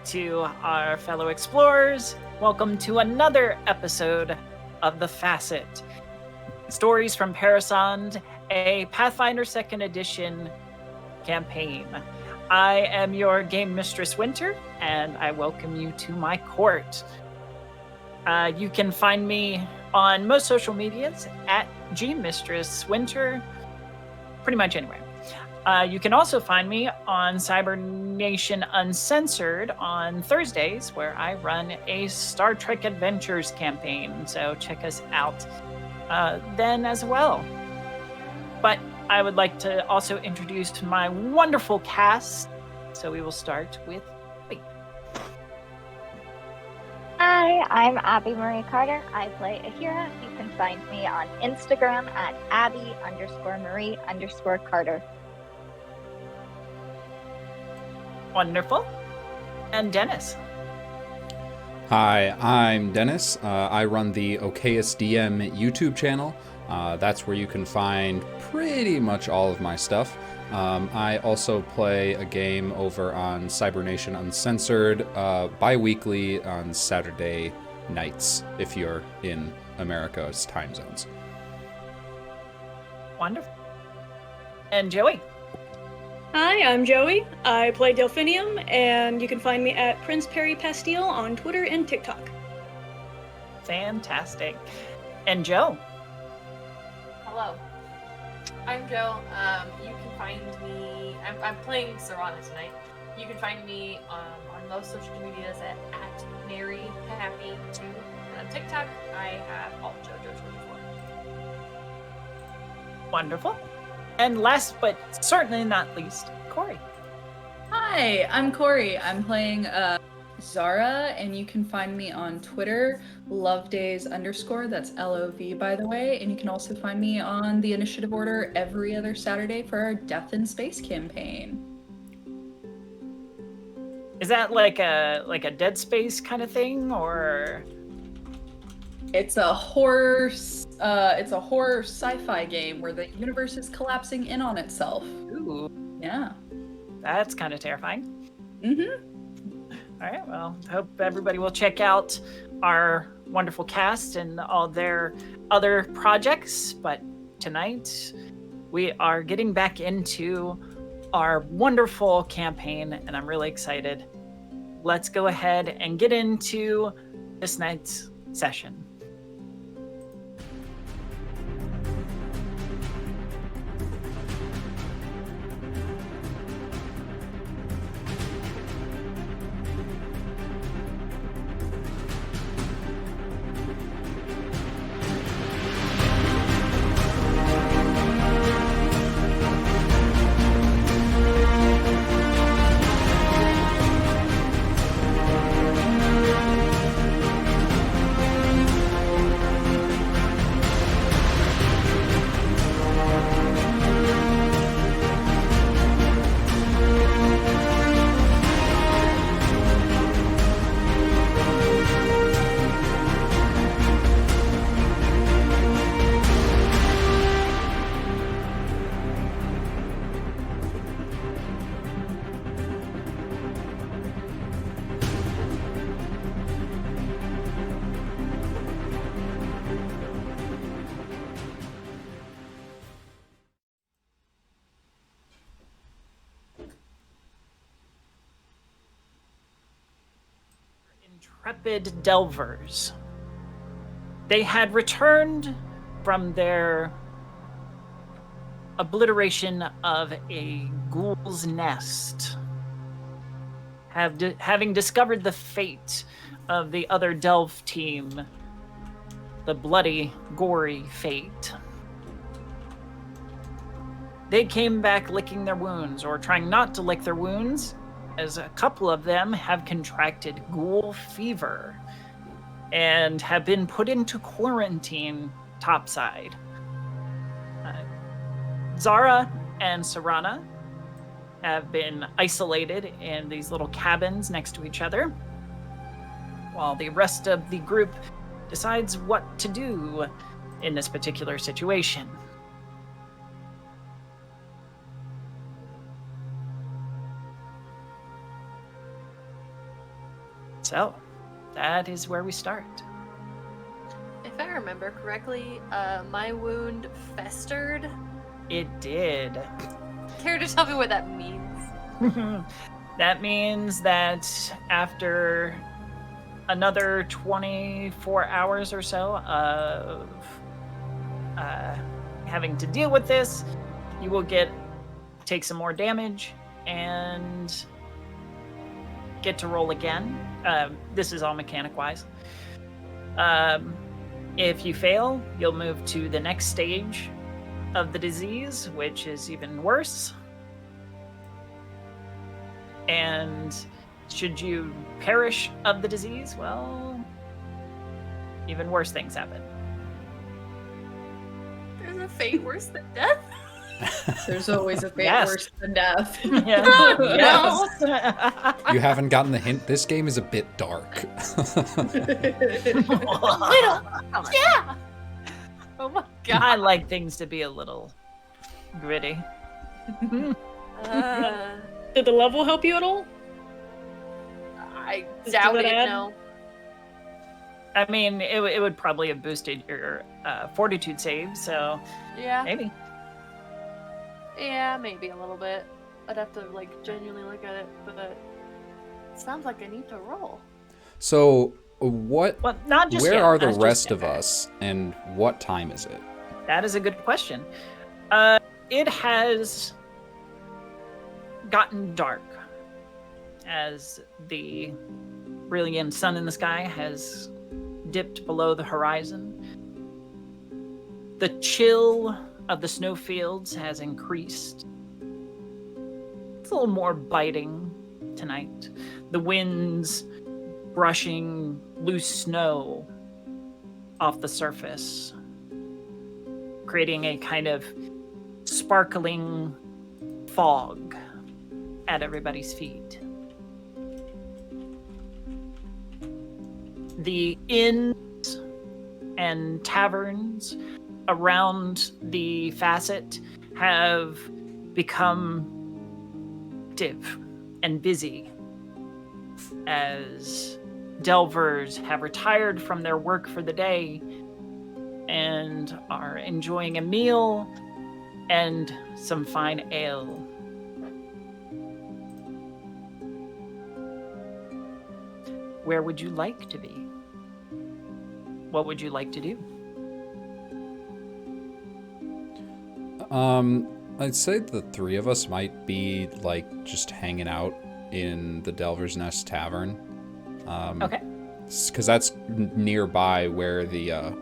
To our fellow explorers, welcome to another episode of the Facite. Stories from Parasande, a Pathfinder 2nd Edition campaign. I am your game mistress, Winter, and I welcome you to my court. You can find me on most social medias at gmistresswinter, pretty much anywhere. You can also find me on Cybernation Uncensored on Thursdays, where I run a Star Trek Adventures campaign. So check us out then as well. But I would like to also introduce my wonderful cast. So we will start with Abby. Hi, I'm Abby Marie Carter. I play Ahira. You can find me on Instagram at Abby_Marie_Carter. Wonderful. And Dennis. Hi, I'm Dennis. I run the Okayest DM YouTube channel. That's where you can find pretty much all of my stuff. I also play a game over on Cybernation Uncensored bi-weekly on Saturday nights if you're in America's time zones. Wonderful. And Joey. Hi, I'm Joey. I play Delphinium, and you can find me at Prince Perry Pastille on Twitter and TikTok. Fantastic. And Joe. Hello, I'm Joe. You can find me. I'm playing Serana tonight. You can find me on most social medias at MaryHappy2. And on TikTok, I have AltJojo24. Wonderful. And last but certainly not least, Corey. Hi, I'm Corey. I'm playing Xara, and you can find me on Twitter, lovedays_, that's LOV by the way, and you can also find me on the Initiative Order every other Saturday for our Death in Space campaign. Is that like a Dead Space kind of thing, or? It's a horror sci-fi game where the universe is collapsing in on itself. Ooh. Yeah. That's kind of terrifying. Mm-hmm. All right, well, hope everybody will check out our wonderful cast and all their other projects. But tonight, we are getting back into our wonderful campaign, and I'm really excited. Let's go ahead and get into this night's session. Intrepid delvers. They had returned from their obliteration of a ghoul's nest, having discovered the fate of the other delve team, the bloody, gory fate. They came back licking their wounds, or trying not to lick their wounds, as a couple of them have contracted ghoul fever and have been put into quarantine topside. Xara and Serana have been isolated in these little cabins next to each other, while the rest of the group decides what to do in this particular situation. So, that is where we start. If I remember correctly, my wound festered. It did. Care to tell me what that means? That means that after another 24 hours or so of having to deal with this, you will take some more damage and get to roll again. This is all mechanic wise. If you fail, you'll move to the next stage of the disease, which is even worse. And should you perish of the disease, well, even worse things happen. There's a fate worse than death? There's always a fate Yes. worse than death. Yeah. No. Yes. You haven't gotten the hint. This game is a bit dark. Little. Yeah. Oh my god. I like things to be a little gritty. Did the level help you at all? I Does doubt that it. add? No. I mean, it would probably have boosted your fortitude save, so Yeah. maybe. Yeah, maybe a little bit. I'd have to genuinely look at it, but it sounds like I need to roll. So, what? Well, not just Where yet, are the not just rest yet. of us, and what time is it? That is a good question. It has gotten dark as the brilliant sun in the sky has dipped below the horizon. The chill of the snowfields has increased. It's a little more biting tonight. The winds brushing loose snow off the surface, creating a kind of sparkling fog at everybody's feet. The inns and taverns around the Facite have become active and busy as delvers have retired from their work for the day and are enjoying a meal and some fine ale. Where would you like to be? What would you like to do? I'd say the three of us might be just hanging out in the Delver's Nest Tavern. Okay. Because that's nearby where the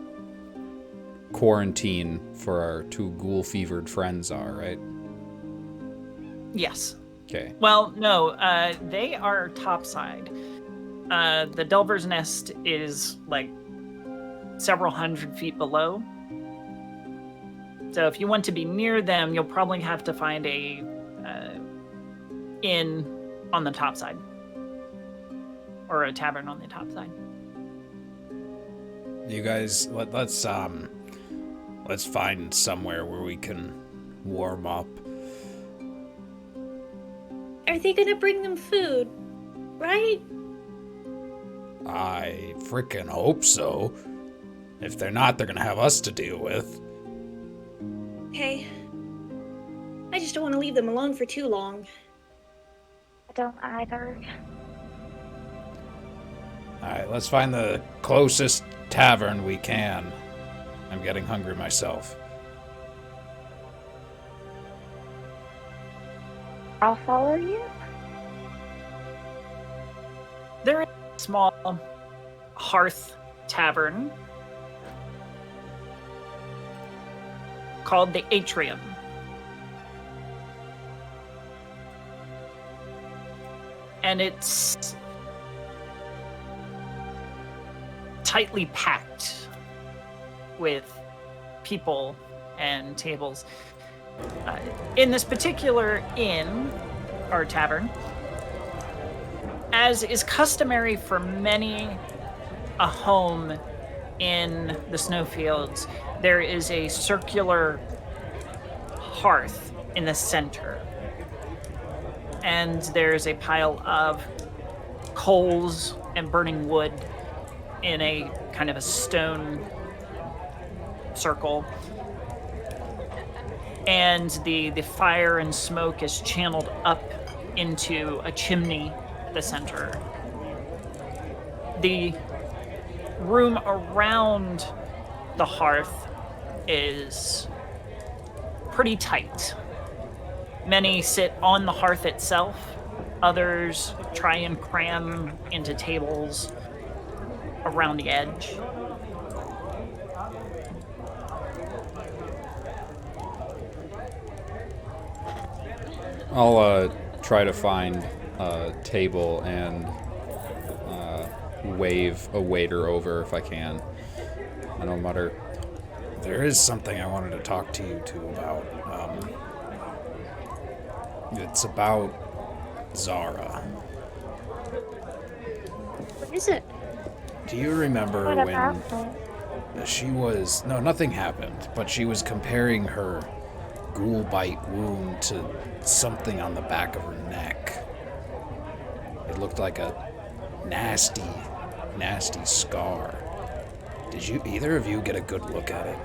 quarantine for our two ghoul-fevered friends are, right? Yes. Okay. Well, no, they are topside. The Delver's Nest is several hundred feet below. So if you want to be near them, you'll probably have to find a inn on the top side. Or a tavern on the top side. You guys, let's find somewhere where we can warm up. Are they gonna bring them food? Right? I frickin' hope so. If they're not, they're gonna have us to deal with. Okay. I just don't want to leave them alone for too long. I don't either. Alright, let's find the closest tavern we can. I'm getting hungry myself. I'll follow you. There is a small hearth tavern called the Atrium. And it's tightly packed with people and tables. In this particular inn, or tavern, as is customary for many a home in the snowfields, there is a circular hearth in the center. And there's a pile of coals and burning wood in a kind of a stone circle. And the fire and smoke is channeled up into a chimney at the center. The room around the hearth is pretty tight. Many sit on the hearth itself. Others try and cram into tables around the edge. I'll try to find a table and wave a waiter over if I can. And I'll mutter, There is something I wanted to talk to you two about. It's about Xara. What is it? Do you remember What about when it? she was... No, nothing happened, but she was comparing her ghoul bite wound to something on the back of her neck. It looked like a nasty, nasty scar. Did either of you get a good look at it?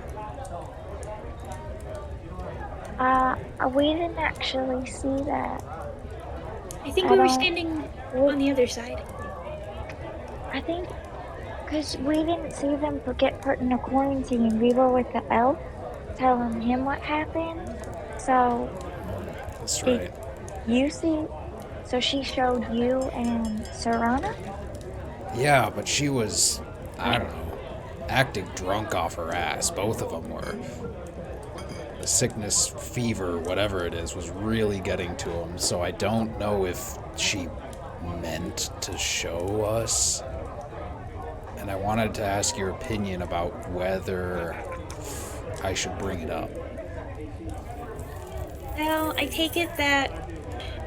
We didn't actually see that. I think I we were don't- standing on the other side. I think because we didn't see them get put in a quarantine. We were with the elf telling him what happened. So That's Did- right. you see, so she showed you and Serana? Yeah, but she was, I don't know, acting drunk off her ass. Both of them were. The sickness, fever, whatever it is, was really getting to them. So I don't know if she meant to show us. And I wanted to ask your opinion about whether I should bring it up. Well, I take it that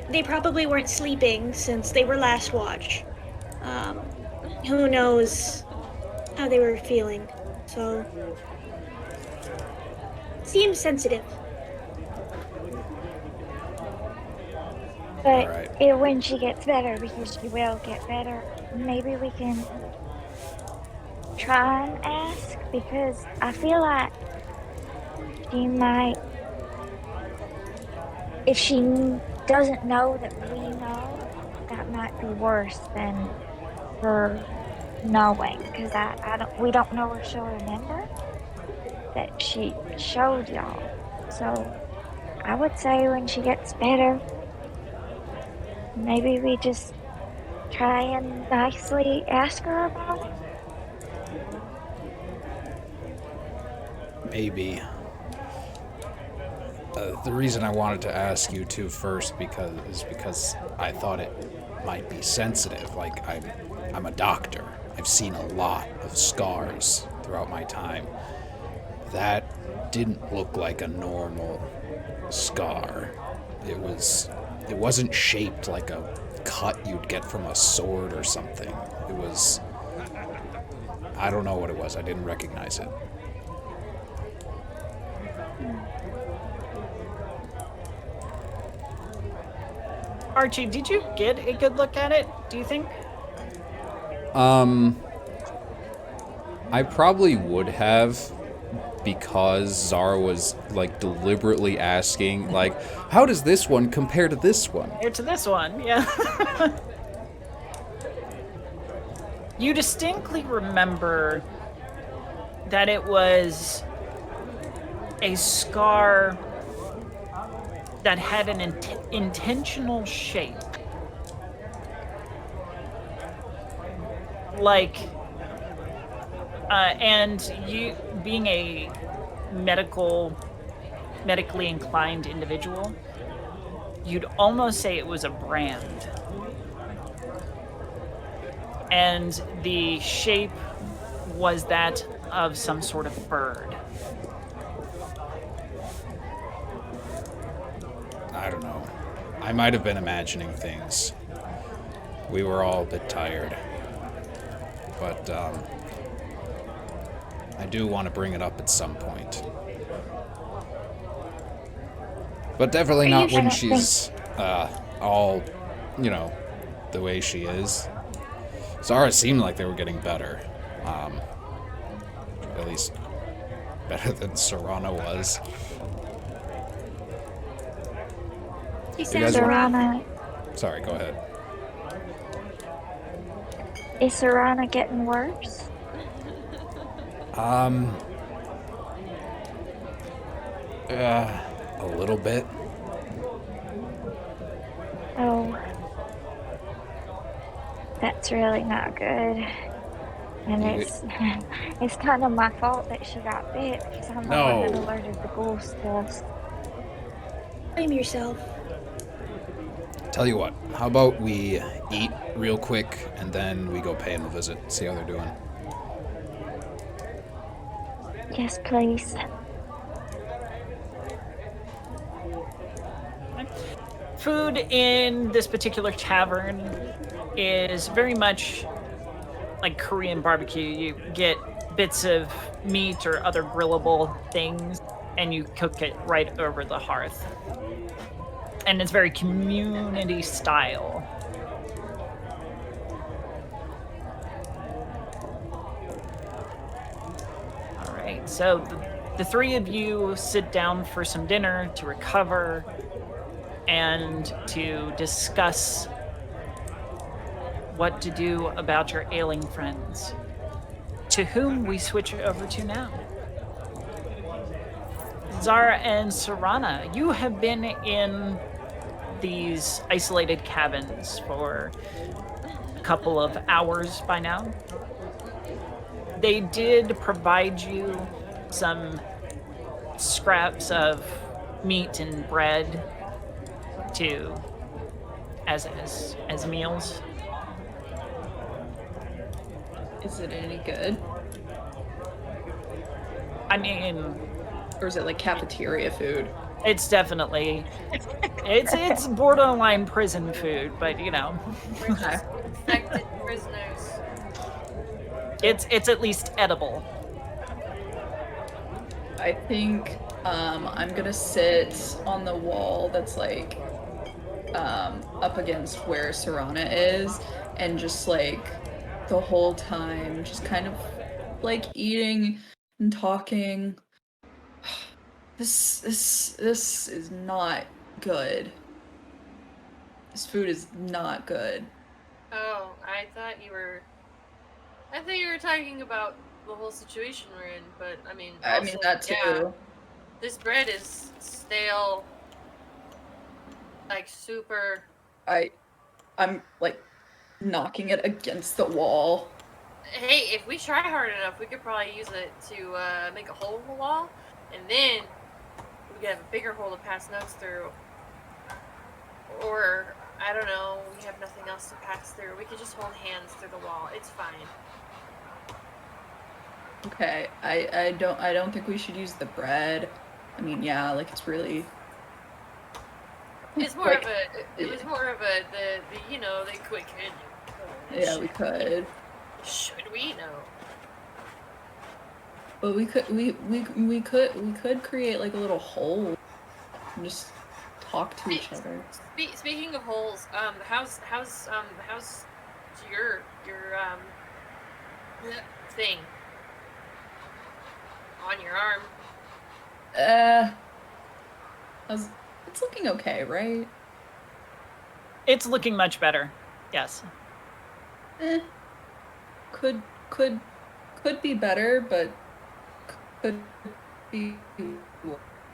they probably weren't sleeping since they were last watch. Who knows how they were feeling, so... Seems sensitive. But Alright. when she gets better, because she will get better, maybe we can try and ask, because I feel like she might, if she doesn't know that we know, that might be worse than her knowing, because we don't know if she'll remember that she showed y'all. So I would say when she gets better, maybe we just try and nicely ask her about it. Maybe. The reason I wanted to ask you two first is because I thought it might be sensitive. Like, I'm a doctor. I've seen a lot of scars throughout my time. That didn't look like a normal scar. It wasn't shaped like a cut you'd get from a sword or something. It was... I don't know what it was. I didn't recognize it. Archie, did you get a good look at it, do you think? I probably would have, because Xara was, like, deliberately asking, like, how does this one compare to this one? Here to this one, yeah. You distinctly remember that it was a scar that had an intentional shape. Like, and you, being a medically inclined individual, you'd almost say it was a brand. And the shape was that of some sort of bird. I don't know. I might have been imagining things. We were all a bit tired. But, I do want to bring it up at some point. But definitely not when she's, all, the way she is. Xara seemed like they were getting better. At least better than Serana was. She You guys sounds are- rough. Serana, Sorry, go ahead. is Serana getting worse? A little bit. Oh, that's really not good. And You- it's kind of my fault that she got bit because I'm the one that No. alerted the ghouls to us. Blame yourself. Tell you what, how about we eat real quick and then we go pay them a visit, see how they're doing. Yes, please. Food in this particular tavern is very much like Korean barbecue. You get bits of meat or other grillable things, and you cook it right over the hearth. And it's very community style. All right, so the three of you sit down for some dinner to recover and to discuss what to do about your ailing friends, to whom we switch over to now. Xara and Serana, you have been in these isolated cabins for a couple of hours by now. They did provide you some scraps of meat and bread to as meals. Is it any good? I mean, Or is it like cafeteria food? it's definitely it's borderline prison food, but you know, We're just infected prisoners. it's at least edible. I think I'm gonna sit on the wall that's like up against where Serana is, and just like the whole time just kind of like eating and talking. This is not good. This food is not good. Oh, I thought you were talking about the whole situation we're in, but I mean, I mean also, that too. yeah, this bread is stale, like super. I'm like knocking it against the wall. Hey, if we try hard enough, we could probably use it to make a hole in the wall, and then we could have a bigger hole to pass notes through. Or I don't know, we have nothing else to pass through. We could just hold hands through the wall. It's fine. Okay, I don't think we should use the bread. I mean, yeah, like it's really. It's more like, of a. It was more of a the you know the quick. Yeah, we could. Should we know? But we could create like a little hole and just talk to each other. Speaking of holes, how's your thing on your arm? It's looking okay, right? It's looking much better. Yes. Could be better, but could be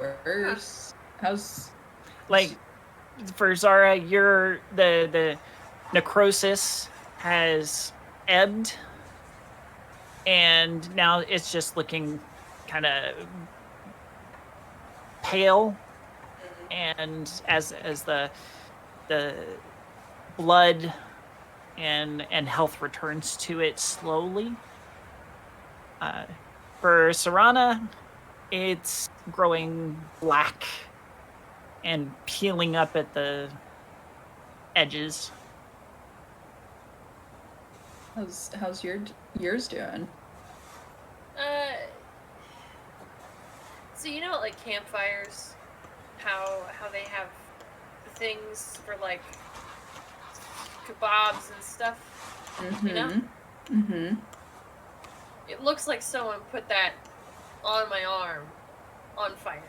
worse. How's Like for Xara, the necrosis has ebbed, and now it's just looking kind of pale, and as the blood and health returns to it slowly. For Serana, it's growing black and peeling up at the edges. how's yours doing? So you know, like campfires, how they have things for like kebabs and stuff. Mm-hmm. You know? Mm-hmm. It looks like someone put that on my arm on fire.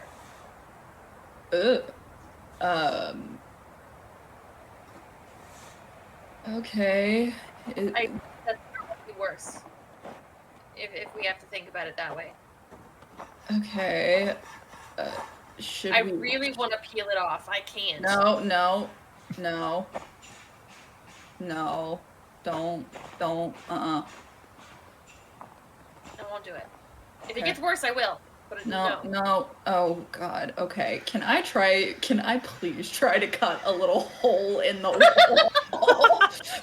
Okay. That's probably worse. If we have to think about it that way. Okay. Should I we... really want to peel it off. I can't. No. Don't. I won't do it. If it gets worse, I will. But No. Oh God. Okay. Can I please try to cut a little hole in the wall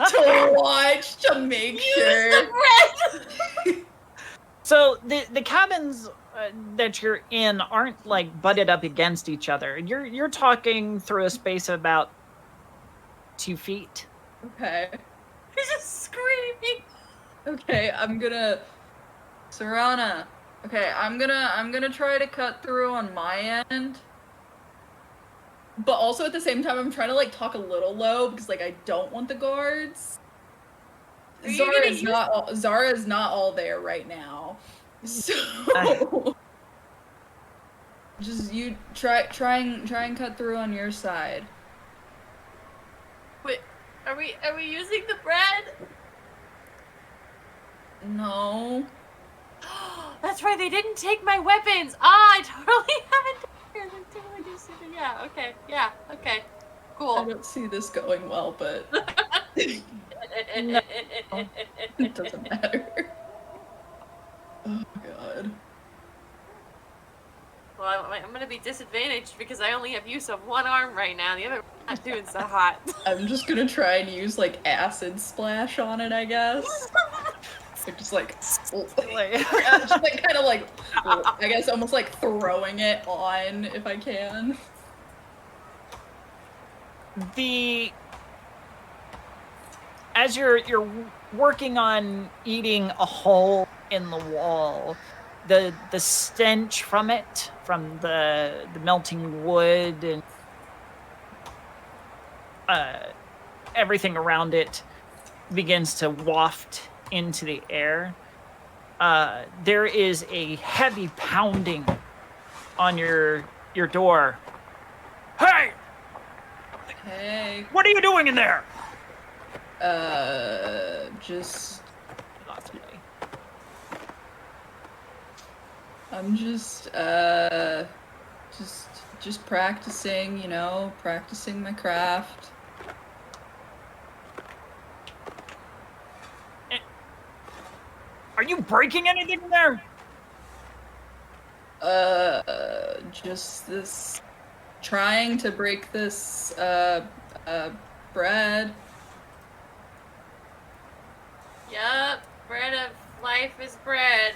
to watch to make sure? So the cabins that you're in aren't like butted up against each other. You're talking through a space of about 2 feet. Okay. He's just screaming. Okay, Serana. Okay, I'm gonna try to cut through on my end. But also at the same time, I'm trying to like talk a little low because like I don't want the guards. Xara is not all there right now. So just you try and cut through on your side. Wait, are we using the bread? No. That's right, they didn't take my weapons. I totally haven't. Yeah, okay. Yeah, okay. Cool. I don't see this going well, but it doesn't matter. Oh God. Well, I'm gonna be disadvantaged because I only have use of one arm right now. The other one's not doing so hot. I'm just gonna try and use like acid splash on it, I guess. Just like kind of like, I guess almost like throwing it on if I can. As you're working on eating a hole in the wall, the stench from it, from the melting wood and everything around it begins to waft into the air. There is a heavy pounding on your door. Hey! Hey. What are you doing in there? Just... Possibly. I'm just practicing, you know, practicing my craft. Are you breaking anything in there? Just this... Trying to break this, bread. Yup, bread of life is bread.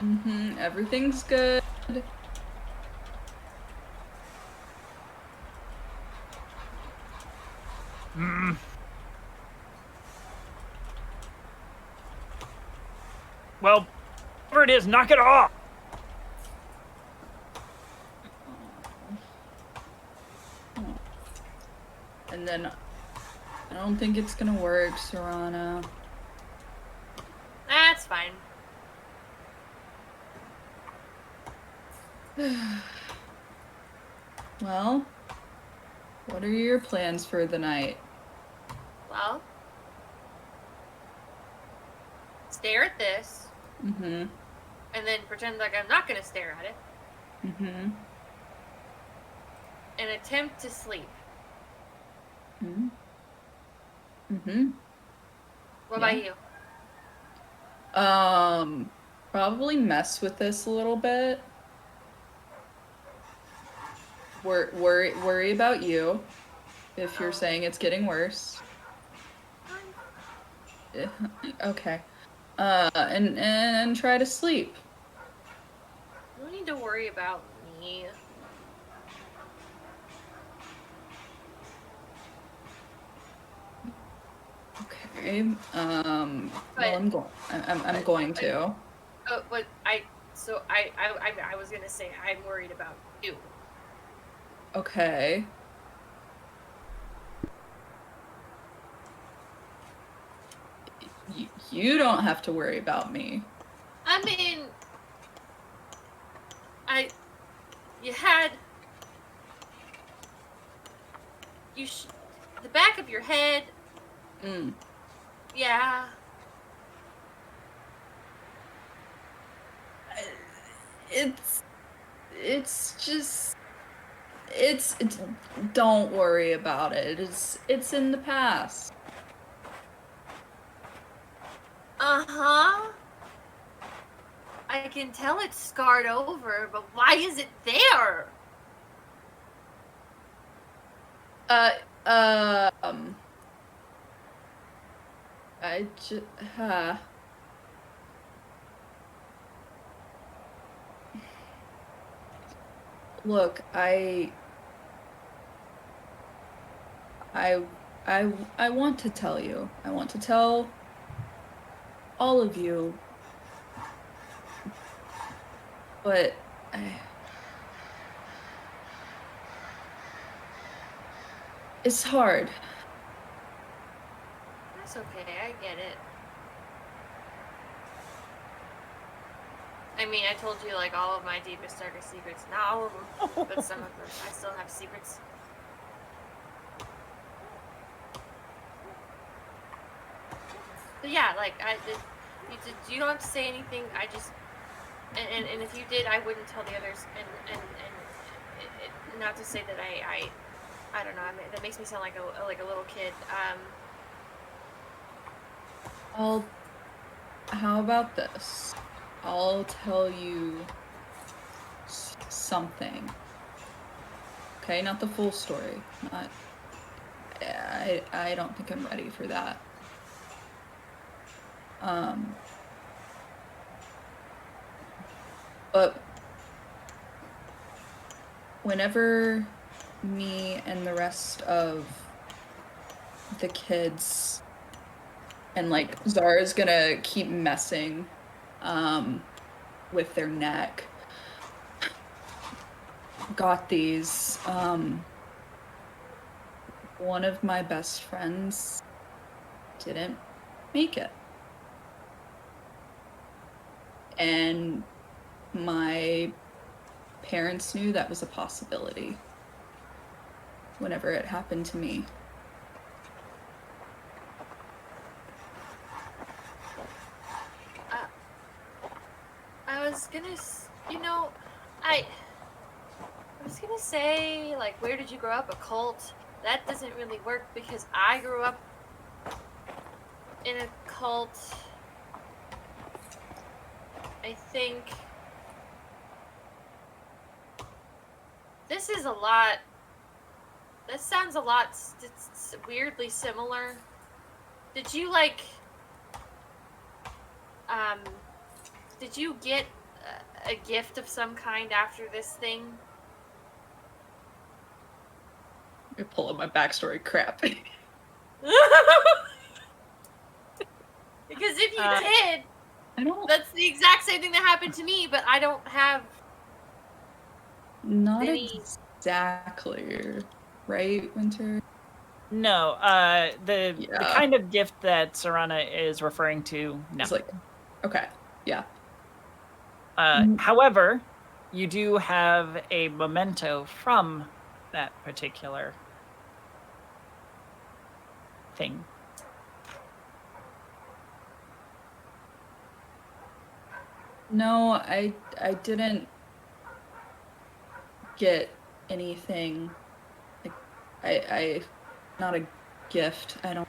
Mm-hmm, everything's good. Well, whatever it is, knock it off. And then I don't think it's gonna work, Serana. That's fine. Well, what are your plans for the night? Well, stare at this. Mm-hmm. And then pretend like I'm not gonna stare at it. Mm-hmm. And attempt to sleep. Mm-hmm. Mm-hmm. What about you? Probably mess with this a little bit. Worry about you if you're saying it's getting worse. Okay. And try to sleep. You don't need to worry about me. Okay. Well, I'm going to. Oh, but I was gonna say I'm worried about you. Okay. You don't have to worry about me. I mean, you had the back of your head. Yeah. It's just it's don't worry about it. It's in the past. Uh-huh. I can tell it's scarred over, but why is it there? I just Look, I want to tell you. I want to tell all of you. But it's hard. That's okay, I get it. I mean, I told you, like, all of my deepest, darkest secrets. Not all of them, but some of them. I still have secrets. But yeah, like, you don't have to say anything. I just, and if you did, I wouldn't tell the others. And not to say that I don't know. I mean, that makes me sound like a little kid. Well, how about this? I'll tell you something. Okay, not the full story. Not. I don't think I'm ready for that. But whenever me and the rest of the kids and like Xara's gonna keep messing with their neck, got these, one of my best friends didn't make it. And my parents knew that was a possibility whenever it happened to me. I was gonna, I was gonna say, like, where did you grow up? A cult? That doesn't really work because I grew up in a cult. I think this is a lot. This sounds a lot weirdly similar. Did you did you get a gift of some kind after this thing? I pull up my backstory crap. Because if you did, I don't. that's the exact same thing that happened to me, but I don't have. Not exactly, right, Winter? No, the kind of gift that Serana is referring to, no. It's like, okay, yeah. However, you do have a memento from that particular thing. No, I didn't get anything. Like, I not a gift. I don't.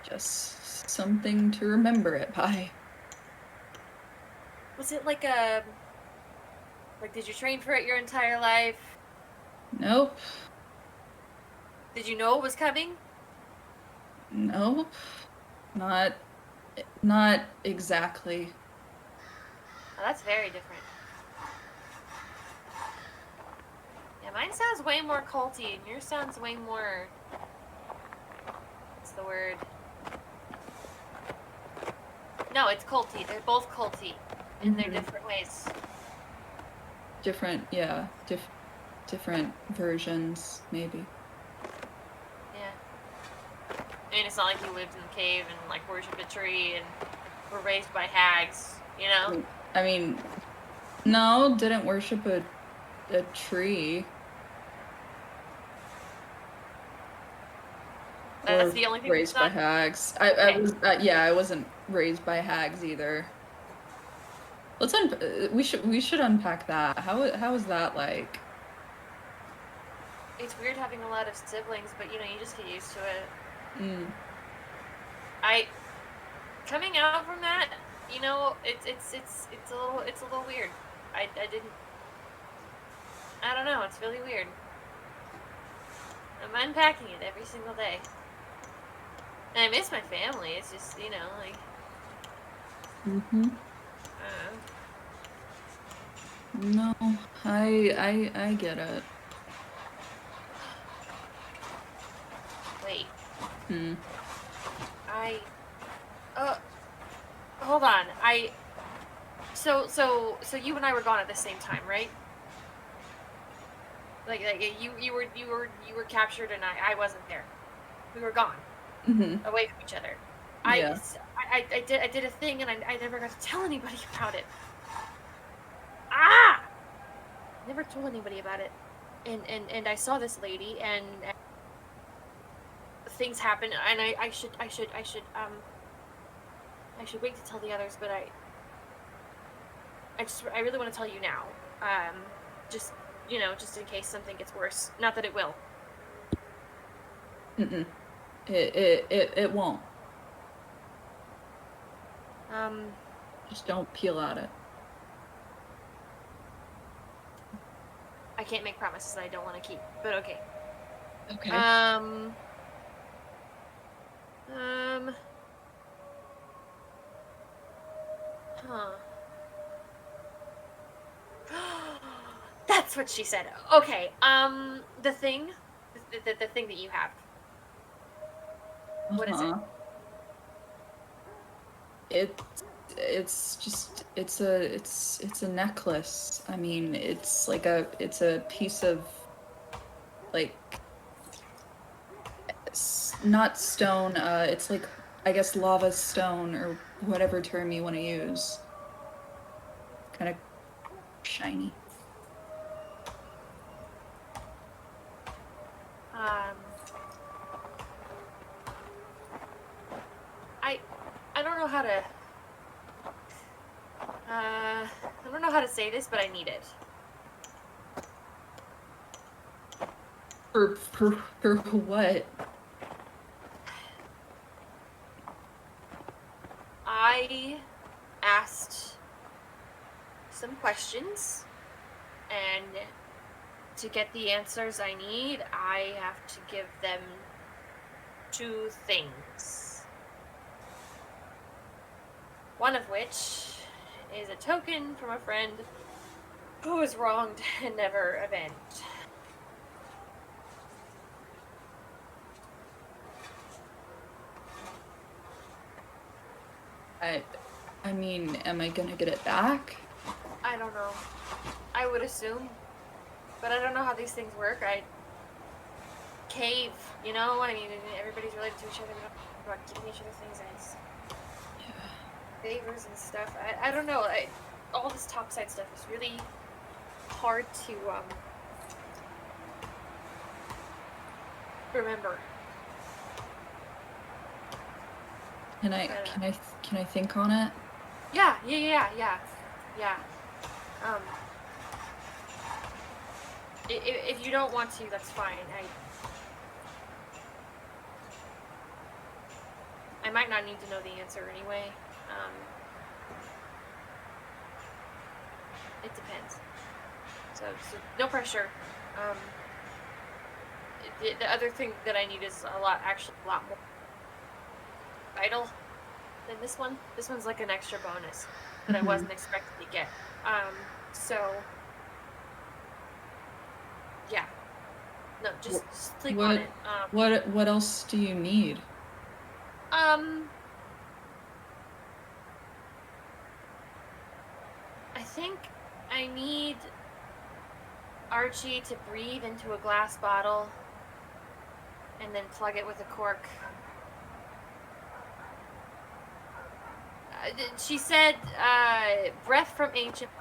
Just something to remember it by. Was it like did you train for it your entire life? Nope. Did you know it was coming? Nope. Not exactly. Oh, that's very different. Yeah, mine sounds way more culty, and yours sounds way more... What's the word? No, it's culty. They're both culty in their different ways. Different, yeah. Different versions, maybe. Yeah. mean, it's not like you lived in the cave and like worshipped a tree and were raised by hags, you know? I mean, no, didn't worship a tree. That's Or the only thing raised by that's not. hags. I wasn't raised by hags either. Let's we should unpack that. How is that like? It's weird having a lot of siblings, but you know, you just get used to it. Mm. Coming out from that, you know, it's a little weird. I don't know, it's really weird. I'm unpacking it every single day. And I miss my family. It's just, you know, like Mm-hmm. No, I get it. Wait. Hmm. Hold on. So you and I were gone at the same time, right? Like you were captured and I wasn't there. We were gone. Mm-hmm. Away from each other. Yeah. I did a thing and I never got to tell anybody about it. Never told anybody about it. And I saw this lady and things happen and I should wait to tell the others, but I really want to tell you now. Just, you know, just in case something gets worse. Not that it will. Mm-mm. It won't. Just don't peel at it. I can't make promises I don't want to keep, but okay. Okay. That's what she said. Okay. The thing that you have. What is it? It's a necklace. I mean, it's a piece of like not stone, it's like I guess lava stone or whatever term you want to use. Kind of shiny. I don't know how to I don't know how to say this, but I need it. For what? I asked some questions, and to get the answers I need, I have to give them 2 things. One of which is a token from a friend who was wronged and never avenged. I mean, am I gonna get it back? I don't know. I would assume. But I don't know how these things work. Cave, you know? I mean, everybody's related to each other. We don't talk about giving each other things as favors and stuff. I don't know. All this topside stuff is really hard to remember. Can I think on it? Yeah. If you don't want to, that's fine. I might not need to know the answer anyway. It depends. So no pressure. The other thing that I need is a lot more vital than this one. This one's like an extra bonus that I wasn't expecting to get. So yeah. No, just sleep on it. What else do you need? I think I need Archie to breathe into a glass bottle and then plug it with a cork She said, breath from ancient.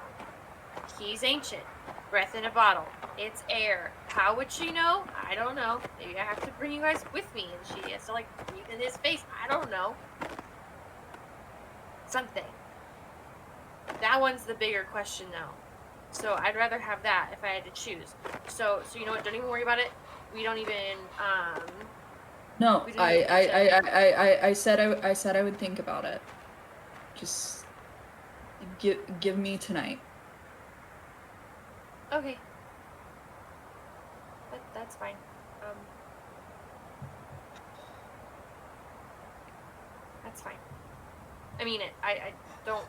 He's ancient. Breath in a bottle. It's air. How would she know? I don't know. Maybe I have to bring you guys with me and she has to, like, breathe in his face. I don't know. Something. That one's the bigger question, though. So I'd rather have that if I had to choose. So you know what? Don't even worry about it. We don't even, No, we didn't even I said I would think about it. Just give me tonight. Okay. That's fine. That's fine. I mean it. I don't,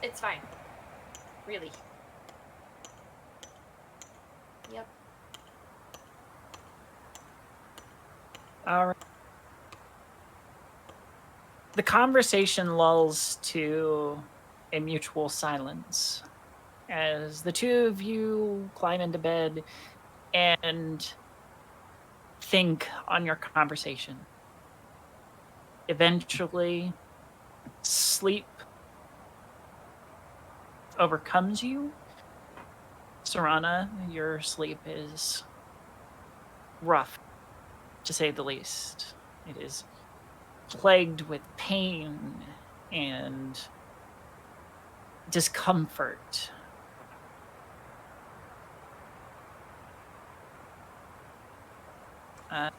it's fine. Really. Yep. All right. The conversation lulls to a mutual silence as the two of you climb into bed and think on your conversation. Eventually, sleep overcomes you. Sarana, your sleep is rough, to say the least. It is plagued with pain and discomfort.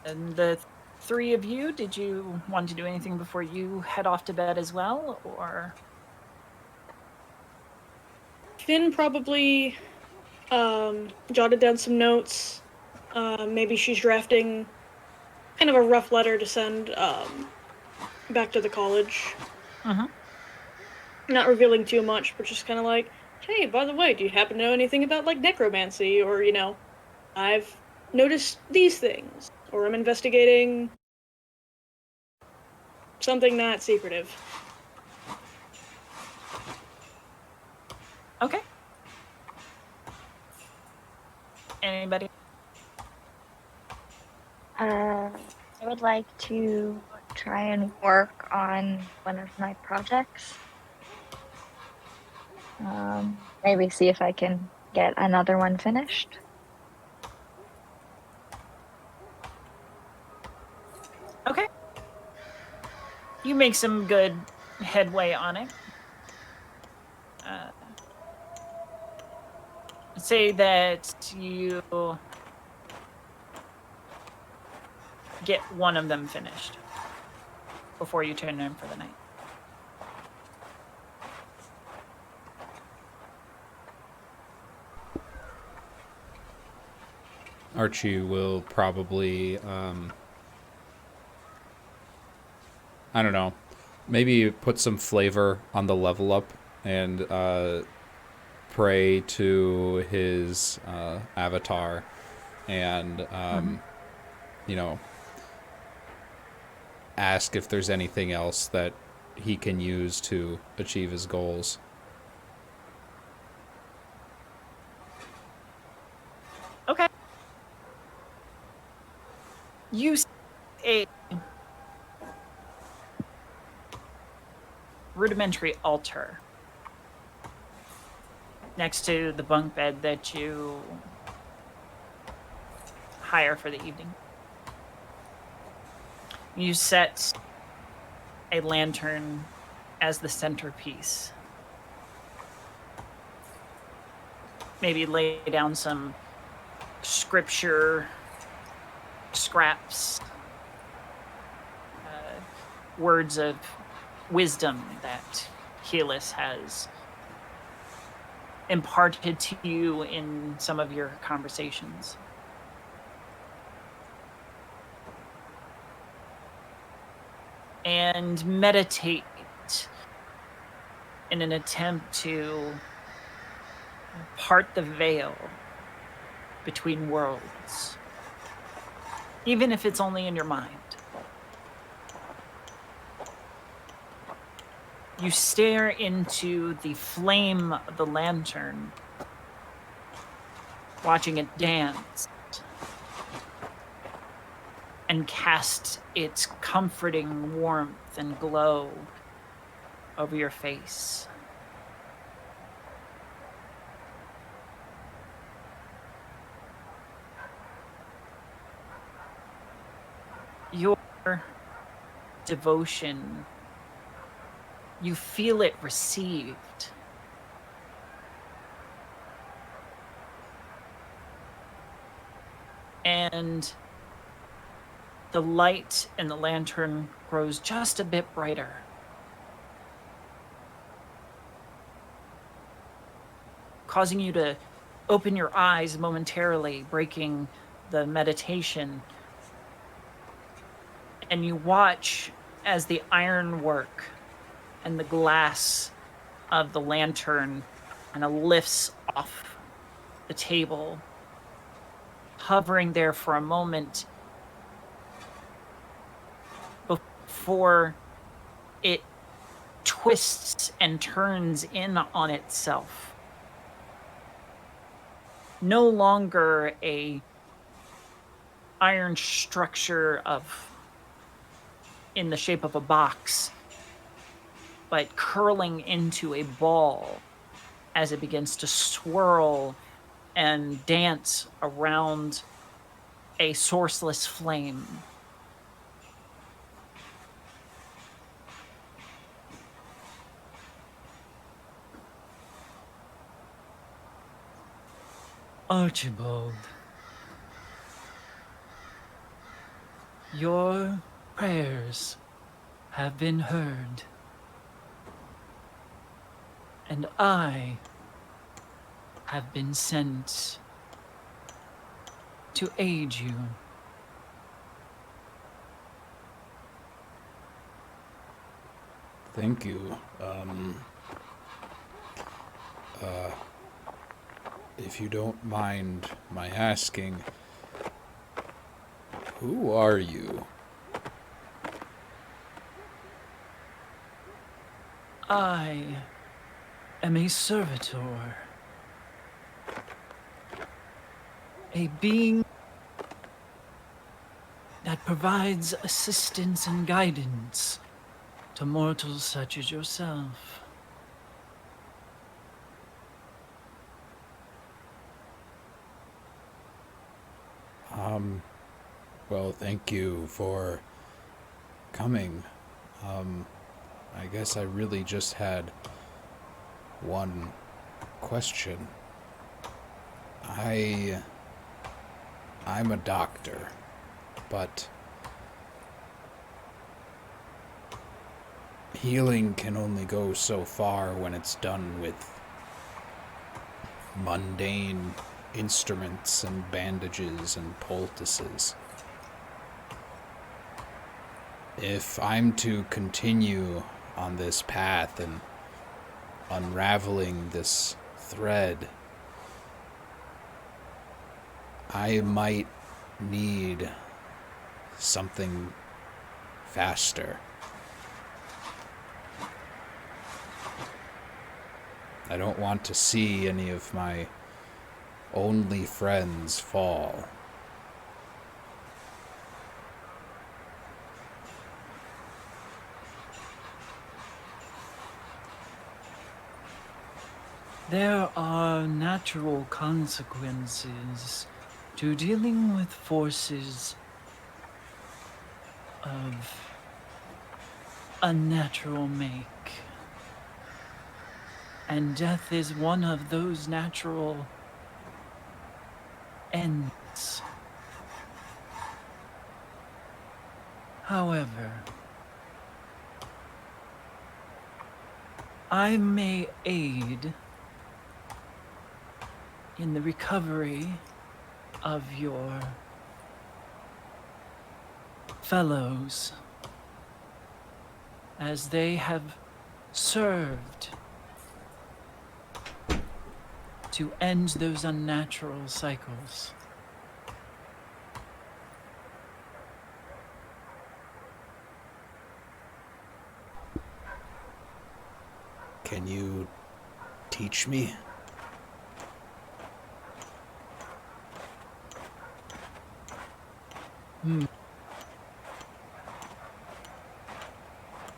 And the three of you, did you want to do anything before you head off to bed as well, or? Finn probably jotted down some notes. Maybe she's drafting kind of a rough letter to send back to the college. Uh-huh. Not revealing too much, but just kind of like, hey, by the way, do you happen to know anything about, like, necromancy? Or, you know, I've noticed these things. Or I'm investigating something not secretive. Okay. Anybody? I would like to try and work on one of my projects. Maybe see if I can get another one finished. Okay. You make some good headway on it. Say that you get one of them finished before you turn in for the night. Archie will probably, I don't know, maybe put some flavor on the level up and pray to his avatar and, you know, ask if there's anything else that he can use to achieve his goals. Okay. Use a rudimentary altar next to the bunk bed that you hire for the evening. You set a lantern as the centerpiece. Maybe lay down some scripture scraps, words of wisdom that Helus has imparted to you in some of your conversations. And meditate in an attempt to part the veil between worlds, even if it's only in your mind. You stare into the flame of the lantern, watching it dance, and and cast its comforting warmth and glow over your face. Your devotion, you feel it received. And the light in the lantern grows just a bit brighter. Causing you to open your eyes momentarily, breaking the meditation. And you watch as the ironwork and the glass of the lantern kind of lifts off the table, hovering there for a moment before it twists and turns in on itself. No longer a iron structure in the shape of a box, but curling into a ball as it begins to swirl and dance around a sourceless flame. Archibald, your prayers have been heard, and I have been sent to aid you. Thank you. If you don't mind my asking, who are you? I am a servitor. A being that provides assistance and guidance to mortals such as yourself. Well, thank you for coming. I guess I really just had one question. I'm a doctor, but healing can only go so far when it's done with mundane instruments and bandages and poultices. If I'm to continue on this path and unraveling this thread, I might need something faster. I don't want to see any of my only friends fall. There are natural consequences to dealing with forces of unnatural make. And death is one of those natural ends. However, I may aid in the recovery of your fellows, as they have served to end those unnatural cycles. Can you teach me?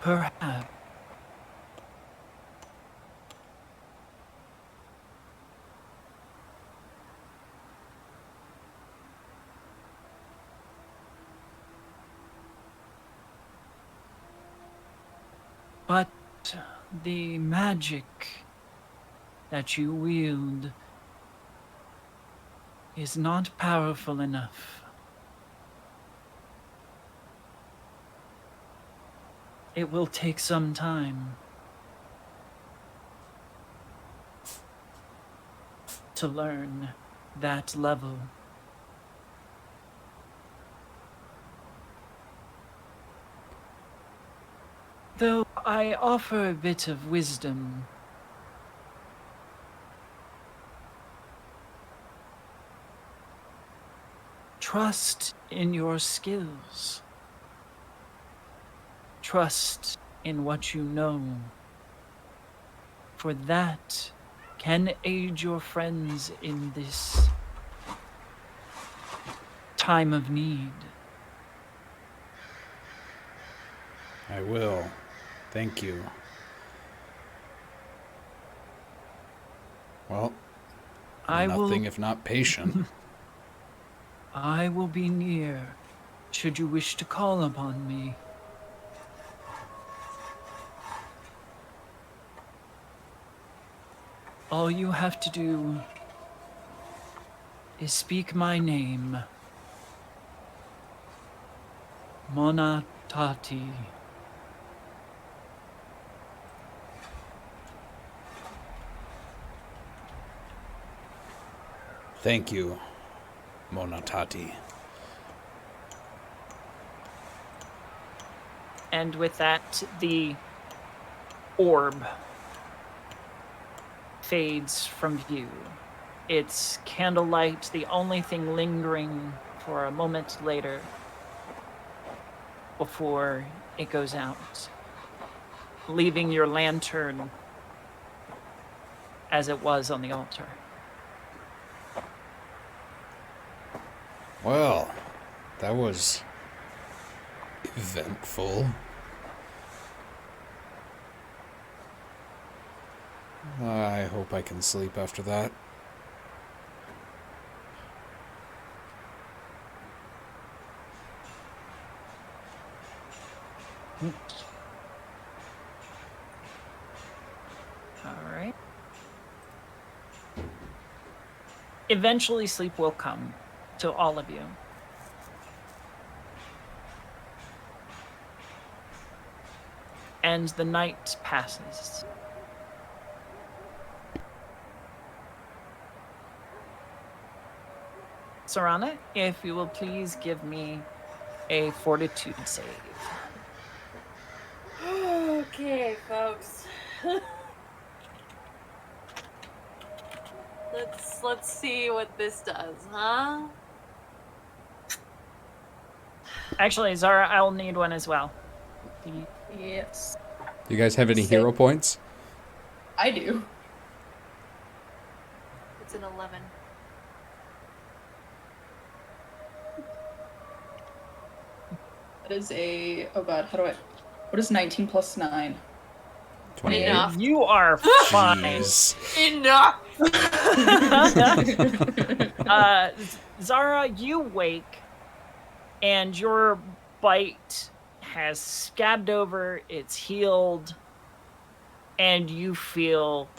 Perhaps. But the magic that you wield is not powerful enough. It will take some time to learn that level. Though I offer a bit of wisdom, trust in your skills. Trust in what you know, for that can aid your friends in this time of need. I will. Thank you. Well, nothing if not patient. I will be near, should you wish to call upon me. All you have to do is speak my name. Monatati. Thank you, Monatati. And with that, the orb fades from view. Its candlelight, the only thing lingering for a moment later before it goes out, leaving your lantern as it was on the altar. Well, that was eventful. I hope I can sleep after that. All right. Eventually, sleep will come to all of you. And the night passes. Sarana, if you will please give me a fortitude save. Okay, folks. Let's see what this does, huh? Actually, Zara, I'll need one as well. Yes. Do you guys have any Save. hero points? I do. It's an 11. That is a, oh god, what is 19 plus 9? 28. Enough. You are fine. Jeez. Enough! Zara, you wake, and your bite has scabbed over, it's healed, and you feel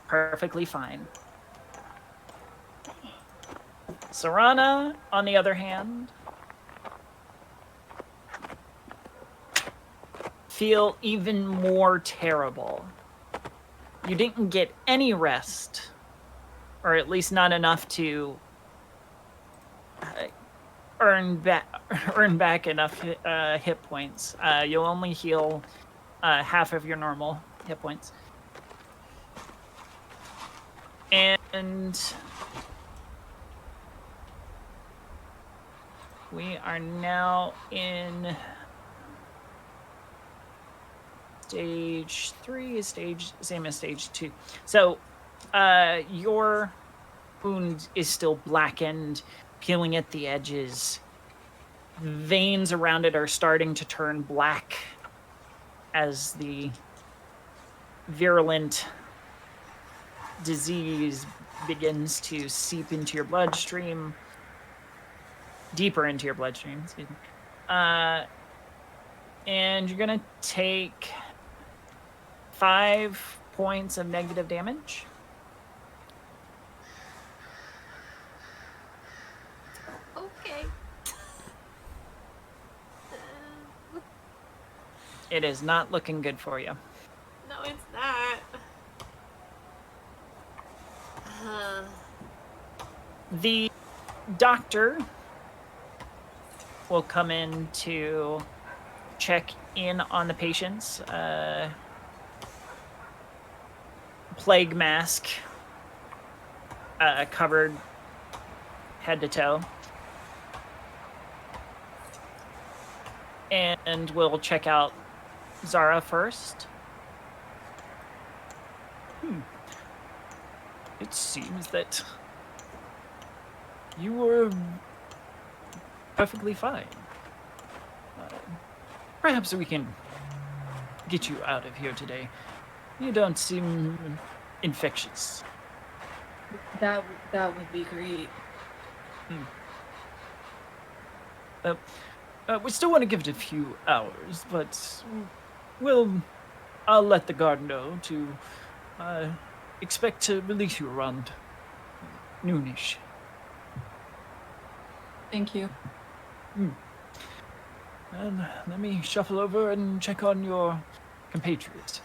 perfectly fine. Sarana, on the other hand, feel even more terrible. You didn't get any rest, or at least not enough to earn back enough hit points. You'll only heal half of your normal hit points. And we are now in stage 3 is same as stage 2. So your wound is still blackened, peeling at the edges. Veins around it are starting to turn black. as the virulent disease begins to seep into your bloodstream, deeper into your bloodstream, excuse me. And you're gonna take 5 points of negative damage. Okay. It is not looking good for you. No, it's not. The doctor will come in to check in on the patients. Plague mask, covered head to toe. And we'll check out Xara first. It seems that you were perfectly fine. Perhaps we can get you out of here today. You don't seem infectious. That would be great. We still want to give it a few hours, but I'll let the guard know to expect to release you around noonish. Thank you. And let me shuffle over and check on your compatriots.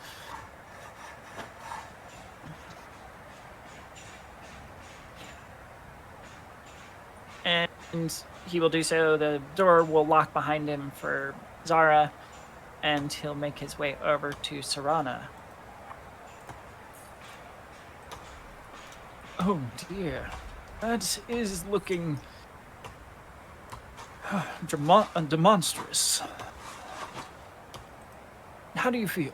And he will do so. The door will lock behind him for Xara, and he'll make his way over to Serana. Oh dear, that is looking demonstrous. How do you feel?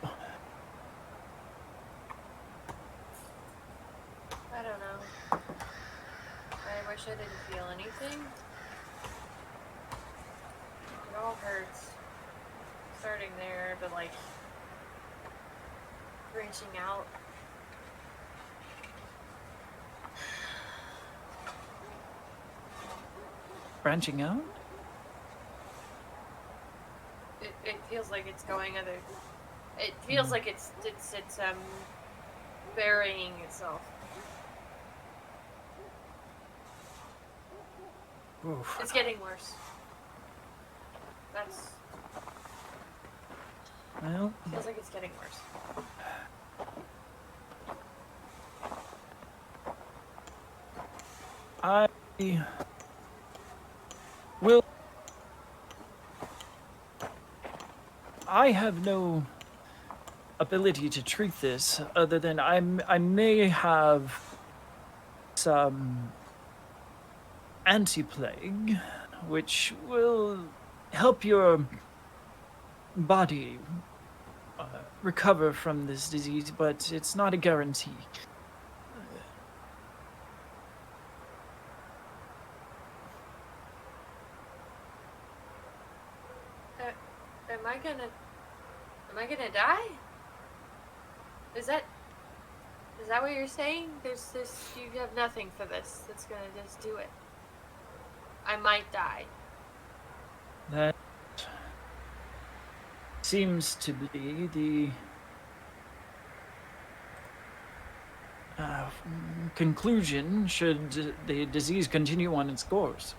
I don't know. I wish I didn't feel anything. It all hurts. Starting there, but like branching out. Branching out? It feels like it's going other. It feels like it's burying itself. Oof. It's getting worse. That's. Well, Feels like it's getting worse. I will. I have no ability to treat this other than I may have some anti-plague, which will help your body recover from this disease, but it's not a guarantee. Am I gonna die? Is that what you're saying? There's you have nothing for this that's gonna just do it. I might die. That seems to be the conclusion should the disease continue on its course.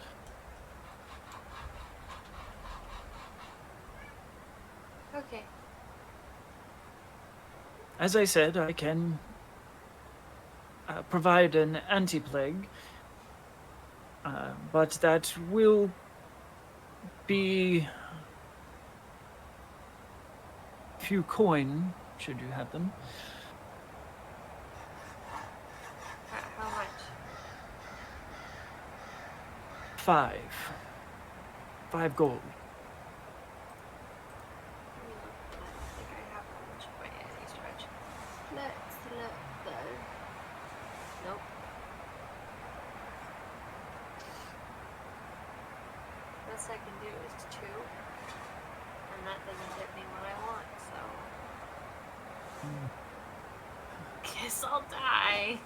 Okay. As I said, I can provide an anti-plague, but that will be few coin, should you have them. How much? 5 gold. I don't think I have much by any stretch. Let's look though. Nope. Best I can do is 2. And and that doesn't get me what I want, so... Guess I'll die.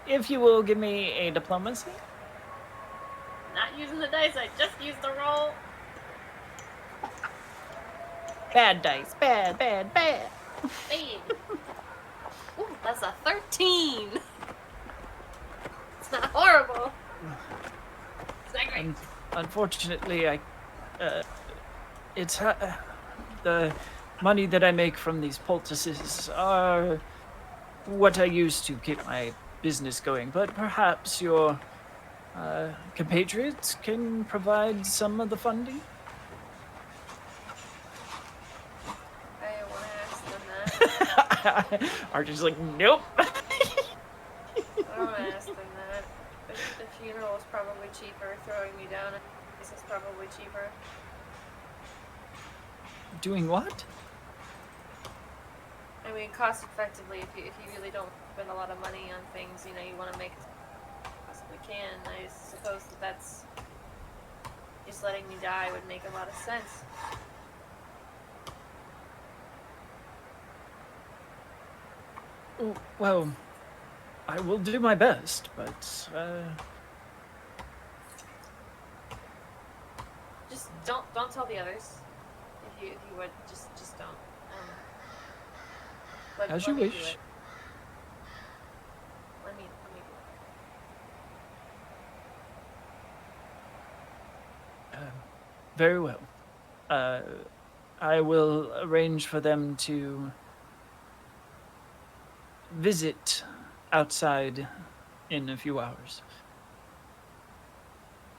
If you will give me a diplomacy. Not using the dice, I just used the roll. Bad dice. Bad. Bang. Ooh, that's a 13. It's not horrible. It's not great. Unfortunately, it's the money that I make from these poultices are what I use to keep my business going. But perhaps your compatriots can provide some of the funding. I want to ask them that. Archie's like, nope. I don't want to ask them that. The funeral is probably cheaper. Throwing me down is probably cheaper. Doing what? I mean, cost effectively. If you really don't spend a lot of money on things, you know, you want to make as possibly can. I suppose that's just letting me die would make a lot of sense. Well, I will do my best, but just don't tell the others. If you would just don't. As you wish. Let me do it. Very well. I will arrange for them to visit outside in a few hours.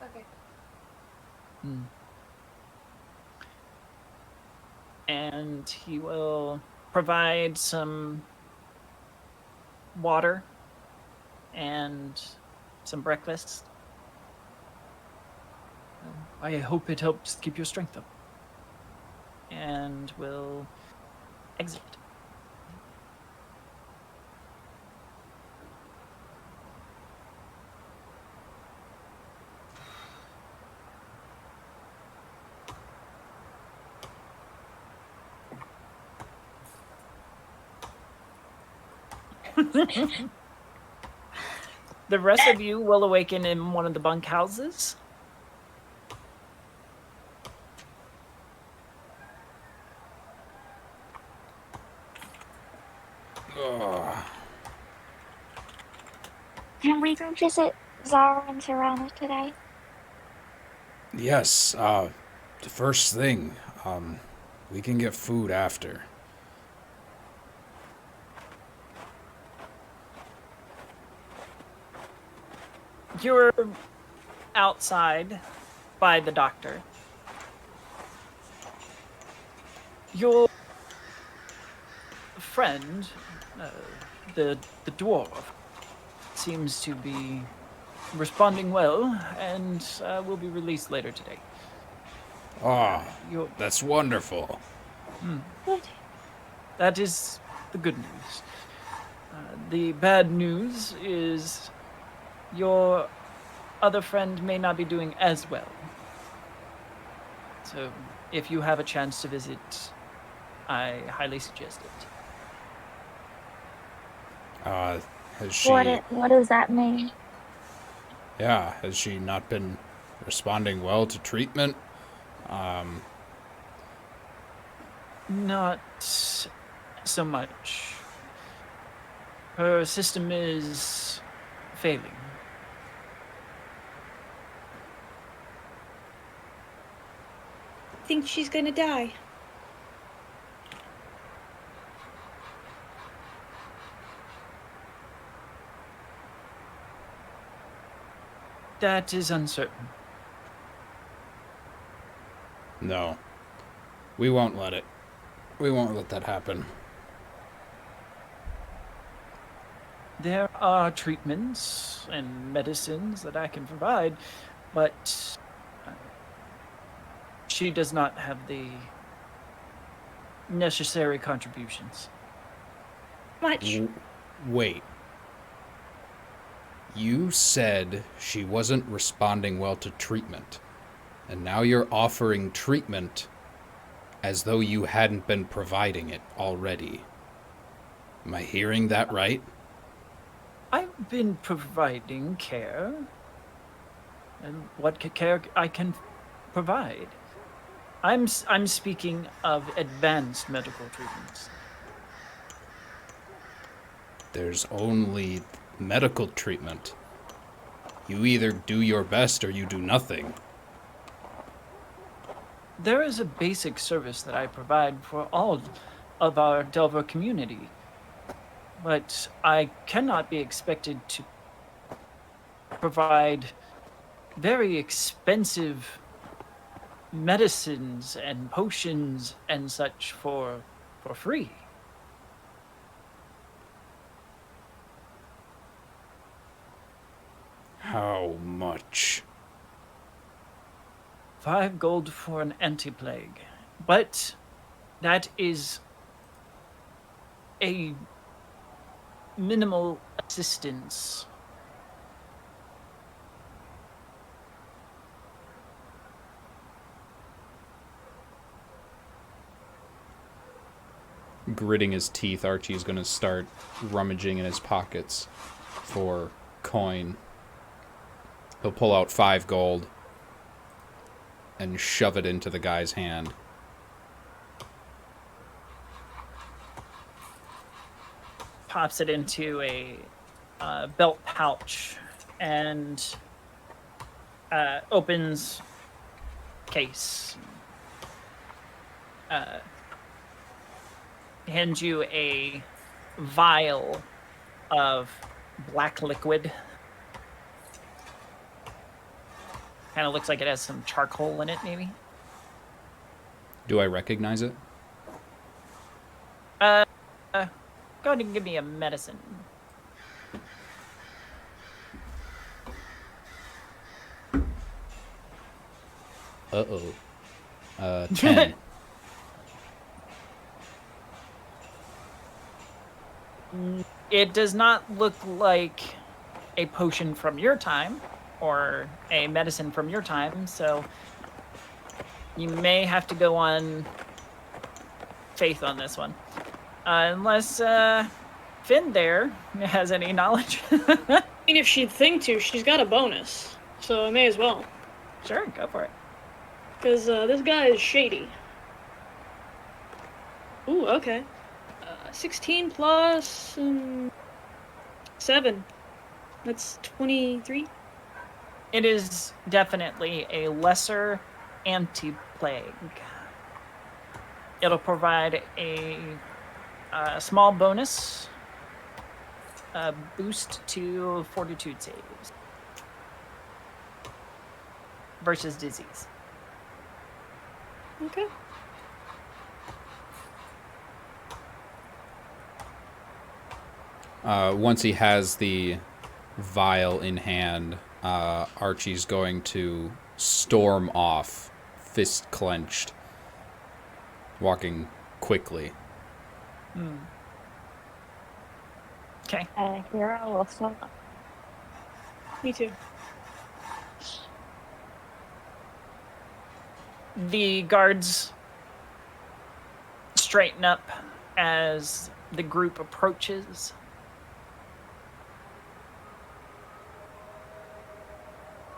Okay. And he will provide some water and some breakfast. I hope it helps keep your strength up. And will exit. The rest of you will awaken in one of the bunkhouses. Can we go visit Xara and Tirana today? Yes, the first thing, we can get food after. You're outside by the doctor. Your friend, the dwarf, seems to be responding well and will be released later today. Ah, that's wonderful. Good. That is the good news. The bad news is your other friend may not be doing as well. So if you have a chance to visit, I highly suggest it. Has she... What does that mean? Yeah, has she not been responding well to treatment? Not so much. Her system is failing. I think she's gonna die. That is uncertain. No. We won't let it. We won't let that happen. There are treatments and medicines that I can provide, but she does not have the necessary contributions. Much. Wait. You said she wasn't responding well to treatment, and now you're offering treatment as though you hadn't been providing it already. Am I hearing that right? I've been providing care. And what care I can provide? I'm speaking of advanced medical treatments. There's only medical treatment. You either do your best or you do nothing. There is a basic service that I provide for all of our Delver community, but I cannot be expected to provide very expensive medicines and potions and such for free. How much? 5 gold for an anti-plague, but that is a minimal assistance. Gritting his teeth, Archie's going to start rummaging in his pockets for coin. He'll pull out 5 gold and shove it into the guy's hand. Pops it into a belt pouch and opens case. Hands you a vial of black liquid. Kind of looks like it has some charcoal in it, maybe. Do I recognize it? Go ahead and give me a medicine. Uh-oh. 10. It does not look like a potion from your time or a medicine from your time, so you may have to go on faith on this one. Unless Finn there has any knowledge. I mean, if she'd think to, she's got a bonus, so I may as well. Sure, go for it. Because this guy is shady. Ooh, okay. 16 plus 7. That's 23. It is definitely a lesser anti-plague. It'll provide a small bonus, boost to fortitude saves versus disease. Okay. Once he has the vial in hand, Archie's going to storm off, fist clenched, walking quickly. Okay. Hero will follow. Me too. The guards straighten up as the group approaches.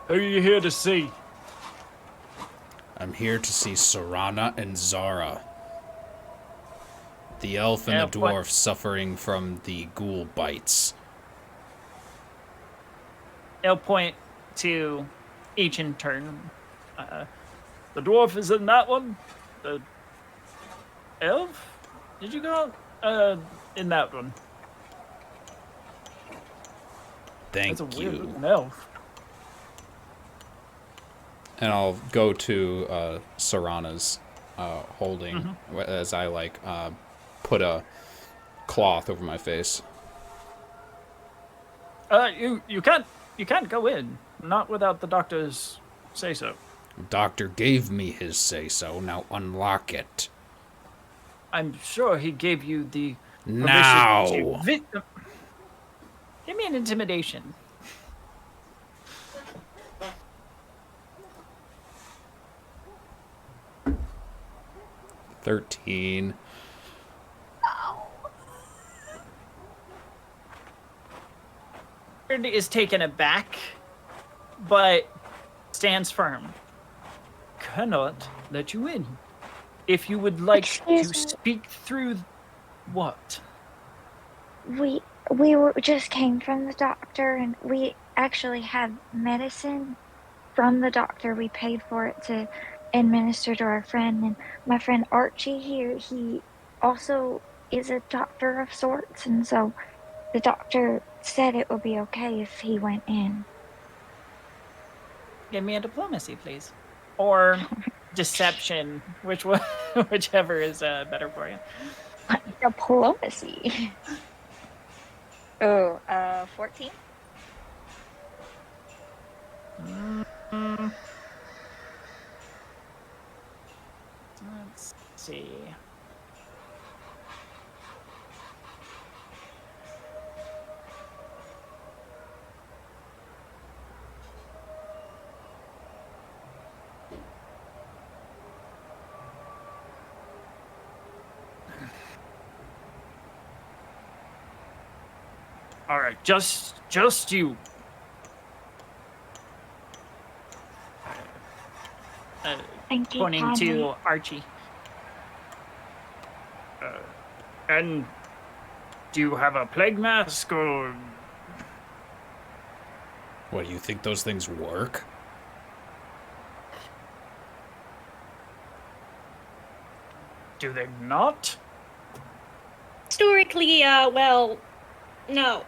Who are you here to see? I'm here to see Serana and Xara. The elf and the dwarf suffering from the ghoul bites. They'll point to each in turn. The dwarf is in that one. The elf? Did you go in that one? Thank That's a weird you. looking elf. And I'll go to Serana's, holding, as I, put a cloth over my face. You can't go in. Not without the doctor's say-so. Doctor gave me his say-so, now unlock it. I'm sure he gave you the Now! permission to give me an intimidation. 13. Is taken aback, but stands firm. Cannot let you in. If you would like Excuse to me. speak through what? We just came from the doctor, and we actually have medicine from the doctor. We paid for it to administer to our friend, and my friend Archie here, he also is a doctor of sorts, and so the doctor said it would be okay if he went in. Give me a diplomacy, please, or deception, whichever is better for you. Diplomacy. Oh, 14? Let's see. All right, just you. Thank you, Pointing to kindly. Archie. And do you have a plague mask, or What, you think those things work? do they not? Historically, well, no.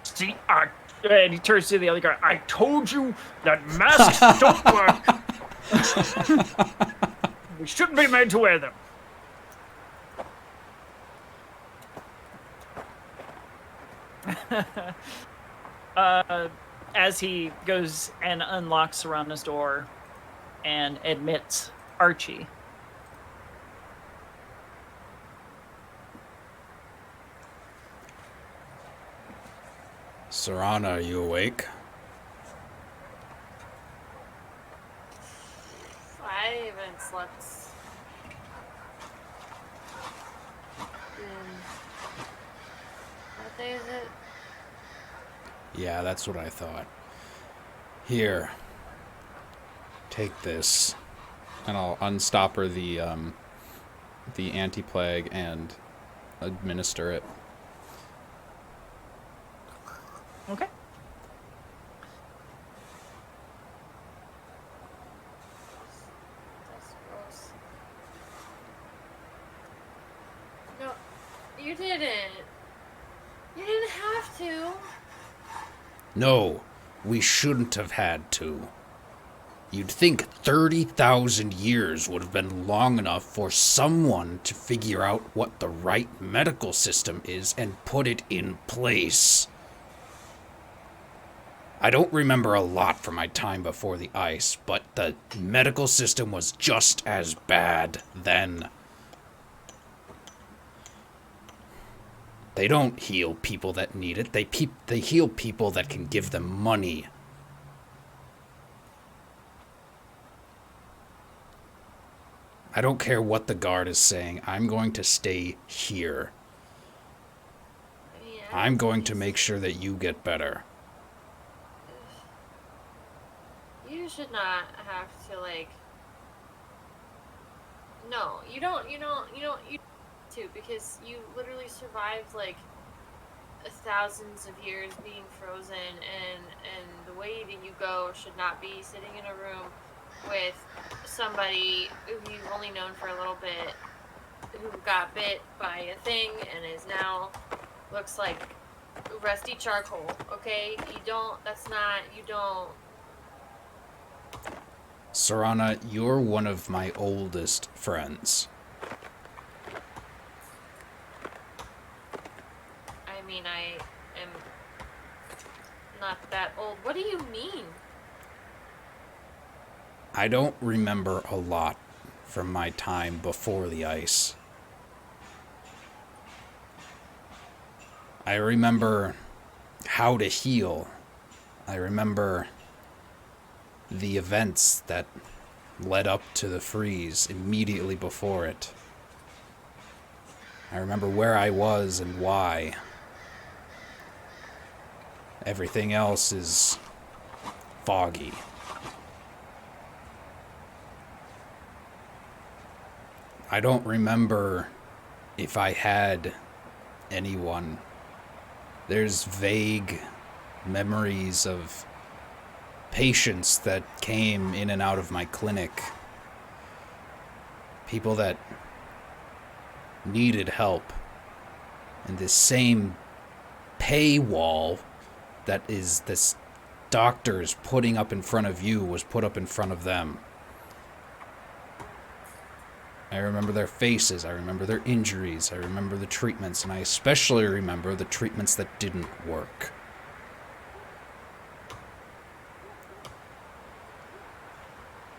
See, and he turns to the other guy. I told you that masks don't work. We shouldn't be made to wear them. As he goes and unlocks Serana's door and admits Archie. Serana, are you awake? I haven't slept. What day is it? Yeah, that's what I thought. Here. Take this. And I'll unstop her the anti-plague and administer it. Okay. That's gross. No, you didn't. You didn't have to. No, we shouldn't have had to. You'd think 30,000 years would have been long enough for someone to figure out what the right medical system is and put it in place. I don't remember a lot from my time before the ice, but the medical system was just as bad then. They don't heal people that need it. They heal people that can give them money. I don't care what the guard is saying. I'm going to stay here. Yeah, I'm going to make sure that you get better. You should not have to, like. No, you don't to, because you literally survived like thousands of years being frozen, and the way that you go should not be sitting in a room with somebody who you've only known for a little bit, who got bit by a thing and is now looks like rusty charcoal. Okay, you don't. Serana, you're one of my oldest friends. I mean, I am not that old. What do you mean? I don't remember a lot from my time before the ice. I remember how to heal. I remember the events that led up to the freeze immediately before it. I remember where I was and why. Everything else is foggy. I don't remember if I had anyone. There's vague memories of patients that came in and out of my clinic. People that needed help. And this same paywall that is this doctor's putting up in front of you was put up in front of them. I remember their faces, I remember their injuries, I remember the treatments, and I especially remember the treatments that didn't work.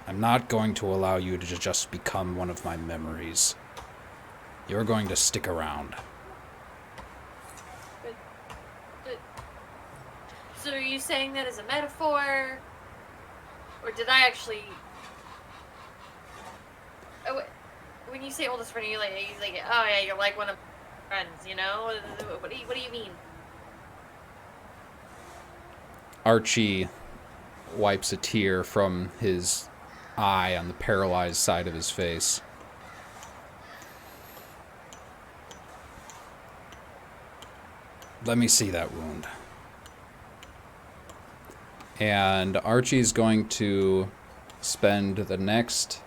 I'm not going to allow you to just become one of my memories. You're going to stick around. So are you saying that as a metaphor? Or did I actually... Oh, when you say oldest friend, you're like, he's like, oh yeah, you're like one of my friends, you know? What do you mean? Archie wipes a tear from his eye on the paralyzed side of his face. Let me see that wound. And Archie's going to spend the next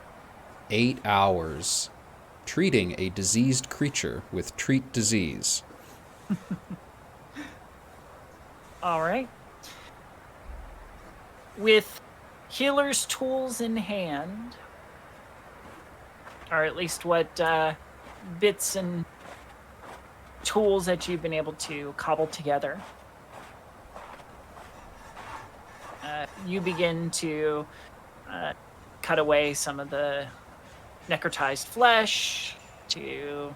8 hours treating a diseased creature with treat disease. All right. With healer's tools in hand, or at least what bits and tools that you've been able to cobble together, you begin to cut away some of the necrotized flesh to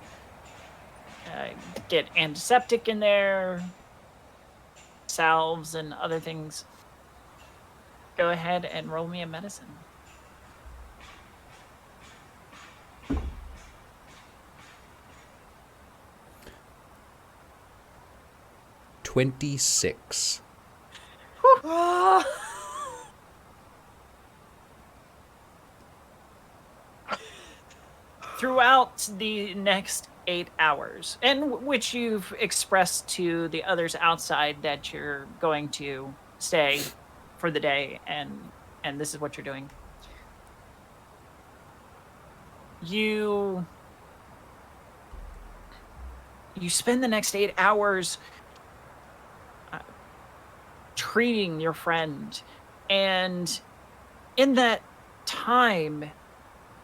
get antiseptic in there, salves and other things. Go ahead and roll me a medicine. $26. Throughout the next 8 hours, and which you've expressed to the others outside that you're going to stay for the day, and this is what you're doing. You spend the next 8 hours treating your friend, and in that time,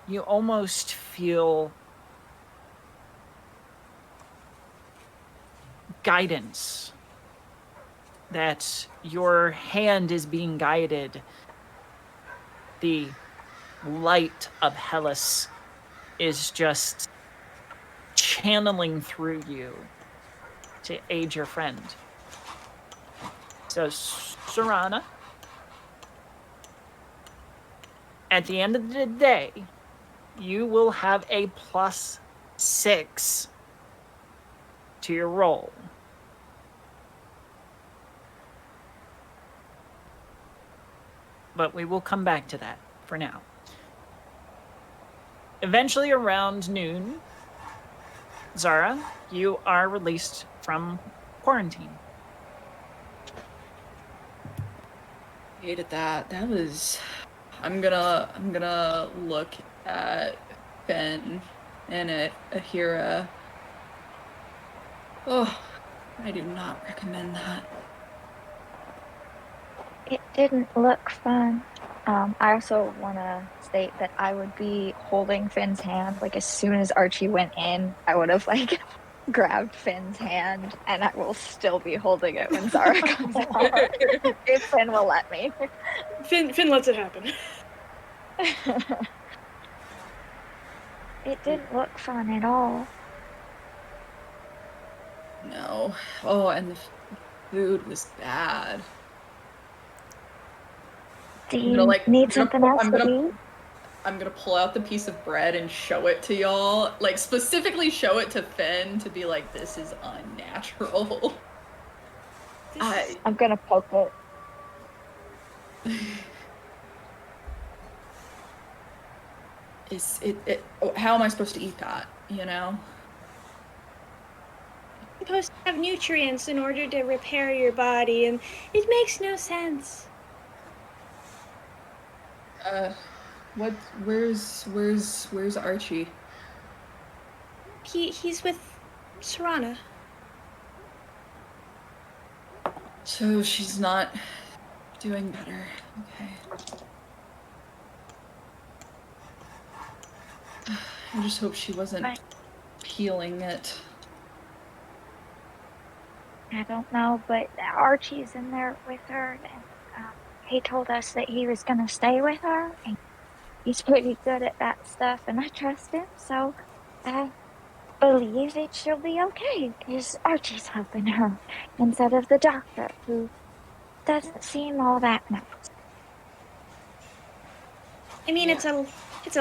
you almost feel guidance, that your hand is being guided. The light of Helus is just channeling through you to aid your friend. So, Sarana, at the end of the day, you will have a +6 to your roll. But we will come back to that for now. Eventually, around noon, Xara, you are released from quarantine. Hated that. That was... I'm gonna look at Finn and at Ahira. Oh, I do not recommend that. It didn't look fun. I also want to state that I would be holding Finn's hand. Like, as soon as Archie went in, I would have, like, grabbed Finn's hand, and I will still be holding it when Xara comes out. If Finn will let me. Finn lets it happen. It didn't look fun at all. No. Oh, and the food was bad. Do you need something else to eat? I'm gonna pull out the piece of bread and show it to y'all. Like, specifically show it to Finn to be like, this is unnatural. I'm gonna poke it. How am I supposed to eat that, you know? You're supposed to have nutrients in order to repair your body, and it makes no sense. Where's Archie? He's with Serana. So she's not doing better. Okay. I just hope she wasn't peeling it. I don't know, but Archie's in there with her, and he told us that he was gonna stay with her, and he's pretty good at that stuff, and I trust him, so I believe that she'll be okay, because Archie's helping her, instead of the doctor, who doesn't seem all that nice. I mean, it's a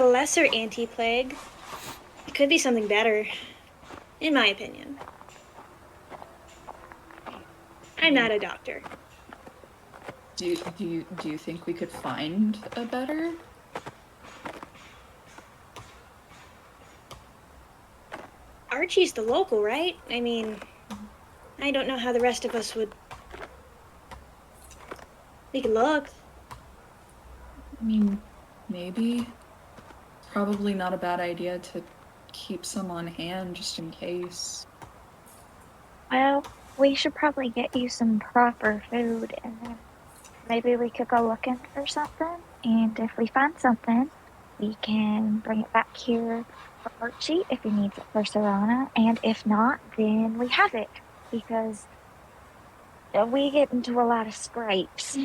lesser anti-plague. It could be something better, in my opinion. I'm not a doctor. Do you think we could find a better? Archie's the local, right? I mean, I don't know how the rest of us would. We could look. I mean, maybe. Probably not a bad idea to keep some on hand just in case. Well, we should probably get you some proper food, and then maybe we could go looking for something, and if we find something, we can bring it back here for Archie if he needs it for Serana, and if not, then we have it, because we get into a lot of scrapes.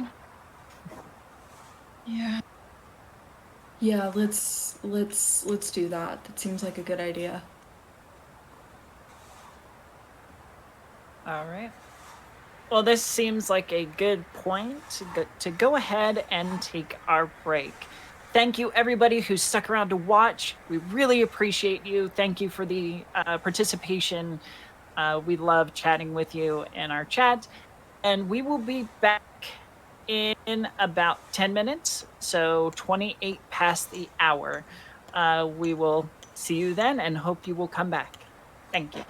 Yeah. Yeah, let's do that. That seems like a good idea. All right. Well, this seems like a good point to go ahead and take our break. Thank you, everybody who stuck around to watch. We really appreciate you. Thank you for the participation. We love chatting with you in our chat. And we will be back in about 10 minutes, so 28 past the hour. We will see you then and hope you will come back. Thank you.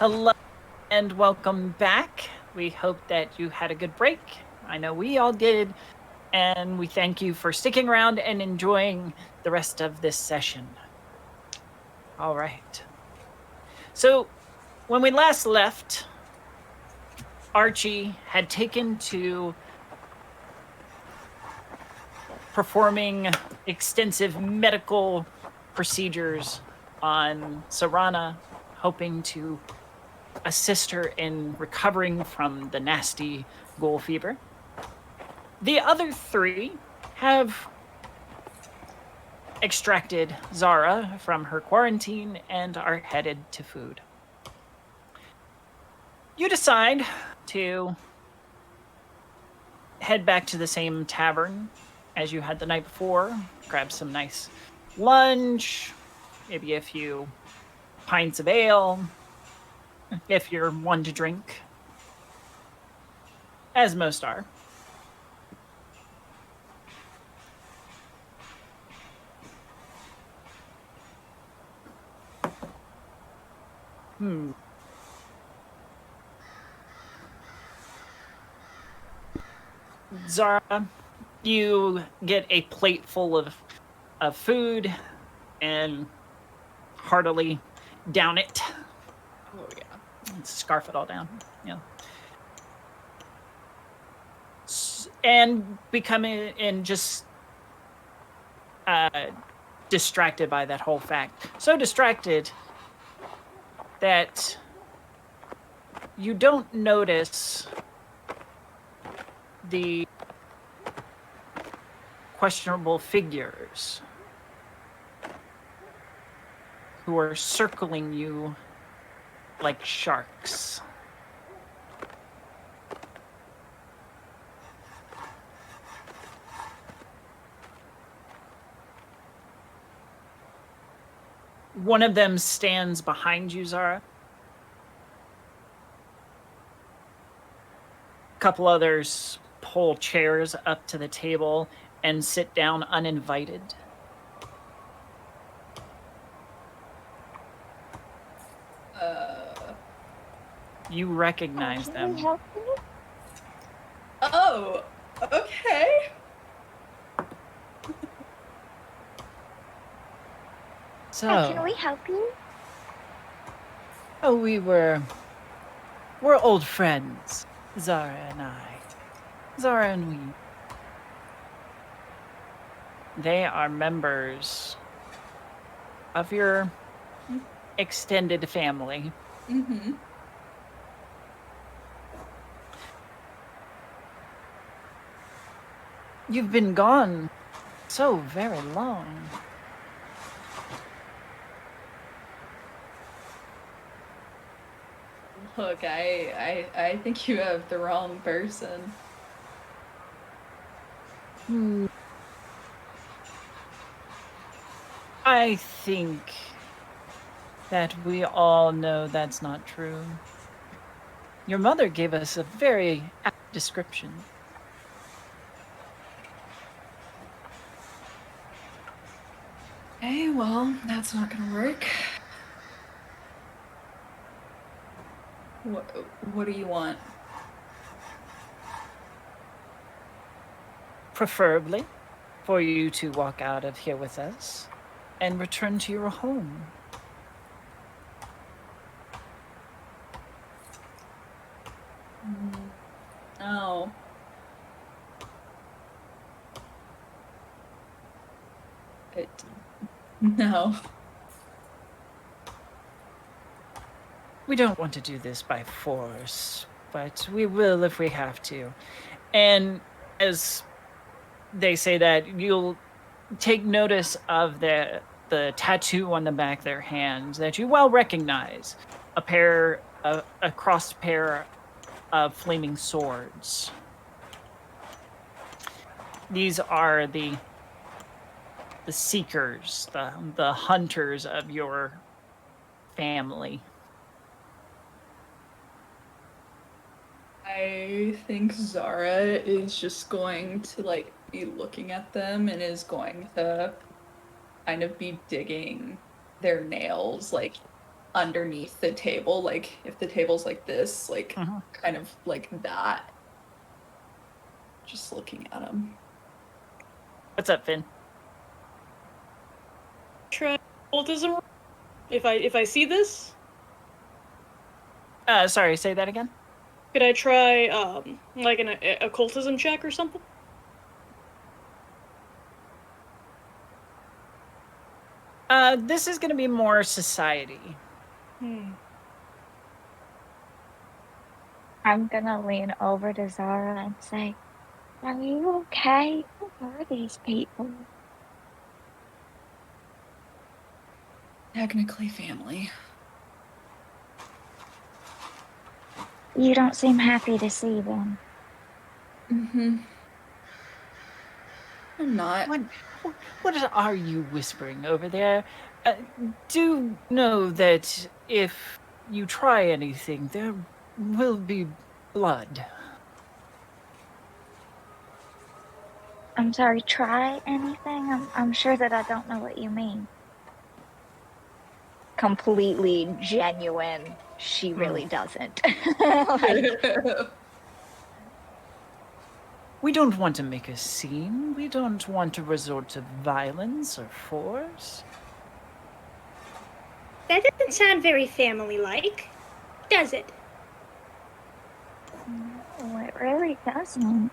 Hello and welcome back. We hope that you had a good break. I know we all did. And we thank you for sticking around and enjoying the rest of this session. All right. So, when we last left, Archie had taken to performing extensive medical procedures on Sarana, hoping to assist her in recovering from the nasty ghoul fever. The other three have extracted Xara from her quarantine and are headed to food. You decide to head back to the same tavern as you had the night before, grab some nice lunch, maybe a few pints of ale, if you're one to drink, as most are. Xara, you get a plate full of food and heartily down it. Oh yeah. Scarf it all down. Yeah. And becoming and just distracted by that whole fact. So distracted that you don't notice the questionable figures who are circling you like sharks. One of them stands behind you, Xara. A couple others pull chairs up to the table and sit down uninvited. You recognize Can we them. help you? Oh, okay. So, Hi, can we help you? oh, we're old friends, Xara and I. Xara and we. They are members of your extended family. Mm-hmm. You've been gone so very long. Look, I think you have the wrong person. I think that we all know that's not true. Your mother gave us a very apt description. Okay, well, that's not gonna work. What do you want? Preferably for you to walk out of here with us and return to your home. Oh. No. We don't want to do this by force, but we will if we have to. And as they say that, you'll take notice of the tattoo on the back of their hands that you well recognize. A crossed pair of flaming swords. These are the seekers, the hunters of your family. I think Xara is just going to like be looking at them and is going to kind of be digging their nails like underneath the table, like if the table's like this, like kind of like that. Just looking at him. What's up, Finn? Try occultism. If I see this, Sorry, say that again. could I try like an occultism check or something? This is going to be more society. I'm gonna lean over to Xara and say, "Are you okay? Who are these people?" Technically family. You don't seem happy to see them. I'm not. What are you whispering over there? Do know that if you try anything, there will be blood. I'm sorry, try anything? I'm sure that I don't know what you mean. Completely genuine. She really doesn't. We don't want to make a scene. We don't want to resort to violence or force. That doesn't sound very family-like, does it? No, it really doesn't.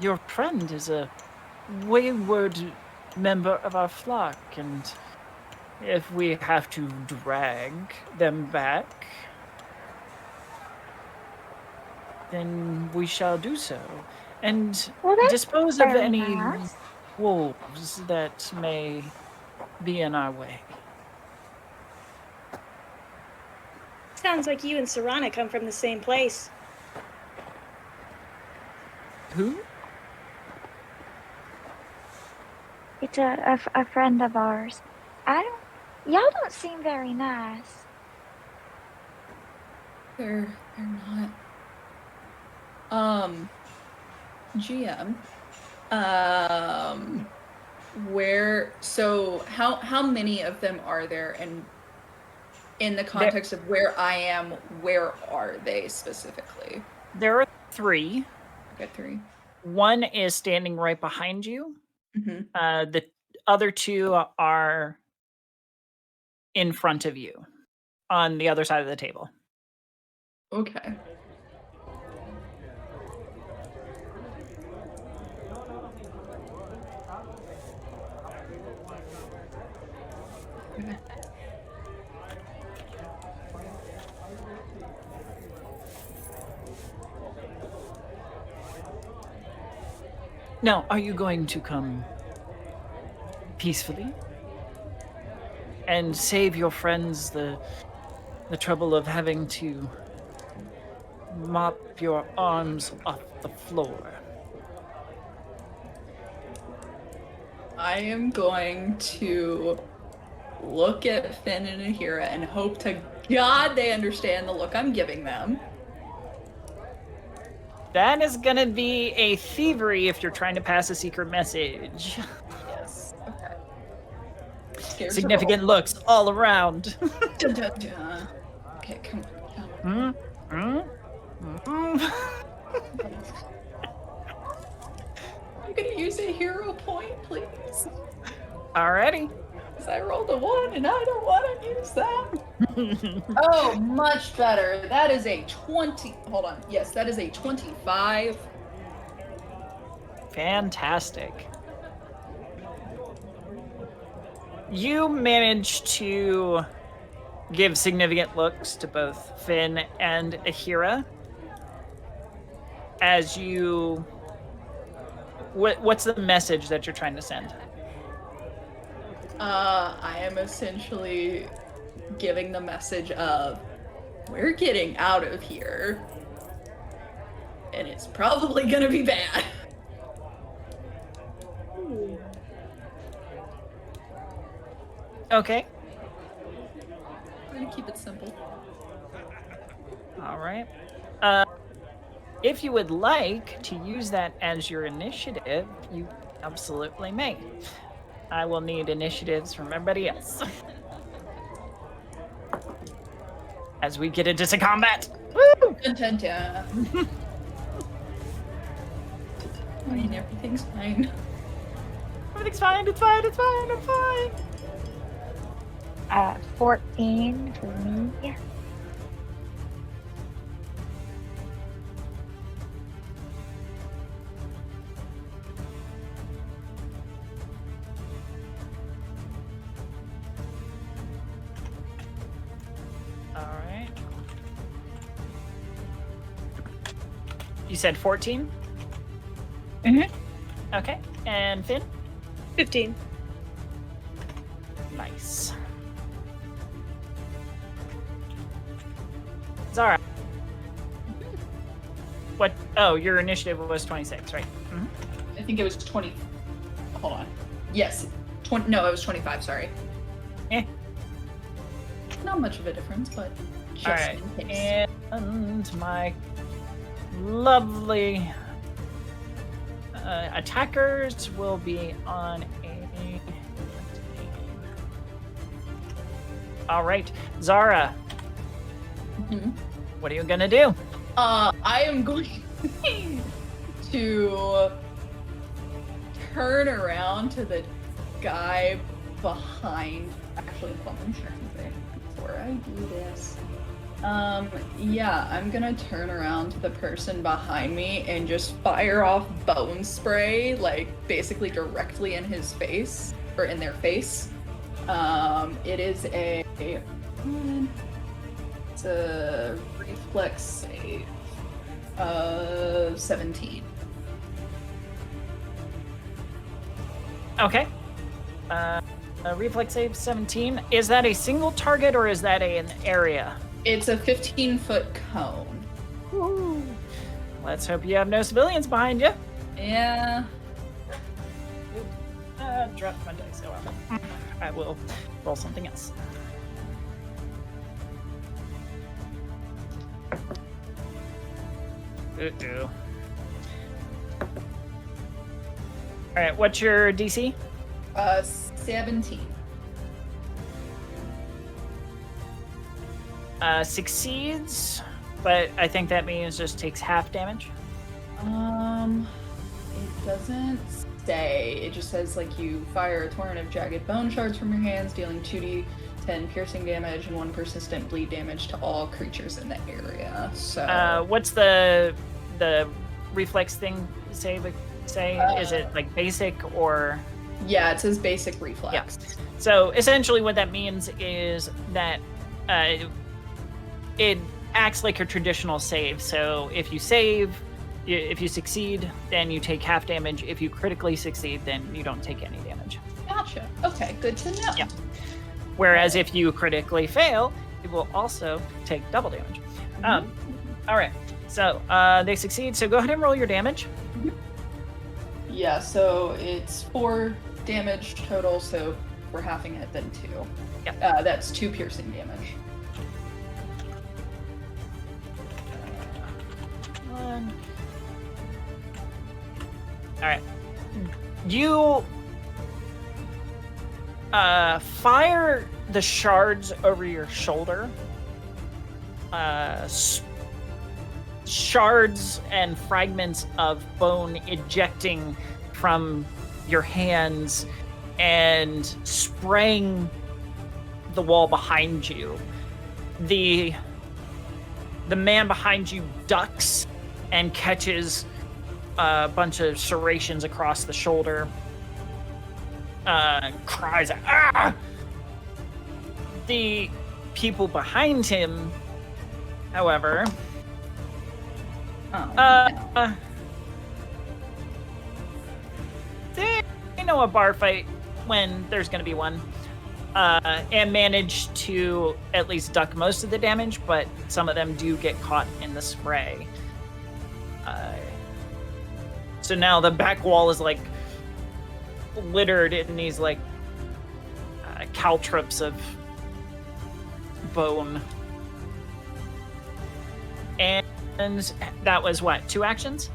Your friend is a wayward member of our flock, and if we have to drag them back, then we shall do so, and dispose of any wolves that may be in our way. Sounds like you and Serana come from the same place. Who? It's a friend of ours. Y'all don't seem very nice. They're not. GM. How many of them are there, and in the context of where I am, where are they specifically? There are 3. Okay, 3. One is standing right behind you. Mm-hmm. The other 2 are in front of you on the other side of the table. Okay. Now, are you going to come peacefully and save your friends the trouble of having to mop your arms off the floor? I am going to look at Finn and Ahira and hope to God they understand the look I'm giving them. That is gonna be a thievery if you're trying to pass a secret message. Yes. Okay. Significant looks all around. Dun, dun, dun. Okay, come on. I'm gonna use a hero point, please. Alrighty. Because I rolled a 1 and I don't want to use that. Oh, much better. That is a 20. Hold on. Yes, that is a 25. Fantastic. You manage to give significant looks to both Finn and Ahira as you... What's the message that you're trying to send? I am essentially giving the message of, we're getting out of here. And it's probably gonna be bad. Okay. I'm gonna keep it simple. All right. If you would like to use that as your initiative, you absolutely may. I will need initiatives from everybody else. as we get into some combat. Woo! Content, yeah. I mean, everything's fine. Everything's fine. It's fine. It's fine. I'm fine. 14 for me. All right. You said 14? Mm-hmm. Okay. And Finn? 15. Nice. Xara. What? Oh, your initiative was 26, right? Mm-hmm. I think it was 20. Hold on. Yes. 20. No, it was 25. Sorry. Eh. Not much of a difference, but just All right. in case. And my lovely attackers will be on a. All right, Xara. Mhm. What are you gonna do? I am going to turn around to the guy behind. Actually, hold on, check something before I do this. Yeah, I'm gonna turn around to the person behind me and just fire off bone spray, like basically directly in his face or in their face. It is it's a reflex save. 17. Okay. A reflex save 17. Is that a single target or is that an area? It's a 15-foot cone. Woo. Let's hope you have no civilians behind you. Yeah. Drop my dice. Oh, well. I will roll something else. Uh-oh. Alright, what's your DC? 17. Succeeds, but I think that means just takes half damage. It doesn't say. It just says like you fire a torrent of jagged bone shards from your hands, dealing 2d10 piercing damage and 1 persistent bleed damage to all creatures in the area. So What's the reflex thing say? Is it like basic or? yeah, it says basic reflex. Yeah. So essentially, what that means is that it acts like a traditional save. So if you save, if you succeed, then you take half damage. If you critically succeed, then you don't take any damage. Gotcha. Okay, good to know. Yeah. Whereas if you critically fail, it will also take double damage. All right. So they succeed. So go ahead and roll your damage. Yeah, so it's 4 damage total, so if we're halving it, then 2. Yep. That's 2 piercing damage. 1. All right. You fire the shards over your shoulder. Shards and fragments of bone ejecting from your hands and spraying the wall behind you. The man behind you ducks and catches a bunch of serrations across the shoulder. Cries out, "Ah!" The people behind him, however, they know a bar fight when there's going to be one, and manage to at least duck most of the damage, but some of them do get caught in the spray. So now the back wall is like littered in these like caltrops of bone. And that was what, 2 actions?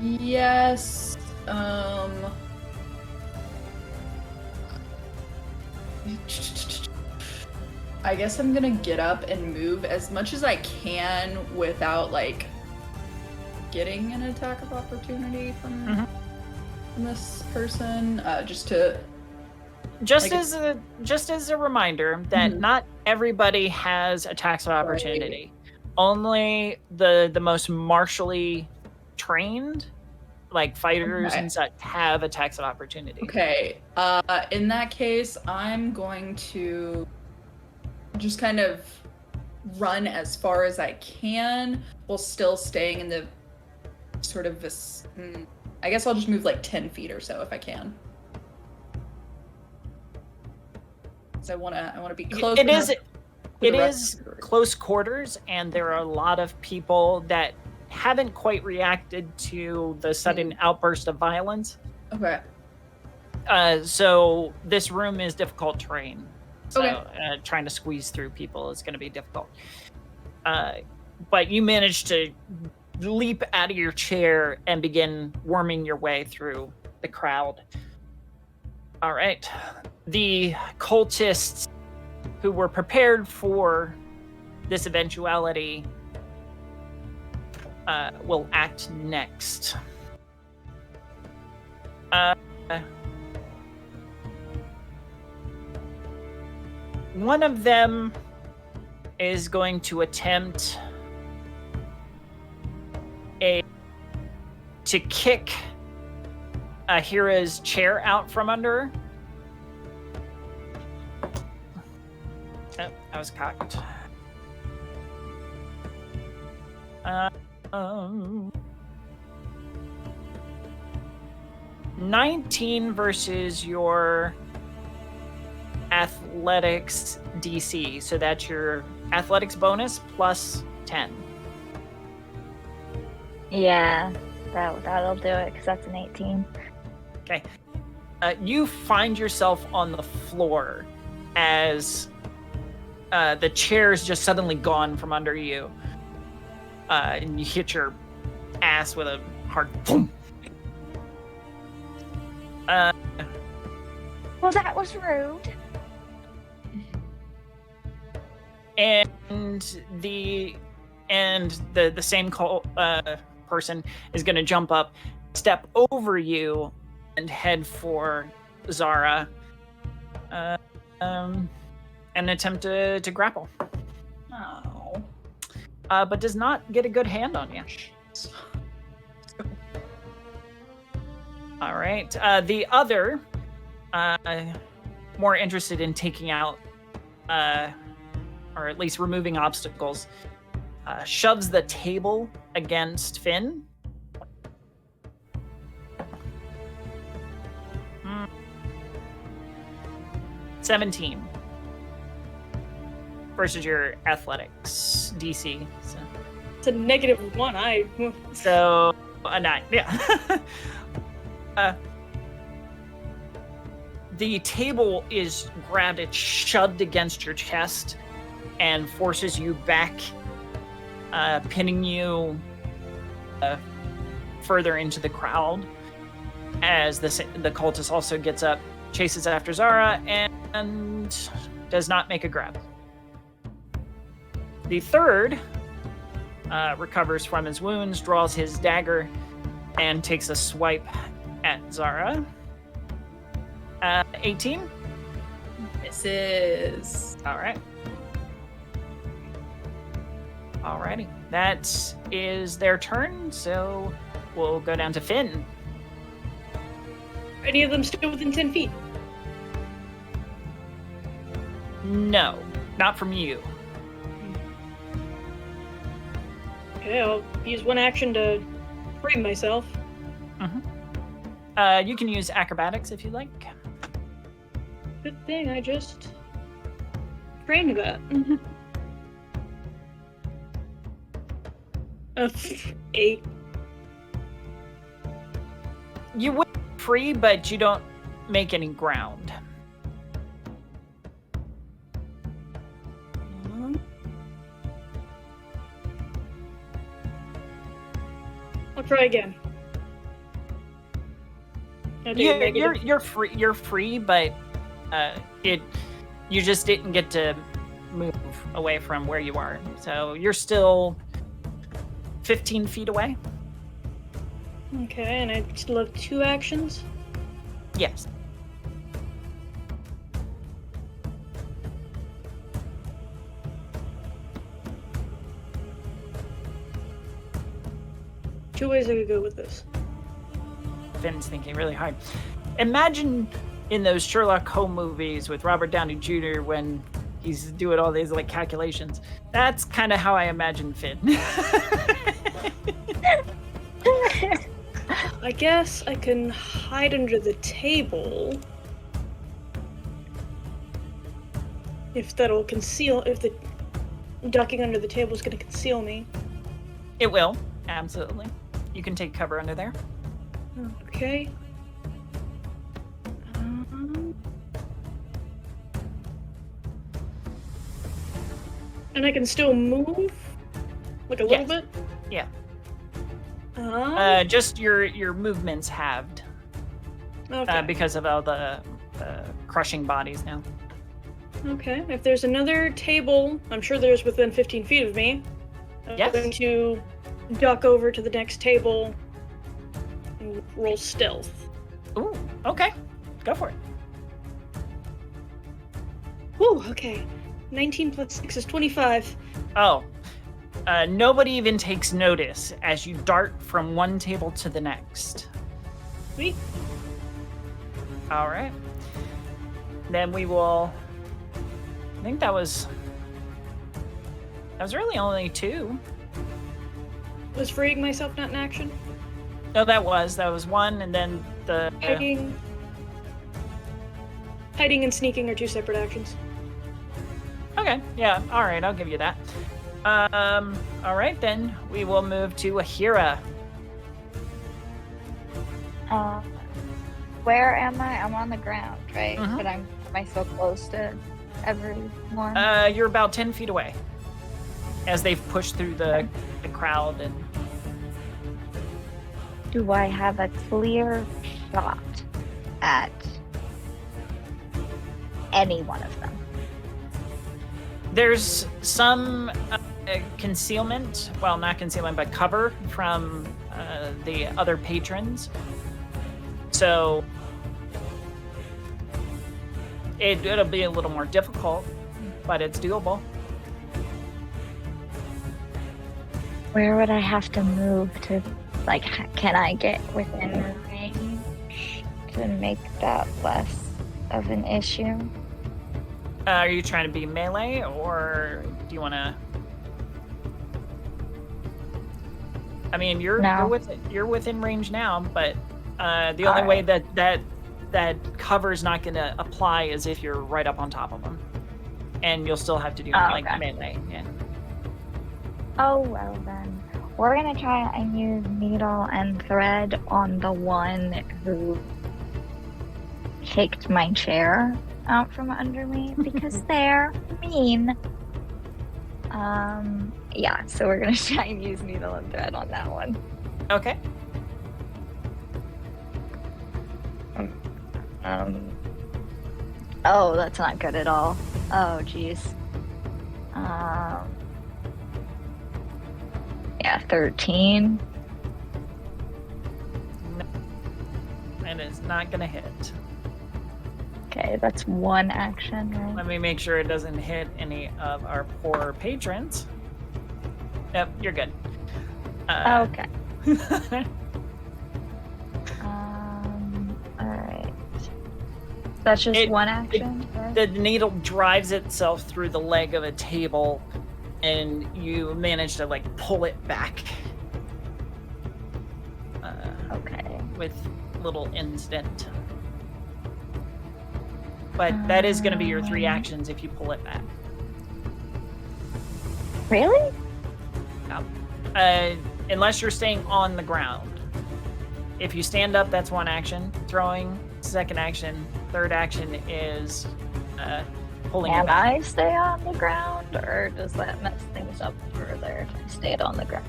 Yes. I guess I'm gonna get up and move as much as I can without like getting an attack of opportunity from this person. Just as a reminder that not everybody has attacks of opportunity. Right. Only the most martially trained, like fighters and such, have attacks of opportunity. Okay. In that case, I'm going to just kind of run as far as I can while still staying in the sort of this. I guess I'll just move like 10 feet or so if I can. So I want to be close. It is close quarters, and there are a lot of people that haven't quite reacted to the sudden outburst of violence. Okay. So this room is difficult terrain. So okay. Trying to squeeze through people is going to be difficult. But you managed to leap out of your chair and begin worming your way through the crowd. All right. The cultists who were prepared for this eventuality will act next. One of them is going to attempt to kick Hira's chair out from under her. Oh, I was cocked. 19 versus your athletics DC. So that's your athletics bonus plus 10. Yeah, that'll do it because that's an 18. Okay. You find yourself on the floor as the chair's just suddenly gone from under you. And you hit your ass with a hard boom. Well, that was rude. And the same person is going to jump up, step over you, and head for Xara, and attempt to grapple. Oh. But does not get a good hand on you. All right. The other, more interested in taking out, or at least removing obstacles, shoves the table against Finn. 17 versus your athletics DC. So. It's a -1. So a 9. Yeah. The table is grabbed, it's shoved against your chest and forces you back, pinning you further into the crowd as the cultist also gets up, chases after Xara, and does not make a grab. The third recovers from his wounds, draws his dagger, and takes a swipe at Xara. 18? Misses. All right. Alrighty. That is their turn, so we'll go down to Finn. Are any of them still within 10 feet? No, not from you. Okay, I'll use one action to free myself. You can use acrobatics if you like. Good thing I just trained that. 8. You would be free, but you don't make any ground. I'll try again. You're free. You're free, but you just didn't get to move away from where you are. So you're still 15 feet away. Okay, and I still have 2 actions. Yes. Two ways I could go with this. Finn's thinking really hard. Imagine in those Sherlock Holmes movies with Robert Downey Jr. when he's doing all these like calculations. That's kind of how I imagine Finn. I guess I can hide under the table. If that'll conceal, if the ducking under the table is going to conceal me. It will, absolutely. You can take cover under there. Okay. And I can still move? Like a little bit? Yeah. Uh-huh. Just your movements halved. Okay. Because of all the crushing bodies now. Okay. If there's another table, I'm sure there's within 15 feet of me. I'm going to duck over to the next table and roll stealth. Ooh, okay. Go for it. Ooh, okay. 19 plus 6 is 25. Oh. Nobody even takes notice as you dart from one table to the next. Sweet. All right. Then we will... I think that was really only 2. Was freeing myself not an action? No, that was 1, and then the... Hiding and sneaking are 2 separate actions. Okay, yeah, all right, I'll give you that. All right, then we will move to Ahira. Where am I? I'm on the ground, right? Mhm. But am I so close to everyone? You're about 10 feet away as they've pushed through the crowd. And Do I have a clear shot at any one of them? there's some concealment, well, not concealment, but cover from the other patrons. So it'll be a little more difficult, but it's doable. Where would I have to move to, like, can I get within range to make that less of an issue? Are you trying to be melee, or do you want to? I mean, you're within range now, but the only way that cover's not going to apply is if you're right up on top of them, and you'll still have to do melee. Yeah. Oh, well then. We're gonna try and use needle and thread on the one who kicked my chair out from under me because they're mean. Yeah, so we're gonna try and use needle and thread on that one. Okay. Oh, that's not good at all. Oh, jeez. Yeah, 13. No, it is not gonna hit. Okay, that's one action, right? Let me make sure it doesn't hit any of our poor patrons. Yep, you're good. Okay. Alright. That's just one action? Right? The needle drives itself through the leg of a table, and you manage to, like, pull it back. Okay. With little incident. But that is going to be your 3 actions if you pull it back. Really? Unless you're staying on the ground. If you stand up, that's 1 action. Throwing, 2nd action. 3rd action is pulling it Can back. I stay on the ground, or does that mess things up further if I stayed on the ground?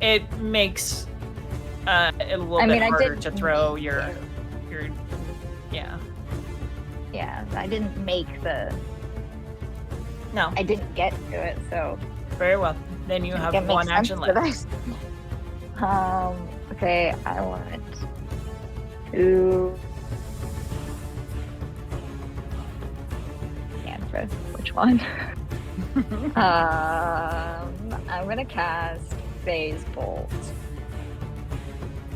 It makes it a little bit harder to throw your yeah. Yeah, I didn't make the No. I didn't get to it, so Very well. Then you have it makes one sense action that left. Okay, I want to cantrip. Which one? I'm gonna cast Phase Bolt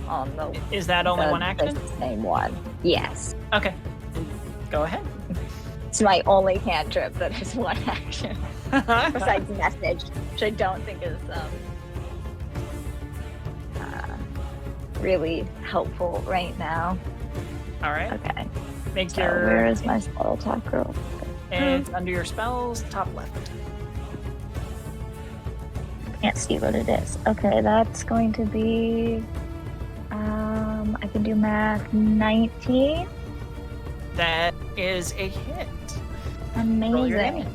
on the. Is that only one action? The same one. Yes. Okay. Go ahead. It's my only cantrip that is one action. Besides message, which I don't think is really helpful right now. All right. Okay. Make So your. where is my spell attack roll? It's under your spells, top left. Can't see what it is. Okay, that's going to be. I can do math. 19. That is a hit. Roll your Amazing. damage.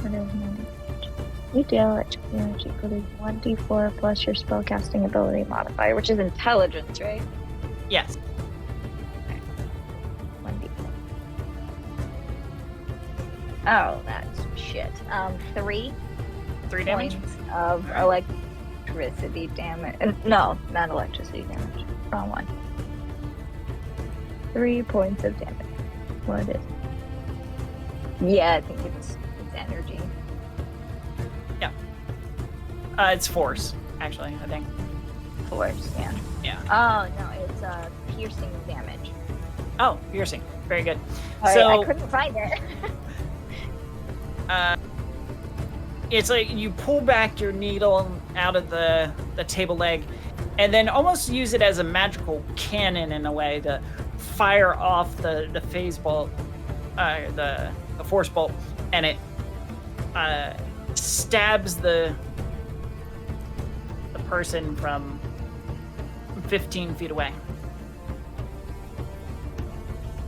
What is my damage? You deal electric damage equal to 1d4 plus your spellcasting ability modifier, which is intelligence, right? Yes. 1d4. Oh, that's shit. 3 3 damage. points of electricity damage. No, not electricity damage. Wrong one. 3 points of damage. What is it? Yeah, I think it's energy. It's force, actually, I think. Force, yeah. Yeah. Oh, no, it's piercing damage. Oh, piercing. Very good. Sorry, So- I couldn't find it. It's like you pull back your needle out of the table leg and then almost use it as a magical cannon in a way to fire off the phase bolt, the force bolt, and it stabs the person from 15 feet away.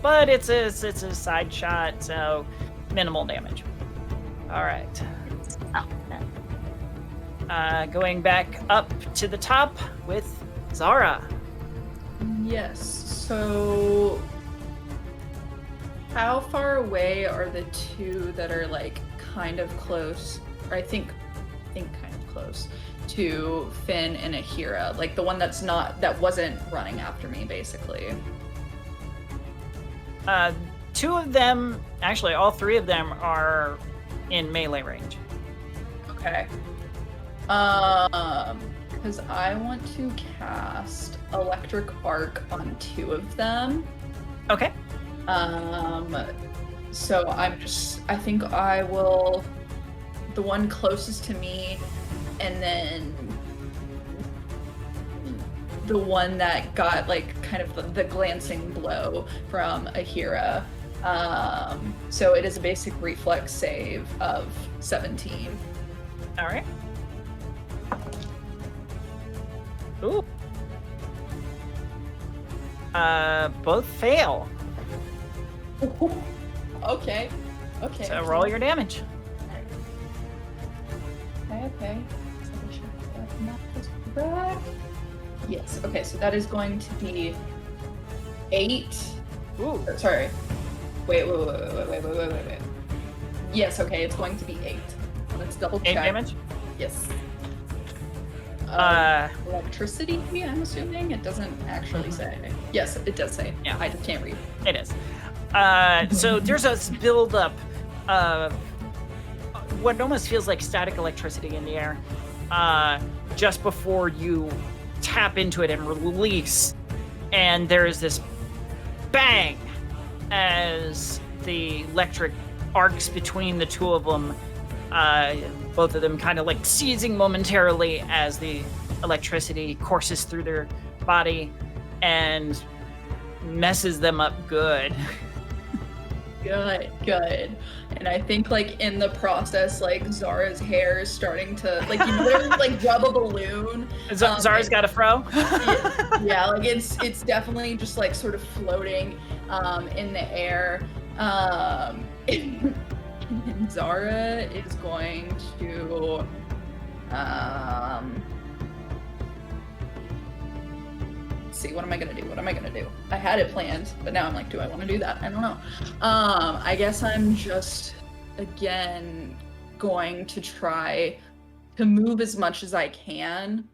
But it's a side shot, so minimal damage. All right. Oh, no. Going back up to the top with Xara. Yes. So, how far away are the two that are like kind of close, or I think kind of close to Finn and Ahira? Like the one that wasn't running after me, basically. Two of them, actually, all three of them are in melee range. Okay. Because I want to cast Electric Arc on 2 of them. Okay. So I think I will, the one closest to me, and then the one that got like kind of the glancing blow from Ahira. So it is a basic reflex save of 17. All right. Ooh. Both fail. Okay. So roll your damage. Okay. So we should have not this back. Yes. Okay. So that is going to be 8. Ooh. Sorry. Wait. Yes. Okay. It's going to be 8. Let's double 8 check. damage. Yes. Uh, Electricity, I'm assuming? It doesn't actually say. Yes, it does say. Yeah. I just can't read. It is. So there's a buildup of what almost feels like static electricity in the air just before you tap into it and release. And there is this bang as the electric arcs between the two of them, both of them kind of like seizing momentarily as the electricity courses through their body and messes them up good. Good. And I think like in the process, like Xara's hair is starting to like you literally like rub a balloon. Xara's got a fro. Yeah, like it's definitely just like sort of floating in the air. And Xara is going to see, what am I gonna do? I had it planned, but now I'm like, do I want to do that? I don't know. I guess I'm just again, going to try to move as much as I can.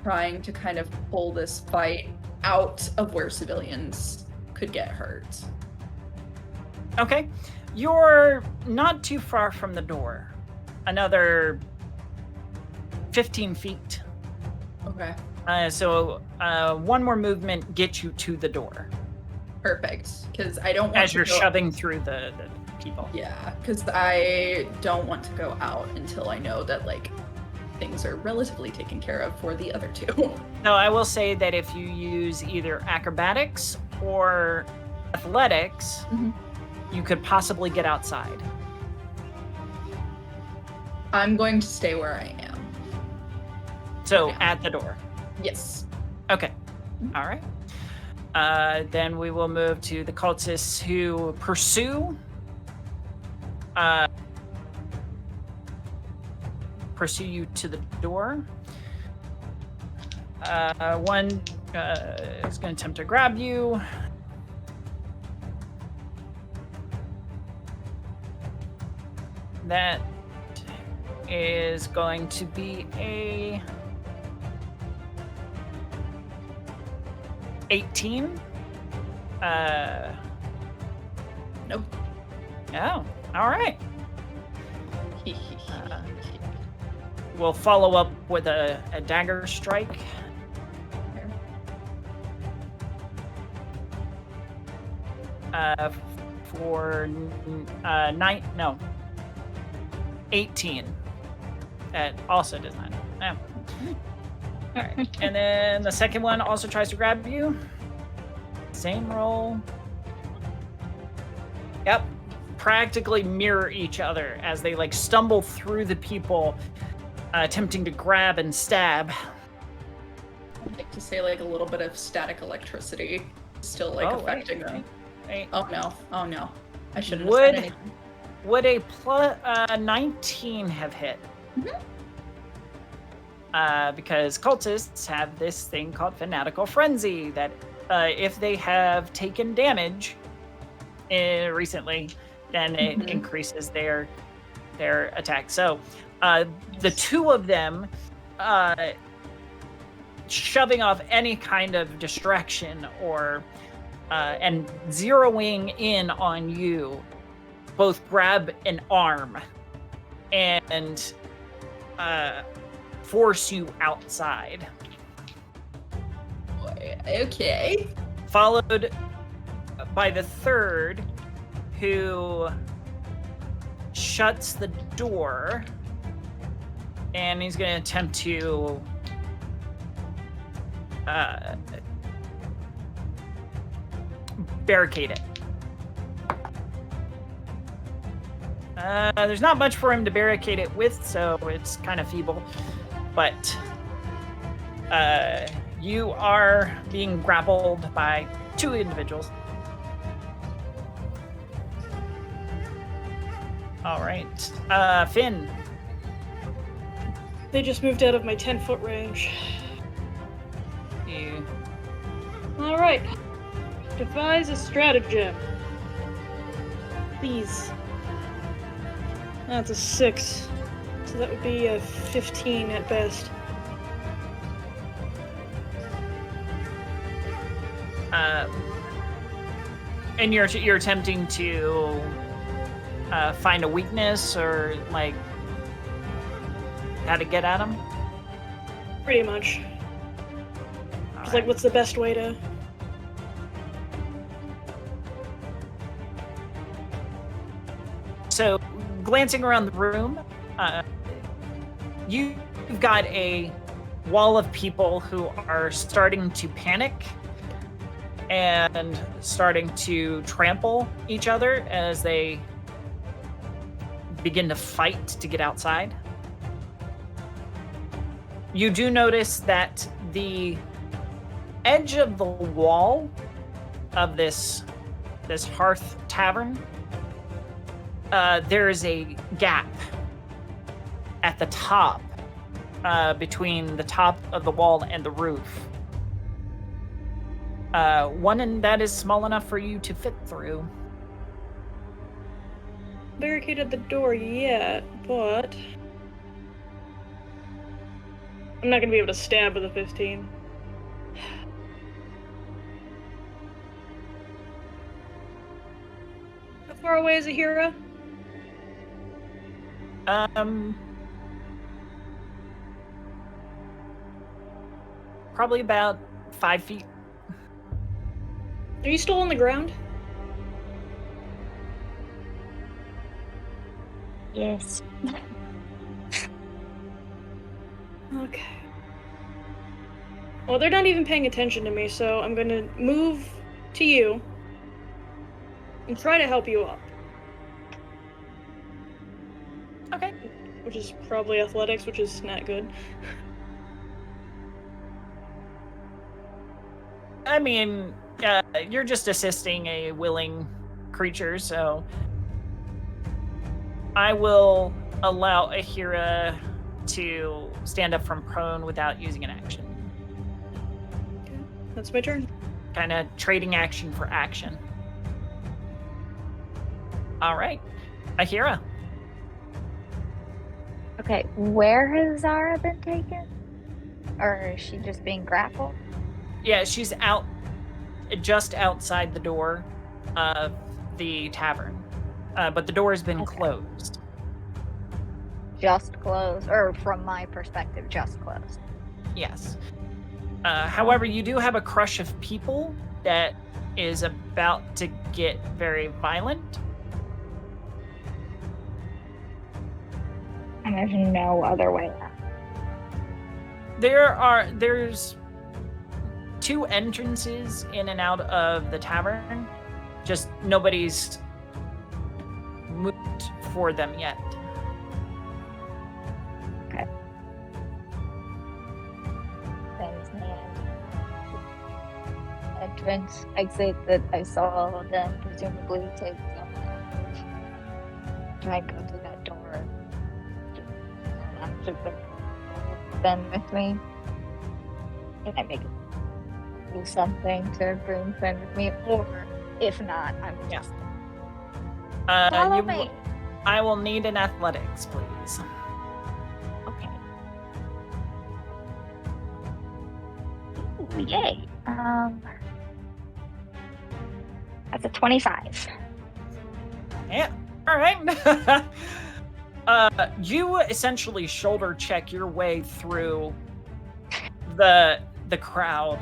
Trying to kind of pull this fight out of where civilians could get hurt. Okay. You're not too far from the door. Another 15 feet. Okay. So one more movement gets you to the door. Perfect. Because I don't want as to you're go... shoving through the people. Yeah, because I don't want to go out until I know that, like, things are relatively taken care of for the other two. No, I will say that if you use either acrobatics or athletics, you could possibly get outside. I'm going to stay where I am. So at the door. Yes. Okay. All right. Then we will move to the cultists who pursue. Pursue you to the door. One is going to attempt to grab you. That is going to be a 18. Nope. Oh, all right. We'll follow up with a dagger strike. For 18. That also does not. Yeah. All right. And then the second one also tries to grab you. Same roll. Yep. Practically mirror each other as they like stumble through the people, attempting to grab and stab. I'd like to say like a little bit of static electricity still like affecting them. Wait. Oh no. Oh no. I shouldn't have said anything. Would a 19 have hit? Because cultists have this thing called Fanatical Frenzy that if they have taken damage recently, then it increases their attack. So the two of them shoving off any kind of distraction or and zeroing in on you, both grab an arm and force you outside. Okay. Followed by the third, who shuts the door, and he's going to attempt to barricade it. There's not much for him to barricade it with, so it's kind of feeble. But you are being grappled by two individuals. All right. Finn. They just moved out of my 10-foot range. You... All right. Devise a stratagem. Please. That's a 6. So that would be a 15 at best. And you're attempting to find a weakness or like how to get at him? Pretty much. Just like, what's the best way to... So, glancing around the room, you've got a wall of people who are starting to panic and starting to trample each other as they begin to fight to get outside. You do notice that the edge of the wall of this hearth tavern, there is a gap at the top, between the top of the wall and the roof. One that is small enough for you to fit through. barricaded the door yet, but I'm not gonna be able to stab with a 15. How far away is Ahira? Probably about 5 feet. Are you still on the ground? Yes. Okay. Well, they're not even paying attention to me, so I'm gonna move to you and try to help you up. Okay. Which is probably athletics, which is not good. I mean, you're just assisting a willing creature, so I will allow Ahira to stand up from prone without using an action. Okay. That's my turn. Kind of trading action for action. All right, Ahira. Okay, where has Xara been taken? Or is she just being grappled? Yeah, she's out, just outside the door of the tavern, but the door has been closed. Just closed, or from my perspective, just closed. Yes. However, you do have a crush of people that is about to get very violent. And there's no other way out. There's 2 entrances in and out of the tavern. Just nobody's moved for them yet. Okay. Thanks, man. Entrance, exit that I saw them presumably take them. Try and go to that door. After them with me. Can I make do something to bring them with me? Or if not, I'm just follow me. I will need an athletics, please. Okay. Ooh, yay. That's a 25. Yeah. All right. You essentially shoulder check your way through the crowd.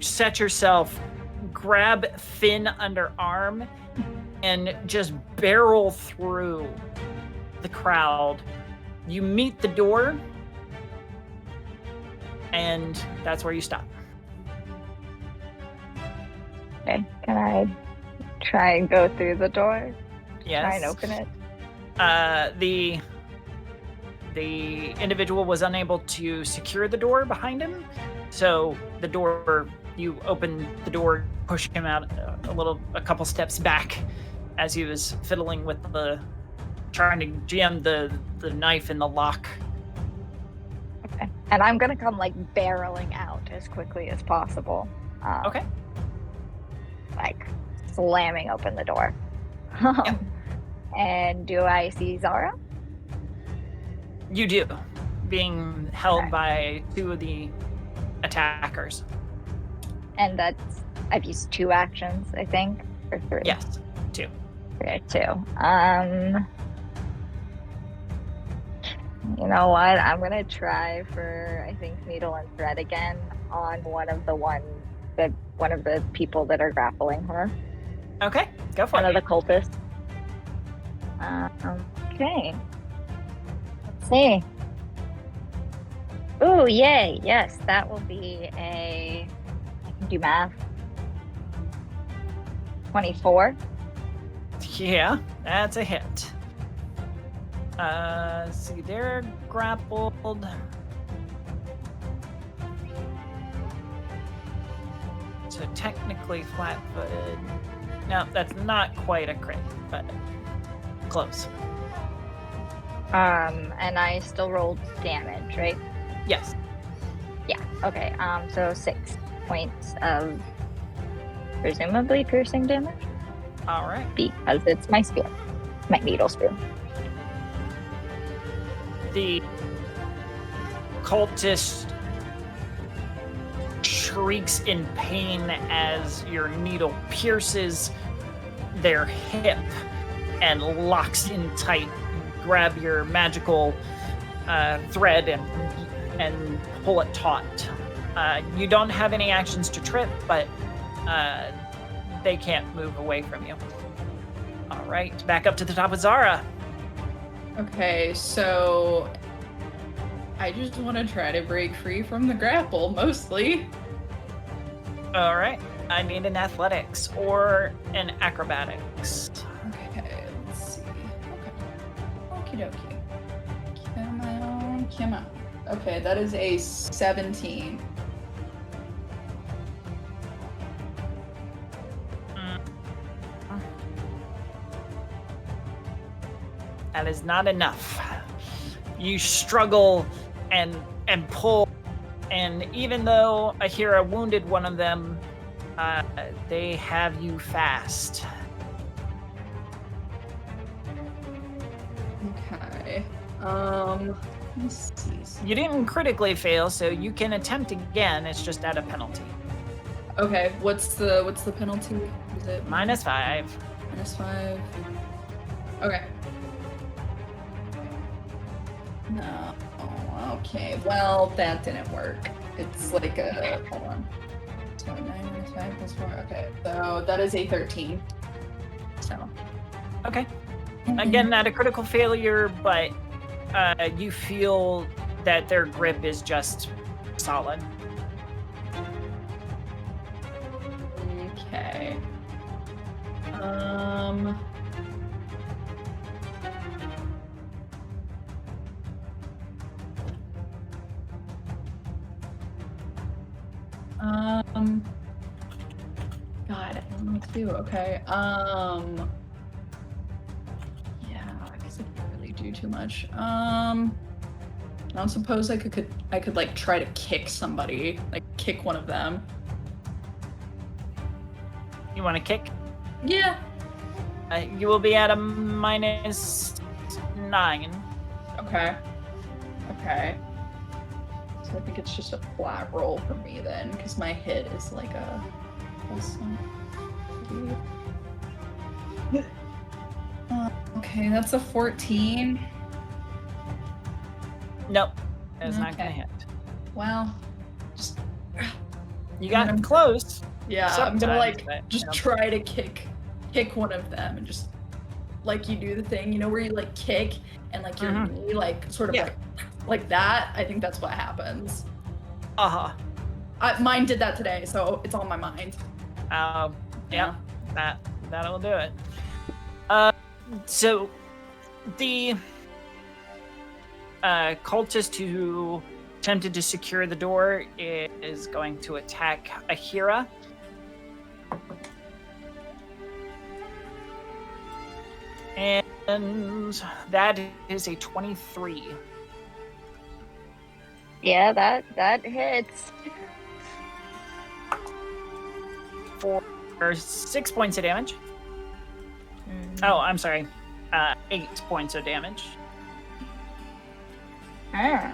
Set yourself, grab Finn underarm, and just barrel through the crowd. You meet the door, and that's where you stop. Okay, can I try and go through the door? Yes. Try and open it? The individual was unable to secure the door behind him, so you open the door, push him out a couple steps back as he was fiddling with trying to jam the knife in the lock. Okay, and I'm gonna come barreling out as quickly as possible. Okay. Slamming open the door. Yep. And do I see Xara? You do, being held by 2 of the attackers. And I've used 2 actions, I think, or 3. Yes, 2. 3 or 2. You know what? I'm gonna try for, I think, needle and thread again on one of the people that are grappling her. Okay, go for One it. of the cultists. Okay. Let's see. Ooh, yay. Yes, that will be I can do math. 24. Yeah, that's a hit. See, they're grappled. So technically flat-footed. No, that's not quite a crit, but close. And I still rolled damage, right? Yes. Yeah. Okay. So 6 points of presumably piercing damage. All right. because it's my spear, my needle spear. The cultist shrieks in pain as your needle pierces their hip and locks in tight. Grab your magical thread and pull it taut. You don't have any actions to trip, but they can't move away from you. All right, back up to the top of Xara. Okay, so I just want to try to break free from the grapple, mostly. All right, I need an athletics or an acrobatics. Okay, let's see. Okay. Okie dokie. Come on. Okay, that is a 17. That is not enough. You struggle and pull, and even though Ahira wounded one of them, they have you fast. Okay. Let's see. You didn't critically fail, so you can attempt again. It's just at a penalty. Okay, what's the penalty? Is it -5. -5? Okay. No. Oh, okay. Well, that didn't work. It's like a hold on. So 9 - 5 + 4. Okay, so that is a 13. So. Okay. Again, not a critical failure, but you feel that their grip is just solid. Okay. God, I don't know what to do. Okay. Yeah, I guess I can't really do too much. I don't suppose I could like try to kick somebody, like kick one of them. You want to kick? Yeah. You will be at a -9. Okay. Okay. So I think it's just a flat roll for me then, because my hit is like a okay, that's a 14. Nope. It's not gonna Okay. hit. Well, just You got close. yeah, I'm Sometimes, gonna like but, just you know. try to kick one of them and just like you do the thing, you know, where you like kick and like your knee like sort of Yeah. like that. I think that's what happens. Uh-huh. Mine did that today, so it's on my mind. Yeah. That'll do it. So the cultist who attempted to secure the door is going to attack Ahira. And that is a 23 Yeah, that hits. for 6 points of damage. Oh, I'm sorry. 8 points of damage. Ah.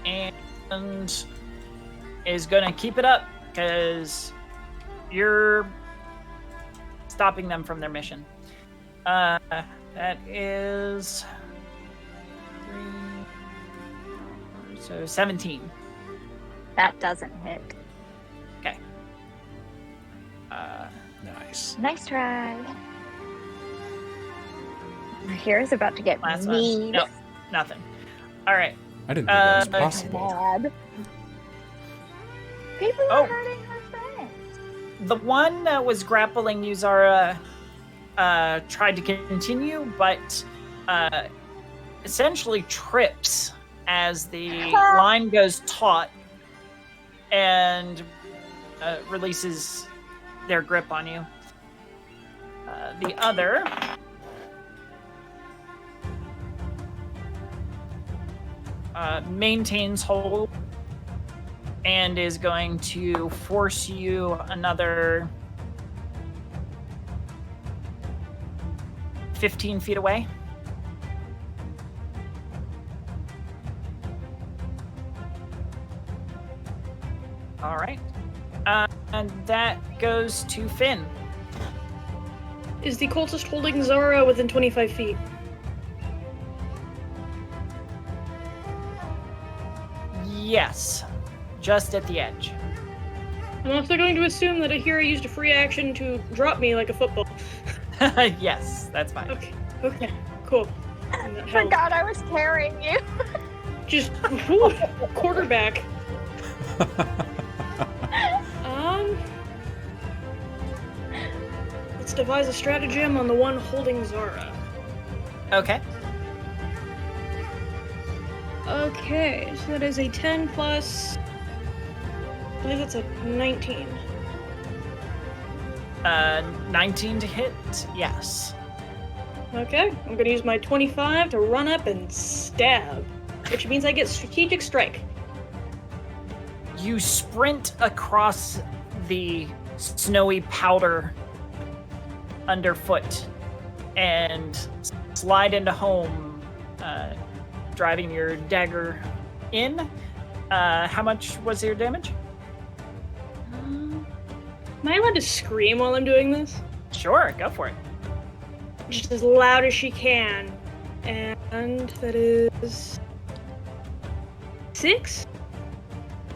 And is gonna keep it up because you're stopping them from their mission. That is 3, so 17. That doesn't hit. Okay. Nice. Nice try. Here's about to get Last one. mean. Nope, nothing. All right. I didn't think that was Uh, possible. Bad. People Oh. are hurting our friends. The one that was grappling you, Xara, tried to continue, but essentially trips as the line goes taut and releases their grip on you. The other maintains hold and is going to force you another 15 feet away. All right. And that goes to Finn. Is the cultist holding Xara within 25 feet? Yes, just at the edge. I'm also going to assume that Ahira used a free action to drop me like a football. Yes, that's fine. Okay, cool. Forgot I was carrying you. Just quarterback. Let's devise a stratagem on the one holding Xara. Okay. Okay, so that is a 10 plus. I believe that's a 19. 19 to hit, yes. Okay, I'm gonna use my 25 to run up and stab, which means I get strategic strike. You sprint across the snowy powder underfoot and slide into home, driving your dagger in. How much was your damage? Am I allowed to scream while I'm doing this? Sure, go for it. Just as loud as she can. And that is 6?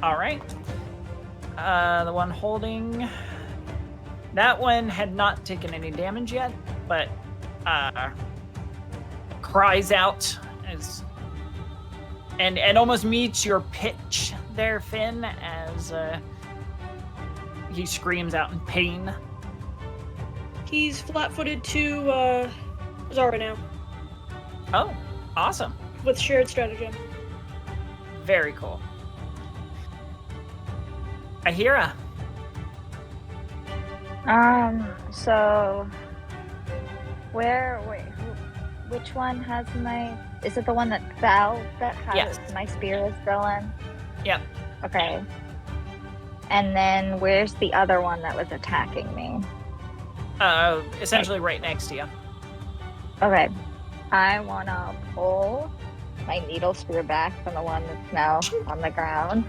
All right. The one holding... That one had not taken any damage yet, but cries out as... And almost meets your pitch there, Finn, as he screams out in pain. He's flat-footed to Xara now. Oh, awesome. With shared stratagem. Very cool. Ahira. So which one has my, is it the one that fell that has Yes. my spear is still in? Yep. Okay. And then where's the other one that was attacking me? Essentially right next to you. Okay. I wanna pull my needle spear back from the one that's now on the ground.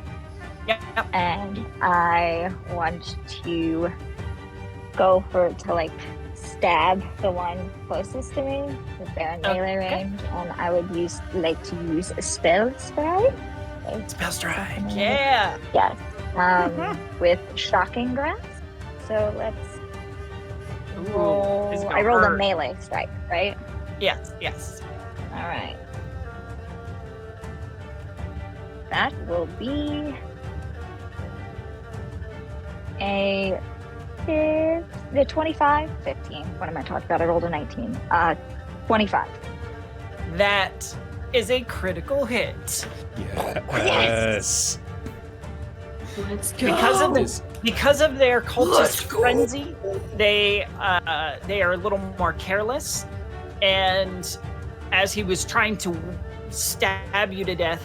Yep. And I want to go for it to stab the one closest to me if they're in melee range, and I would use a spell strike. Spell strike. Yeah. Yes. With shocking grasp. So let's roll. It's gonna I rolled a hurt. melee strike, right? Yes. All right. That will be the 25, 15. What am I talking about? I rolled a 19. 25. That is a critical hit. Yes. Let's go. Because of their cultist frenzy, they are a little more careless. And as he was trying to stab you to death,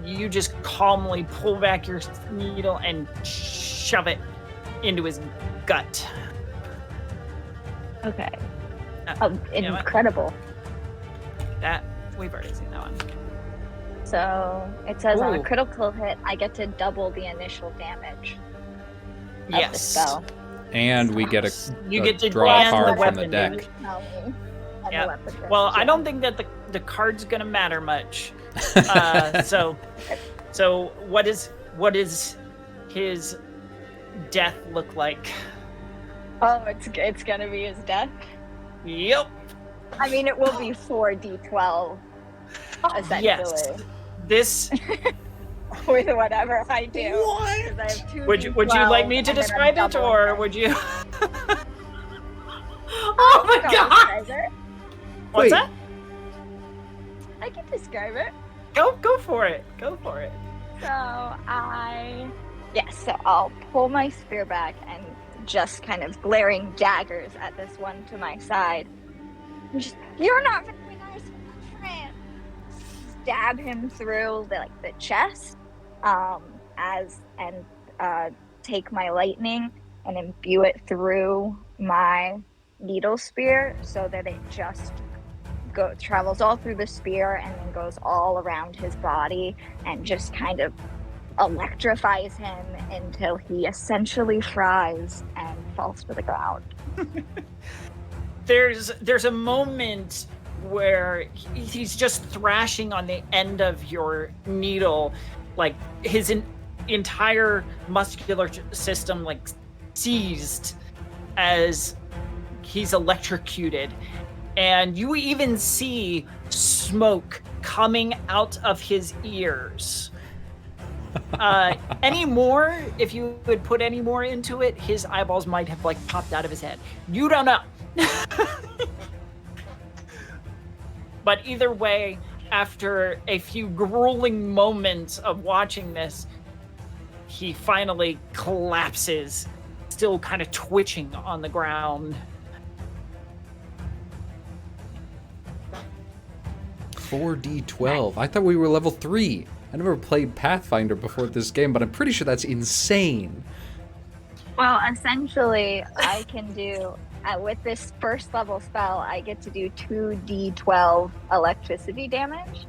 you just calmly pull back your needle and shove it into his gut. Okay. You know what? Incredible. That we've already seen that one. So it says on a Ooh. critical hit, I get to double the initial damage of the Yes. spell. And we get You a get to draw a grab the card from the weapon, deck. maybe. Tell me. And Yeah. the weapon Well, damage, I don't think that the card's gonna matter much. So what is his death look like? Oh, it's gonna be his death. Yep. I mean, it will be 4d12 essentially Yes. This with whatever I do. What? I have 2 would you like me to and then I'm describe it, doubling or it. would you? Oh my Can I god! describe it? What's Wait. that? I can describe it. Go for it. Go for it. So so I'll pull my spear back and just kind of glaring daggers at this one to my side. And just, you're not very nice, friend. Stab him through the chest, take my lightning and imbue it through my needle spear so that it just travels all through the spear and then goes all around his body and just kind of electrifies him until he essentially fries and falls to the ground. There's a moment where he's just thrashing on the end of your needle, like his entire muscular system like seized as he's electrocuted, and you even see smoke coming out of his ears. Any more, if you would put any more into it, his eyeballs might have like popped out of his head. You don't know. But either way, after a few grueling moments of watching this, he finally collapses, still kind of twitching on the ground. 4d12. I thought we were level 3. I never played Pathfinder before this game, but I'm pretty sure that's insane. Well, essentially, I can do, with this first level spell, I get to do 2d12 electricity damage.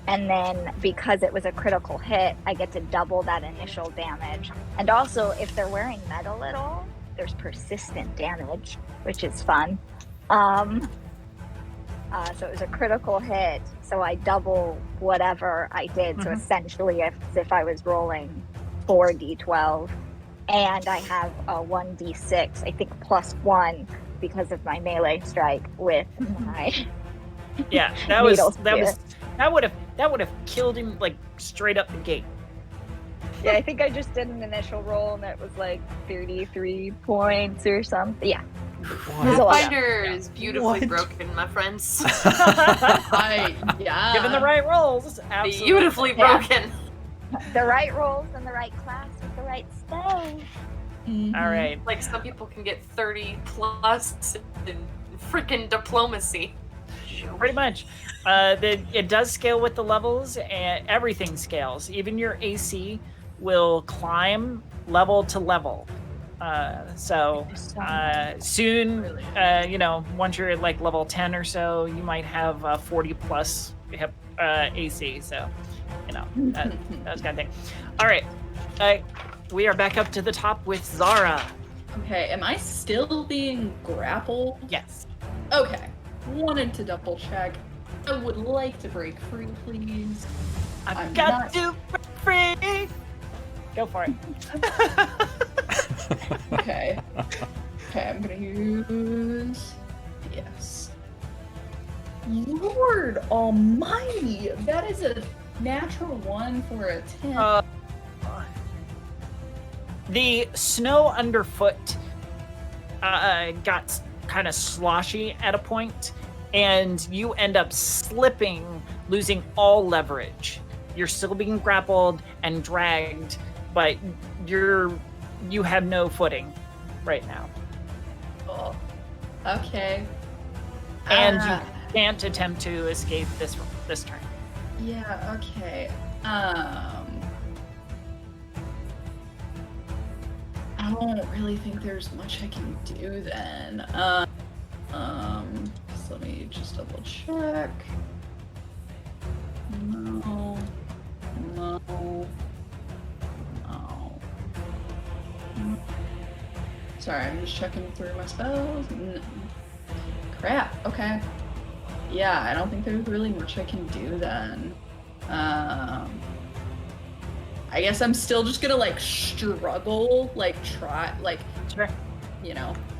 And then because it was a critical hit, I get to double that initial damage. And also, if they're wearing metal at all, there's persistent damage, which is fun. So it was a critical hit, so I double whatever I did. Mm-hmm. So essentially, as if I was rolling 4d12, and I have a 1d6, I think +1 because of my melee strike with my that would have killed him like straight up the gate. Yeah, I think I just did an initial roll and it was like 33 points or something. Yeah. Pathfinder is beautifully broken, my friends. Given the right rolls, absolutely. Beautifully broken. The right rolls and the right class with the right spell. Mm-hmm. All right. Like some people can get 30 plus in freaking diplomacy. Pretty much. It does scale with the levels, and everything scales. Even your AC will climb level to level. Soon, once you're at like level 10 or so, you might have 40 plus AC. So, that kind of thing. All right. We are back up to the top with Xara. Okay, am I still being grappled? Yes. Okay. Wanted to double check. I would like to break free, please. I've got to break free. Go for it. Okay. Okay, I'm gonna use... Yes. Lord almighty! That is a natural 1 for a 10. The snow underfoot got kind of sloshy at a point, and you end up slipping, losing all leverage. You're still being grappled and dragged, but you have no footing right now. Oh. Okay. And you can't attempt to escape this turn. Yeah, okay. I don't really think there's much I can do then. So let me just double check. No. Sorry, I'm just checking through my spells. Crap, okay. Yeah, I don't think there's really much I can do then. I guess I'm still just gonna like struggle, like try, like, sure.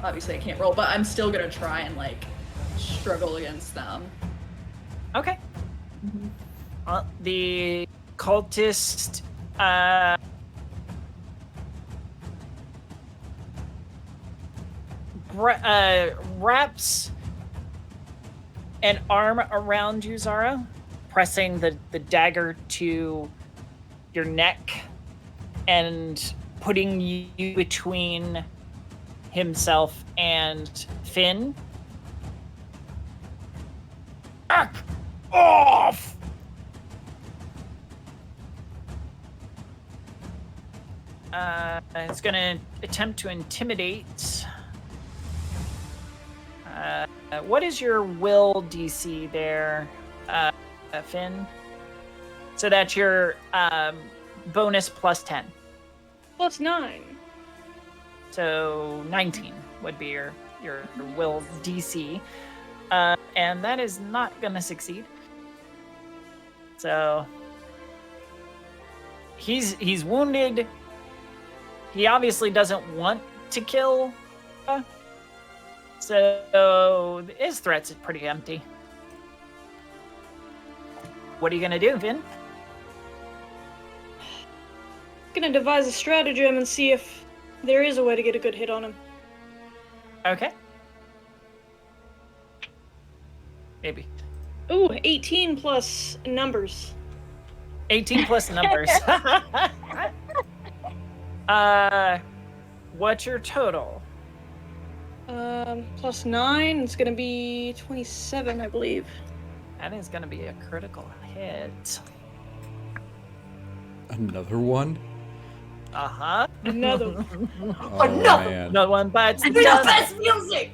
Obviously I can't roll, but I'm still gonna try and like struggle against them. Okay. Mm-hmm. The cultist wraps an arm around you, Xara, pressing the dagger to your neck and putting you between himself and Finn. Back off! It's going to attempt to intimidate. What is your will DC there, Finn? So that's your bonus plus 10. Plus 9. So 19 would be your will DC. And that is not going to succeed. So he's wounded. He obviously doesn't want to kill. So his threats is pretty empty. What are you gonna do, Vin? Gonna devise a stratagem and see if there is a way to get a good hit on him. Okay. Maybe. Ooh, 18 plus numbers. 18 plus numbers. What's your total? Plus 9, it's gonna be 27, I believe. That is gonna be a critical hit. Another one? Uh-huh. Another one. Oh, man. Another one bites the I think dust. that's music.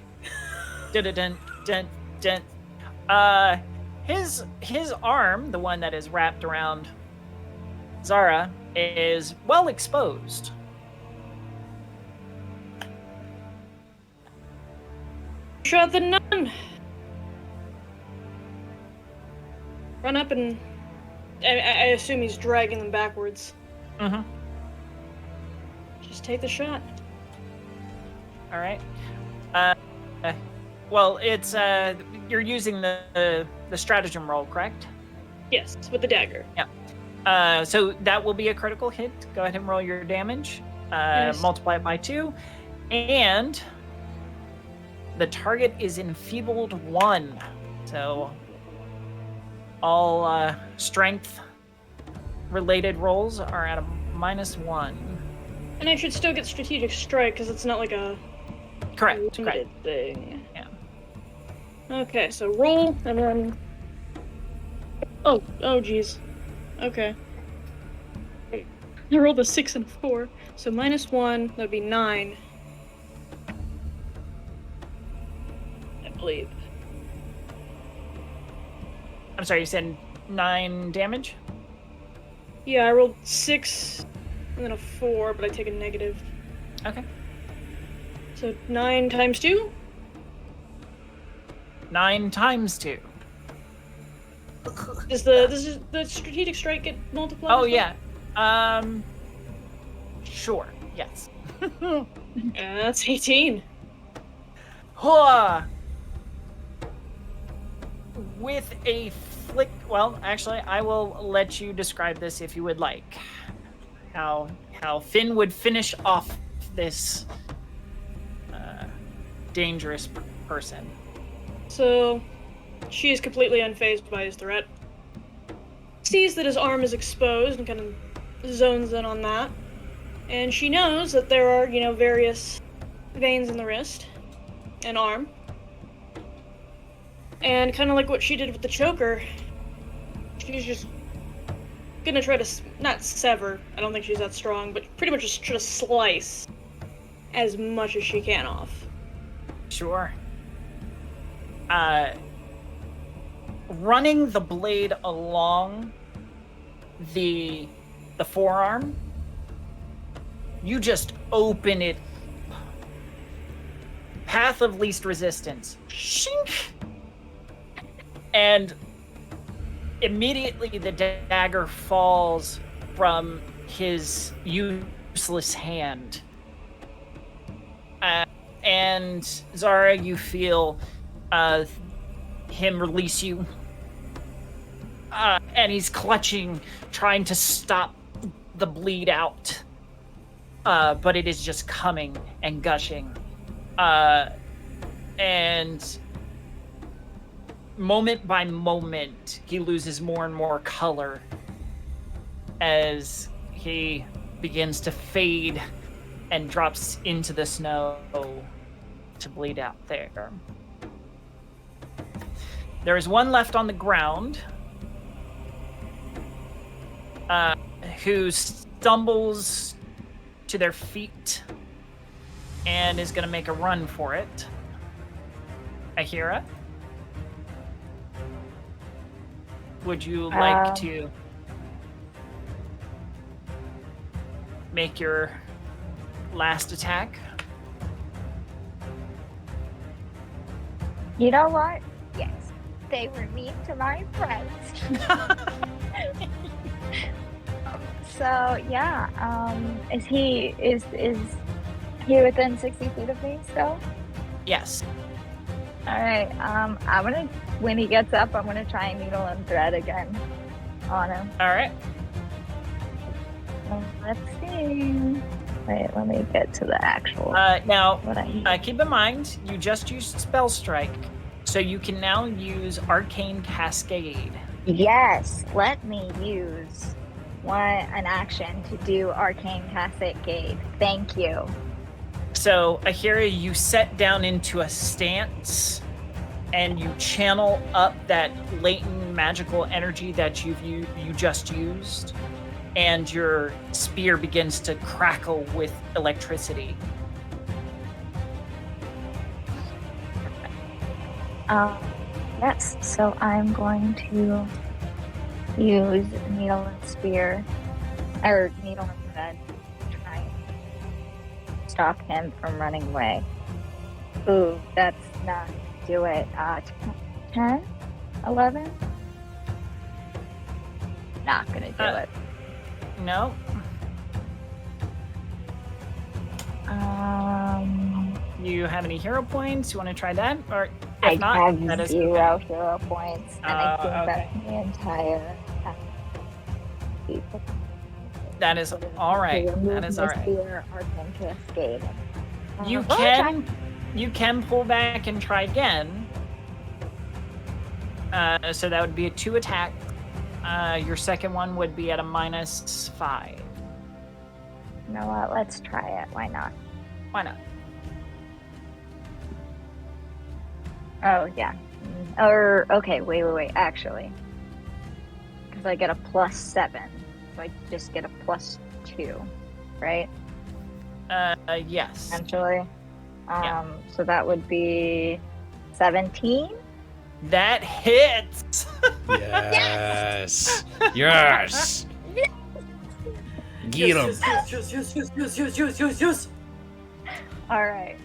Dun, dun, dun. His arm, the one that is wrapped around Xara, is well exposed. Shot the nun. Run up and I assume he's dragging them backwards. Mm-hmm. Just take the shot. All right. Well, it's you're using the stratagem roll, correct? Yes, with the dagger. Yeah. So that will be a critical hit. Go ahead and roll your damage. Nice. Multiply it by 2, and the target is enfeebled 1. So all strength related rolls are at a -1. And I should still get strategic strike because it's not like a Correct. limited thing. Yeah. Okay, so roll and then. Oh, geez. Okay. I rolled a 6 and a 4, so -1. That'd be 9. I believe. I'm sorry. You said 9 damage. Yeah, I rolled 6 and then a 4, but I take a negative. Okay. So 9 times 2? 9 times 2. Does the strategic strike get multiplied? Oh as well? yeah. Sure. Yes. That's 18. Hua! With a flick. Well, actually, I will let you describe this if you would like. How Finn would finish off this dangerous person. So, she is completely unfazed by his threat. Sees that his arm is exposed and kind of zones in on that. And she knows that there are, various veins in the wrist and arm. And kind of like what she did with the choker, she's just gonna try to, not sever, I don't think she's that strong, but pretty much just try to slice as much as she can off. Sure. Running the blade along the forearm, you just open it. Path of least resistance. Shink! And immediately the dagger falls from his useless hand. And Xara, you feel him release you. And he's clutching, trying to stop the bleed out. But it is just coming and gushing. And moment by moment, he loses more and more color as he begins to fade and drops into the snow to bleed out there. There is one left on the ground who stumbles to their feet and is going to make a run for it. Ahira, would you like to make your last attack? You know what? Yes, they were mean to my friends. So yeah, is he within 60 feet of me still? Yes. All right. I'm gonna, when he gets up, I'm gonna try and needle and thread again on him. All right. Let's see. Wait, let me get to the actual. Now, what I need. keep in mind, you just used Spell Strike, so you can now use Arcane Cascade. Yes, let me use an action to do Arcane Cascade. Thank you. So, Ahira, you set down into a stance, and you channel up that latent magical energy that you just used, and your spear begins to crackle with electricity. Yes, so I'm going to use needle and spear, or needle and thread, to try and stop him from running away. Ooh, that's not do it. 10? 11? Not gonna do it. No. You have any hero points? You want to try that? Or I if not, have that is 0 hero points, and I think okay. that's the entire. That is all right. That is all right. You can pull back and try again. So that would be a 2 attack. Your second one would be at a -5. You know what? Let's try it. Why not? Why not? Oh, yeah. Or, okay, wait. Actually, because I get a +7, so I just get a +2, right? Yes. Essentially. Yeah. So that would be 17? That hits! Yes! Yes! Get him! Yes. Alright,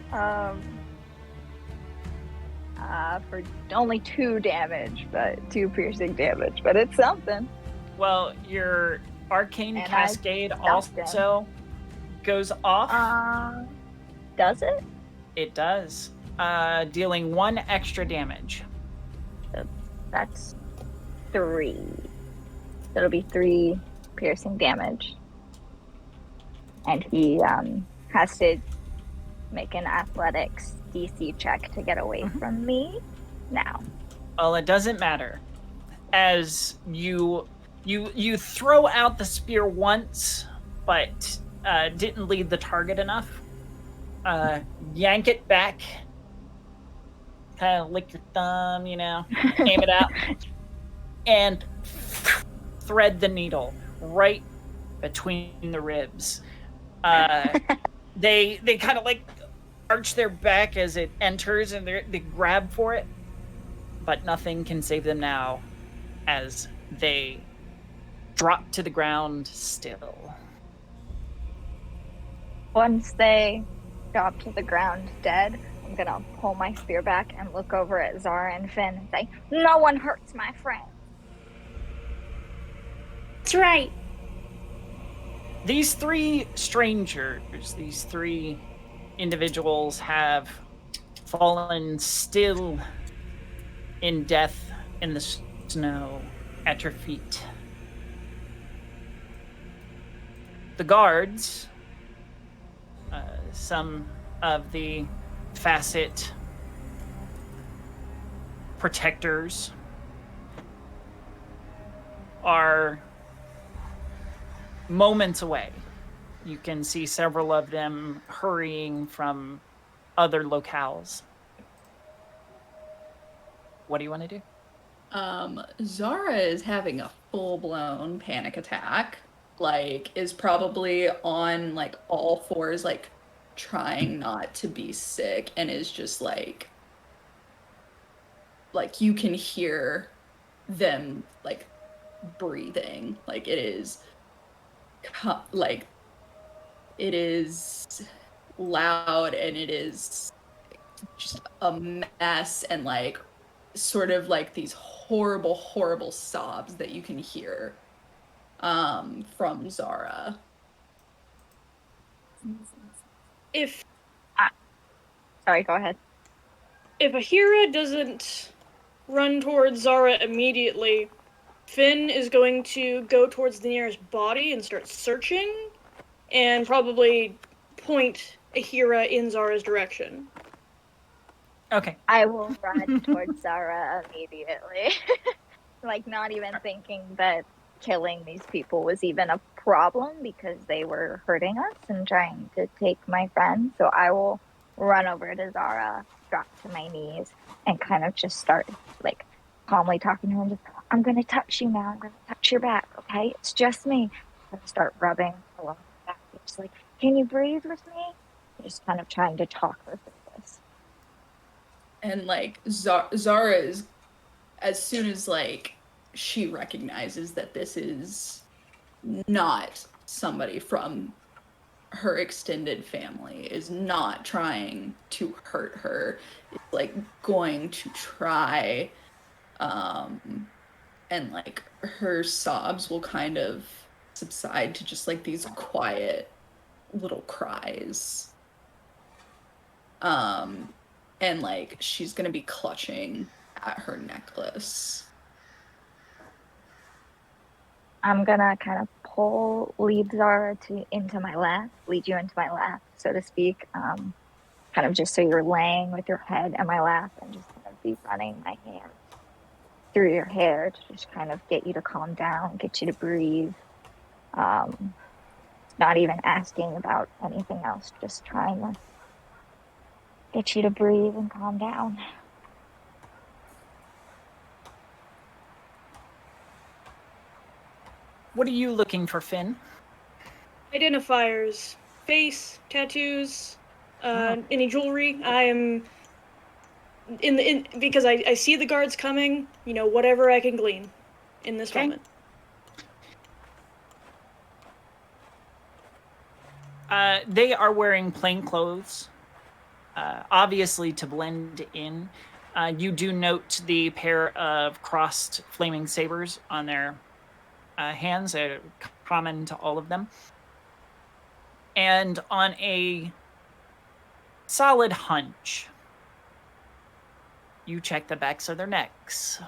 for only 2 damage, but 2 piercing damage, but it's something. Well, your Arcane And Cascade I also goes off. Does it? It does. Dealing 1 extra damage. That's 3. That'll be 3 piercing damage. And he has to make an athletics DC check to get away from me now. Well, it doesn't matter. As you throw out the spear once, but didn't lead the target enough. Yank it back. Kind of lick your thumb, aim it out, and thread the needle right between the ribs. They kind of like arch their back as it enters, and they grab for it, but nothing can save them now as they drop to the ground still. Once they drop to the ground dead, I'm gonna pull my spear back and look over at Xara and Finn and say, "No one hurts my friend." That's right. These 3 strangers, these 3 individuals have fallen still in death in the snow at your feet. The guards, some of the Facite protectors, are moments away. You can see several of them hurrying from other locales. What do you want to do? Xara is having a full-blown panic attack. like is probably on like all fours, like trying not to be sick, and is just like you can hear them like breathing. Like it is like it is loud, and it is just a mess, and like sort of like these horrible sobs that you can hear from Xara. If Sorry, go ahead. if Ahira doesn't run towards Xara immediately, Finn is going to go towards the nearest body and start searching, and probably point Ahira in Xara's direction. Okay. I will run towards Xara immediately. Like, not even thinking that killing these people was even a problem because they were hurting us and trying to take my friend. So I will run over to Xara, drop to my knees, and kind of just start, like, calmly talking to her. Just, I'm going to touch you now. I'm going to touch your back, okay? It's just me. I'm going to start rubbing along the back. Just like, can you breathe with me? Just kind of trying to talk her through this. And like Xara is, as soon as like she recognizes that this is not somebody from her extended family, is not trying to hurt her, is like going to try, and like her sobs will kind of subside to just like these quiet little cries. And like she's gonna be clutching at her necklace. I'm gonna kind of lead Xara into my lap, lead you into my lap, so to speak. Kind of just so you're laying with your head in my lap, and just kind of be running my hands through your hair to just kind of get you to calm down, get you to breathe. Not even asking about anything else, just trying to get you to breathe and calm down. What are you looking for, Finn? Identifiers, face, tattoos, any jewelry. I am because I see the guards coming. You know, whatever I can glean in this moment. They are wearing plain clothes, obviously to blend in. You do note the pair of crossed flaming sabers on their hands, are common to all of them. And on a solid hunch, you check the backs of their necks.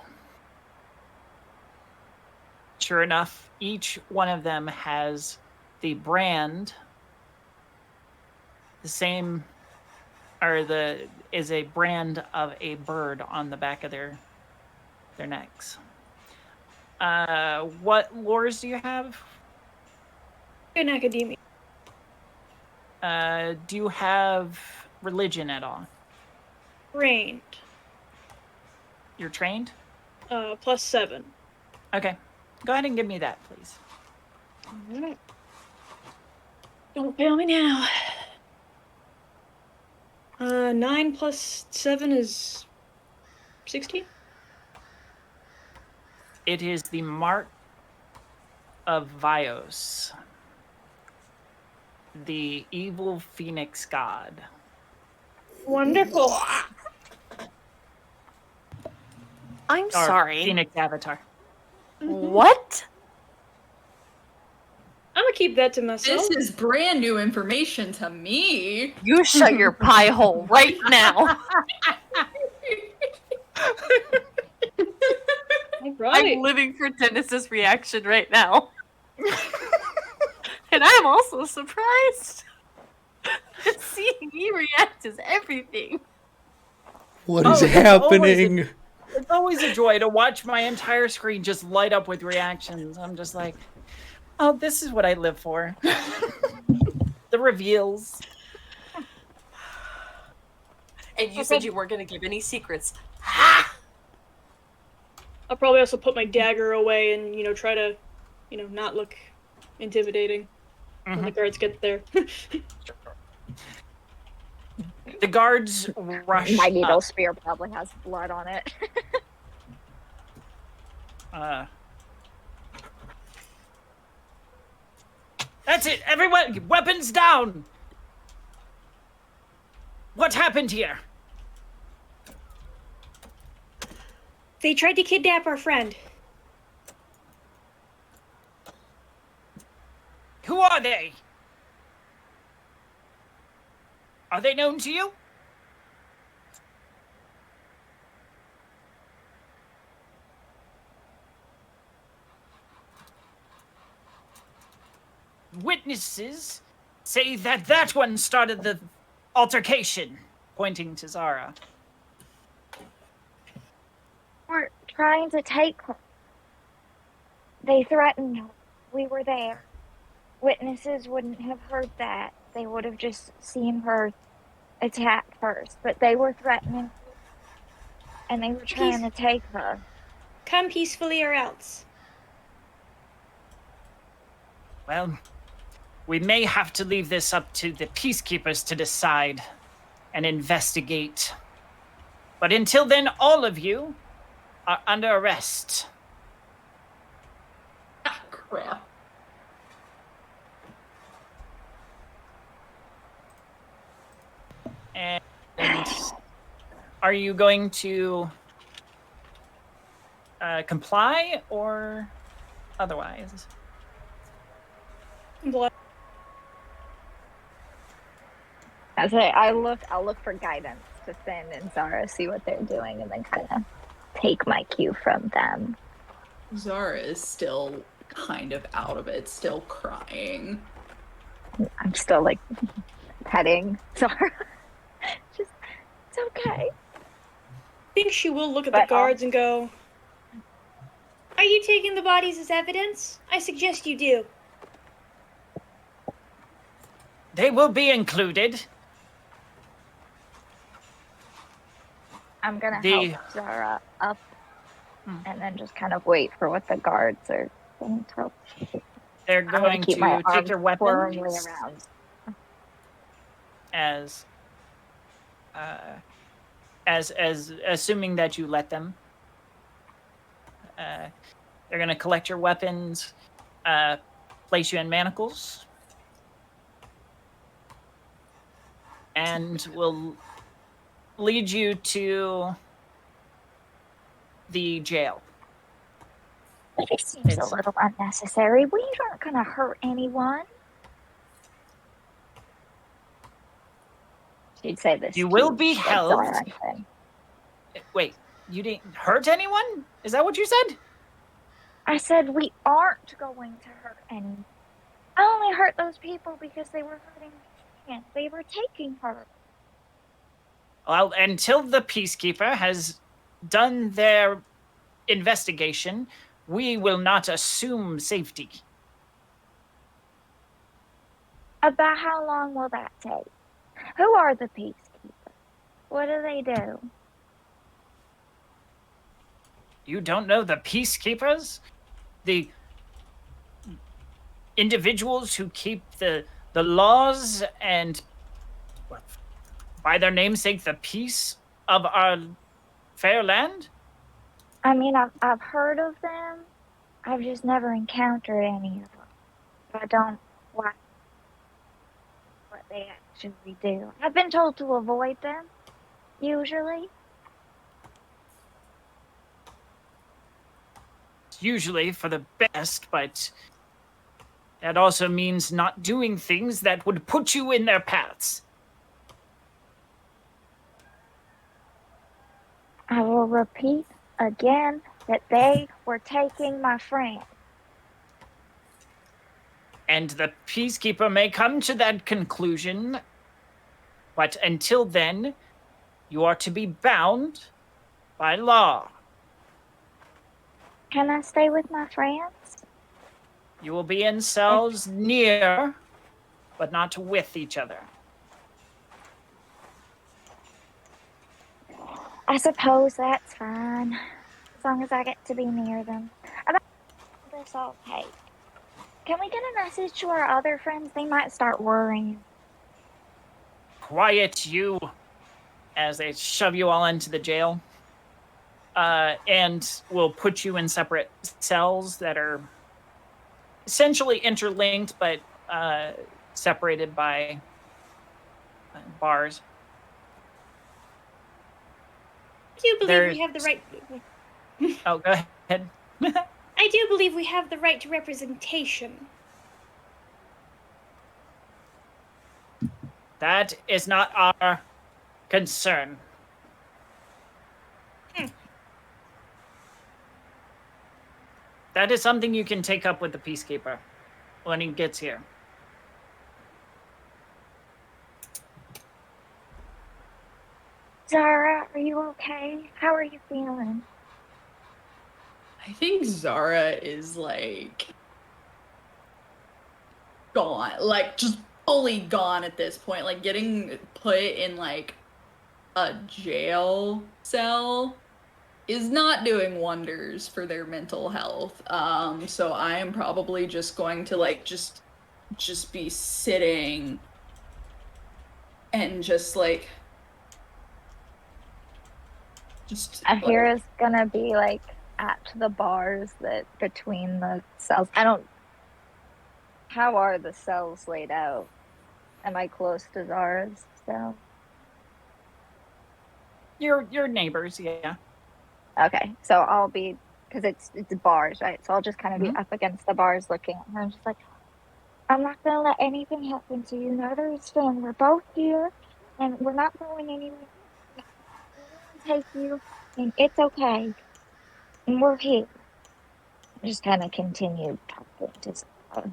Sure enough, each one of them has the brand, the same, is a brand of a bird on the back of their necks. What lores do you have? In academia. Do you have religion at all? Trained. You're trained? +7. Okay. Go ahead and give me that, please. Alright. Don't fail me now. 9 + 7 is 16? It is the mark of Vios, the evil phoenix god. Wonderful. I'm Or sorry. Phoenix avatar. What? I'm gonna keep that to myself. This is brand new information to me. You shut your pie hole right now. Right. I'm living for Dennis's reaction right now. And I'm also surprised. Seeing me react is everything. What is happening? It's always a joy to watch my entire screen just light up with reactions. I'm just like, oh, this is what I live for. The reveals. And you said you weren't going to give any secrets. Ha! I'll probably also put my dagger away and, try to, not look intimidating when the guards get there. The guards rush My needle up. spear probably has blood on it. That's it, everyone! Weapons down! What happened here? They tried to kidnap our friend. Who are they? Are they known to you? Witnesses say that one started the altercation, pointing to Xara. We're trying to take her. They threatened her. We were there. Witnesses wouldn't have heard that. They would have just seen her attack first. But they were threatening her, and they were trying to take her. Come peacefully or else. Well, we may have to leave this up to the peacekeepers to decide and investigate. But until then, all of you are under arrest. Ah, crap. And are you going to comply or otherwise? I'll look for guidance to Finn and Xara, see what they're doing, and then kind of take my cue from them. Xara is still kind of out of it, still crying. I'm still like petting Xara. Just, it's okay. I think she will look at the guards and go, "Are you taking the bodies as evidence? I suggest you do." They will be included. I'm gonna help Xara up and then just kind of wait for what the guards are going to. They're going keep to my take your weapons around. as assuming that you let them. They're going to collect your weapons, place you in manacles, and will lead you to the jail. It seems a little unnecessary. We aren't going to hurt anyone. She'd say this. You will be held. Wait, you didn't hurt anyone? Is that what you said? I said we aren't going to hurt anyone. I only hurt those people because they were hurting my friend. They were taking her. Well, until the peacekeeper has done their investigation, we will not assume safety. About how long will that take? Who are the peacekeepers? What do they do? You don't know the peacekeepers? The individuals who keep the laws and, by their namesake, the peace of our fair land? I mean, I've heard of them. I've just never encountered any of them. I don't like what they actually do. I've been told to avoid them, usually. It's usually for the best, but that also means not doing things that would put you in their paths. I will repeat again that they were taking my friend. And the peacekeeper may come to that conclusion, but until then, you are to be bound by law. Can I stay with my friends? You will be in cells near, but not with each other. I suppose that's fine, as long as I get to be near them. About this all take. Can we get a message to our other friends? They might start worrying. Quiet, you, as they shove you all into the jail. And will put you in separate cells that are essentially interlinked, but separated by bars. I do believe There's- we have the right. Oh, go ahead. I do believe we have the right to representation. That is not our concern. That is something you can take up with the Peacekeeper when he gets here. Xara, are you okay? How are you feeling? I think Xara is like gone, like just fully gone at this point. Like getting put in like a jail cell is not doing wonders for their mental health. So I am probably just going to like just be sitting and just like Ahira's gonna be like at the bars that between the cells. How are the cells laid out? Am I close to Zara's cell? Your neighbors, yeah. Okay, so I'll be, because it's bars, right? So I'll just kind of be Mhm. up against the bars looking at her and just like, I'm not gonna let anything happen to you. Neither is Finn. We're both here, and we're not going anywhere. Take you, and it's okay. And we're here. Just kind of continue talking to Zara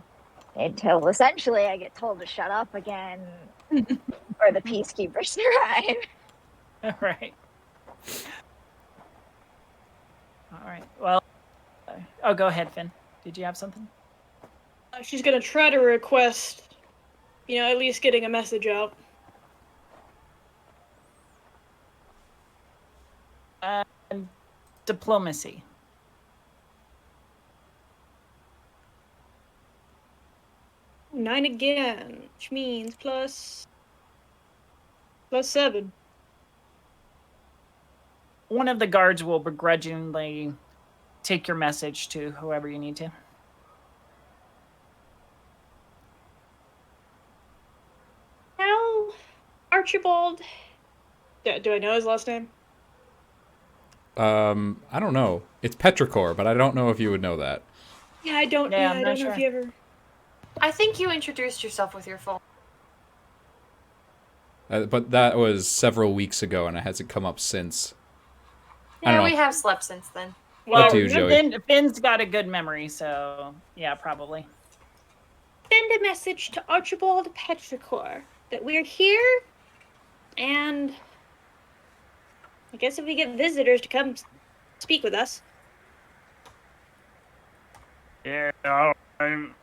until essentially I get told to shut up again, or the peacekeepers arrive. All right. All right. Well, go ahead, Finn. Did you have something? She's gonna try to request, at least getting a message out. Diplomacy. Nine again, which means plus 7. One of the guards will begrudgingly take your message to whoever you need to. How Archibald? Do I know his last name? I don't know. It's Petrichor, but I don't know if you would know that. Yeah, I don't. Yeah, Yeah, I'm I not don't know if sure. you ever. I think you introduced yourself with your full. But that was several weeks ago, and it hasn't come up since. I Yeah, don't we know. have slept since then. Up to you, Joey. Finn's got a good memory, so yeah, probably. Send a message to Archibald Petrichor that we're here, and I guess if we get visitors to come speak with us. Yeah, I'm.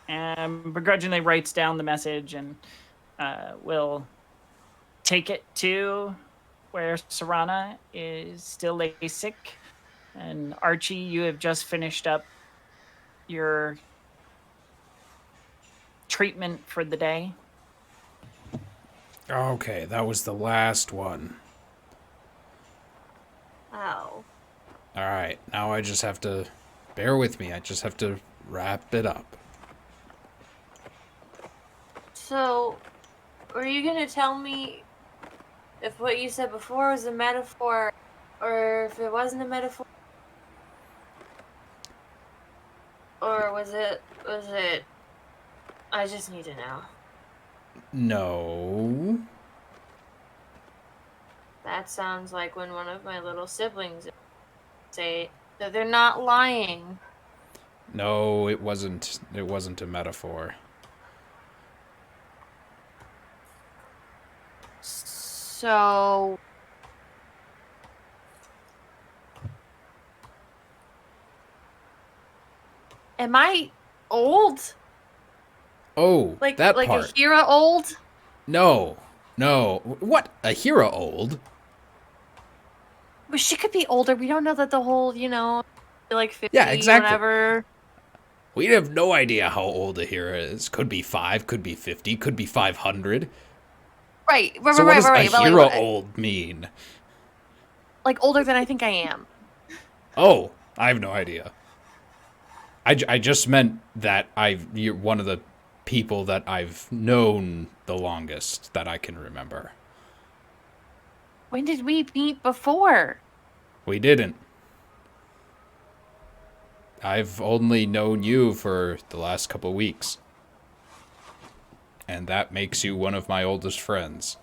And begrudgingly writes down the message and will take it to where Serana is still sick. And Archie, you have just finished up your treatment for the day. Okay, that was the last one. Oh. Alright, now I just have to... Bear with me, I just have to wrap it up. So, were you gonna tell me if what you said before was a metaphor, or if it wasn't a metaphor? Or was it... I just need to know. No. That sounds like when one of my little siblings say that they're not lying. No, it wasn't a metaphor. So... Am I old? Oh, Like that like part. Ahira old? No. What? Ahira old? But she could be older. We don't know that the whole, like 50, Yeah, exactly. whatever. We have no idea how old a hero is. Could be 5, could be 50, could be 500. Right. So what does a But hero old mean? like older than I think I am. Oh, I have no idea. I just meant that you're one of the people that I've known the longest that I can remember. When did we meet before? We didn't. I've only known you for the last couple weeks. And that makes you one of my oldest friends.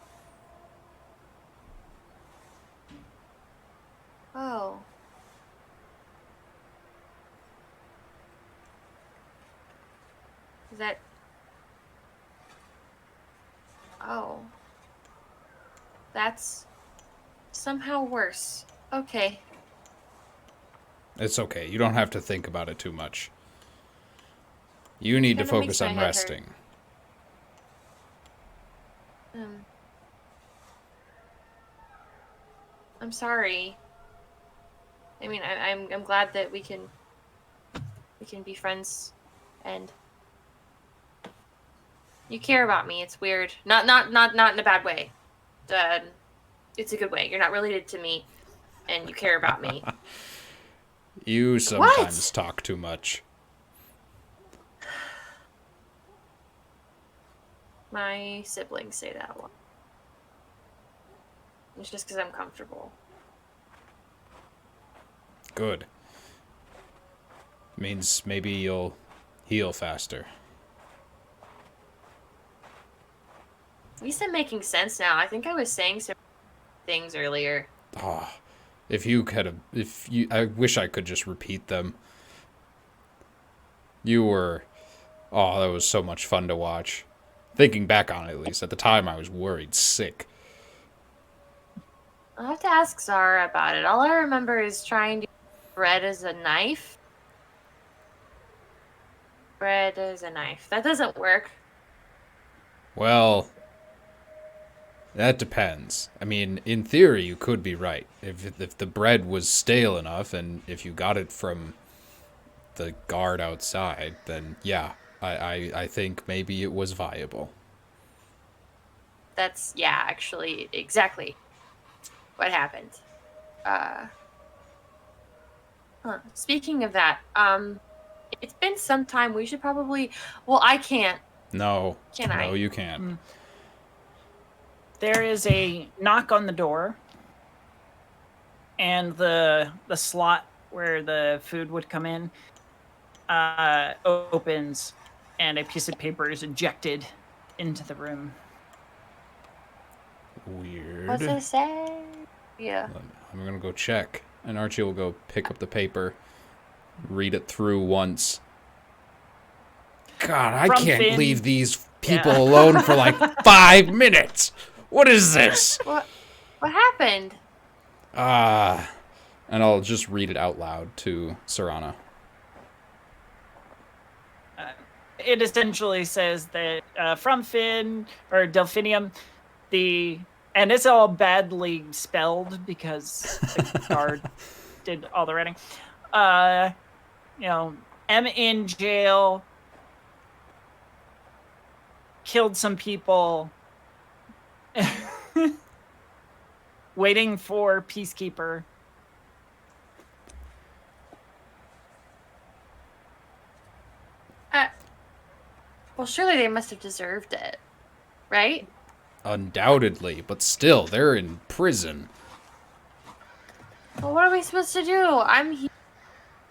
Oh. Is that... Oh. That's somehow worse. Okay. It's okay. You don't have to think about it too much. You need to Kinda makes focus my on head hurt. resting. I'm sorry. I mean, I'm glad that we can be friends, and you care about me. It's weird. Not in a bad way. It's a good way. You're not related to me, and you care about me. You sometimes talk too much. My siblings say that a lot. It's just because I'm comfortable. Good. Means maybe you'll heal faster. At least I'm making sense now. I think I was saying some things earlier. Oh, I wish I could just repeat them. Oh, that was so much fun to watch. Thinking back on it, at least. At the time, I was worried sick. I'll have to ask Xara about it. All I remember is trying to use bread as a knife. Bread as a knife. That doesn't work. Well, that depends. I mean, in theory, you could be right. If the bread was stale enough, and if you got it from the guard outside, then yeah, I think maybe it was viable. That's, yeah, actually, exactly what happened. Speaking of that, it's been some time. We should probably... Well, I can't. No. Can I? No, you can't. There is a knock on the door, and the slot where the food would come in opens, and a piece of paper is ejected into the room. Weird. What's it say? Yeah. I'm gonna go check. And Archie will go pick up the paper, read it through once. God, I can't Finn. leave these people alone for like 5 minutes. What is this? What happened? And I'll just read it out loud to Serana. It essentially says that from Finn, or Delphinium, and it's all badly spelled because the guard did all the writing. M in jail, killed some people, waiting for peacekeeper. Well, surely they must have deserved it, right? Undoubtedly, but still, they're in prison. Well, what are we supposed to do? I'm here.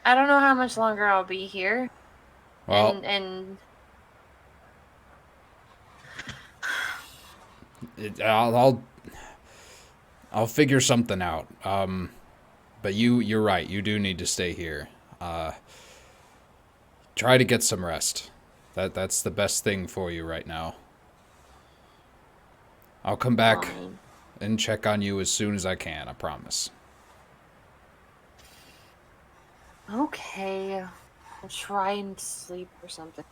I don't know how much longer I'll be here. Well, and I'll figure something out. But you're right. You do need to stay here. Try to get some rest. That's the best thing for you right now. I'll come back and check on you as soon as I can, I promise. Okay. I'll try and sleep or something.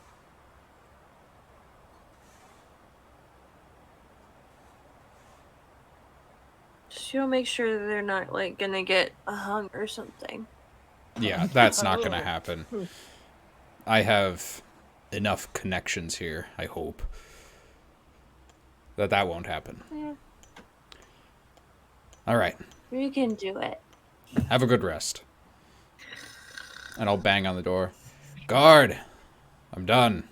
Just make sure that they're not, like, gonna get a hung or something. Yeah, that's not gonna happen. I have enough connections here, I hope. That won't happen. Yeah. Alright, You can do it. have a good rest. And I'll bang on the door. Guard! I'm done.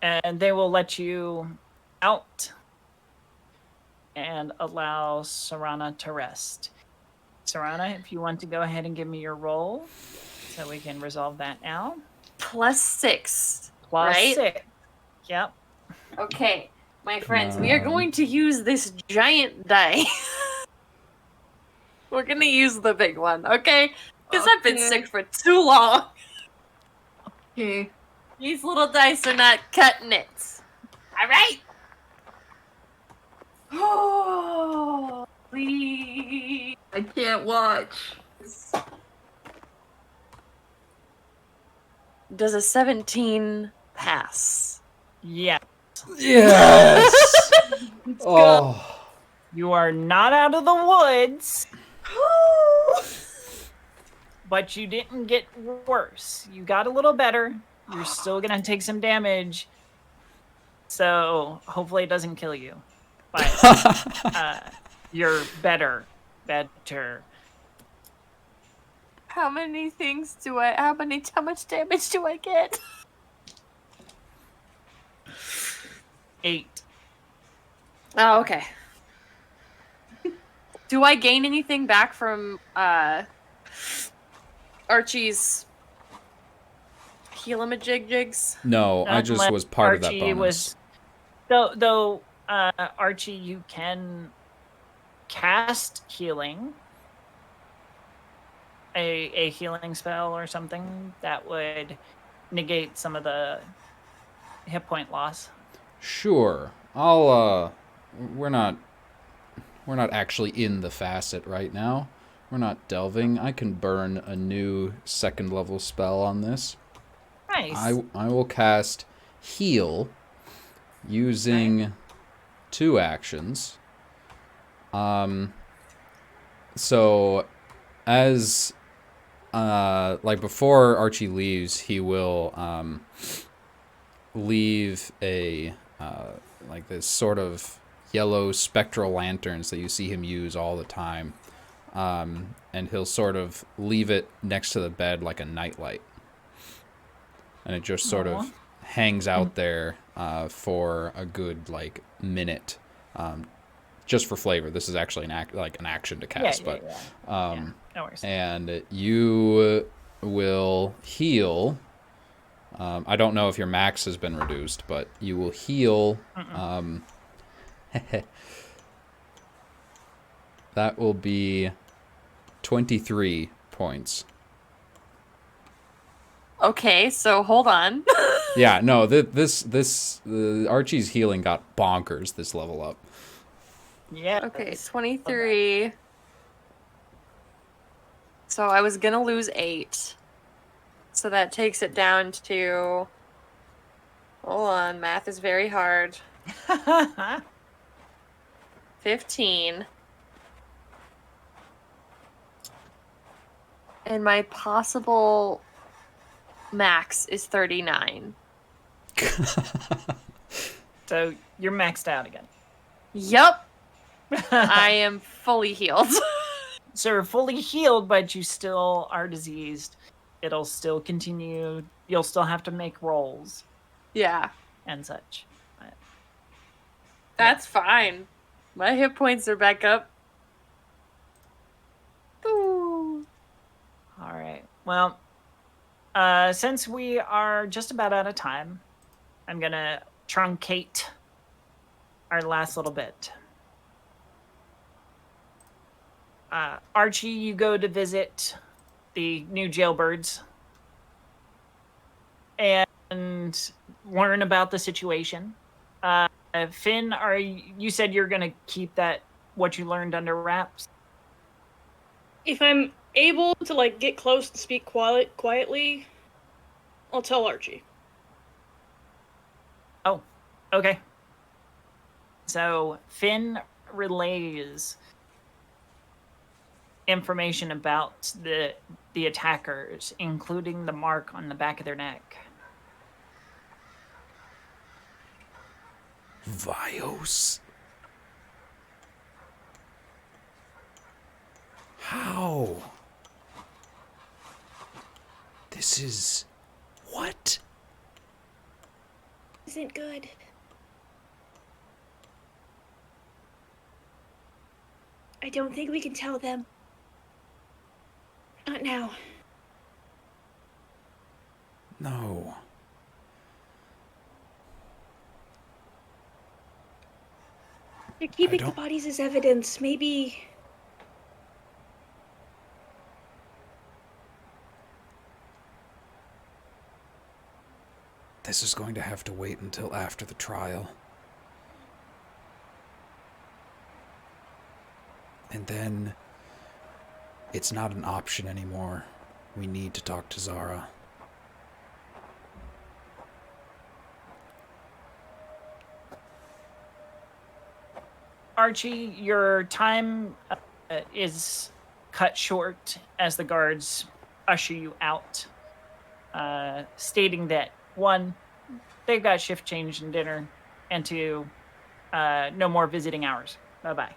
And they will let you out and allow Sarana to rest. Sarana, if you want to go ahead and give me your roll so we can resolve that now. +6. Plus right? 6. Yep. Okay, my friends, we are going to use this giant die. We're gonna use the big one, okay? Because I've been sick for too long. Okay. These little dice are not cutting it. Alright? Oh, please. I can't watch. Does a 17 pass? Yeah. Yes! Oh. You are not out of the woods, but you didn't get worse. You got a little better. You're still going to take some damage, so hopefully it doesn't kill you. But you're better. How many things do I... How much damage do I get? 8. Oh, okay. Do I gain anything back from Archie's heal-a-majig-jigs? No, I just was part of that bonus. Though Archie, you can cast healing. A healing spell or something that would negate some of the hit point loss. Sure. I'll we're not actually in the facet right now. We're not delving. I can burn a new 2nd level spell on this. Nice. I will cast heal using 2 actions. So as like before Archie leaves, he will leave a like this sort of yellow spectral lanterns that you see him use all the time. And he'll sort of leave it next to the bed like a nightlight. And it just sort of hangs out there for a good like minute. Just for flavor. This is actually an action to cast, No worries. And you will heal. I don't know if your max has been reduced, but you will heal. That will be 23 points. Okay, so hold on. Yeah, no, this Archie's healing got bonkers this level up. Yeah. Okay, 23. So I was gonna lose 8. So that takes it down to... Hold on, math is very hard. 15. And my possible max is 39. So you're maxed out again. Yup. I am fully healed. So you're fully healed, but you still are diseased. It'll still continue. You'll still have to make rolls Yeah. and such. But That's fine. My hit points are back up. Ooh. all right. Well, since we are just about out of time, I'm gonna truncate our last little bit. Archie, you go to visit the new jailbirds and learn about the situation. Finn, you said you're gonna keep what you learned under wraps? If I'm able to like get close and speak quietly, I'll tell Archie. Oh, okay. So Finn relays information about the attackers, including the mark on the back of their neck. Vios? How? This is... what? Isn't good. I don't think we can tell them. Not now. No. They're keeping the don't- bodies as evidence. Maybe... This is going to have to wait until after the trial. And then... it's not an option anymore. We need to talk to Xara. Archie, your time is cut short as the guards usher you out, stating that, one, they've got shift change and dinner, and two, no more visiting hours. Bye-bye.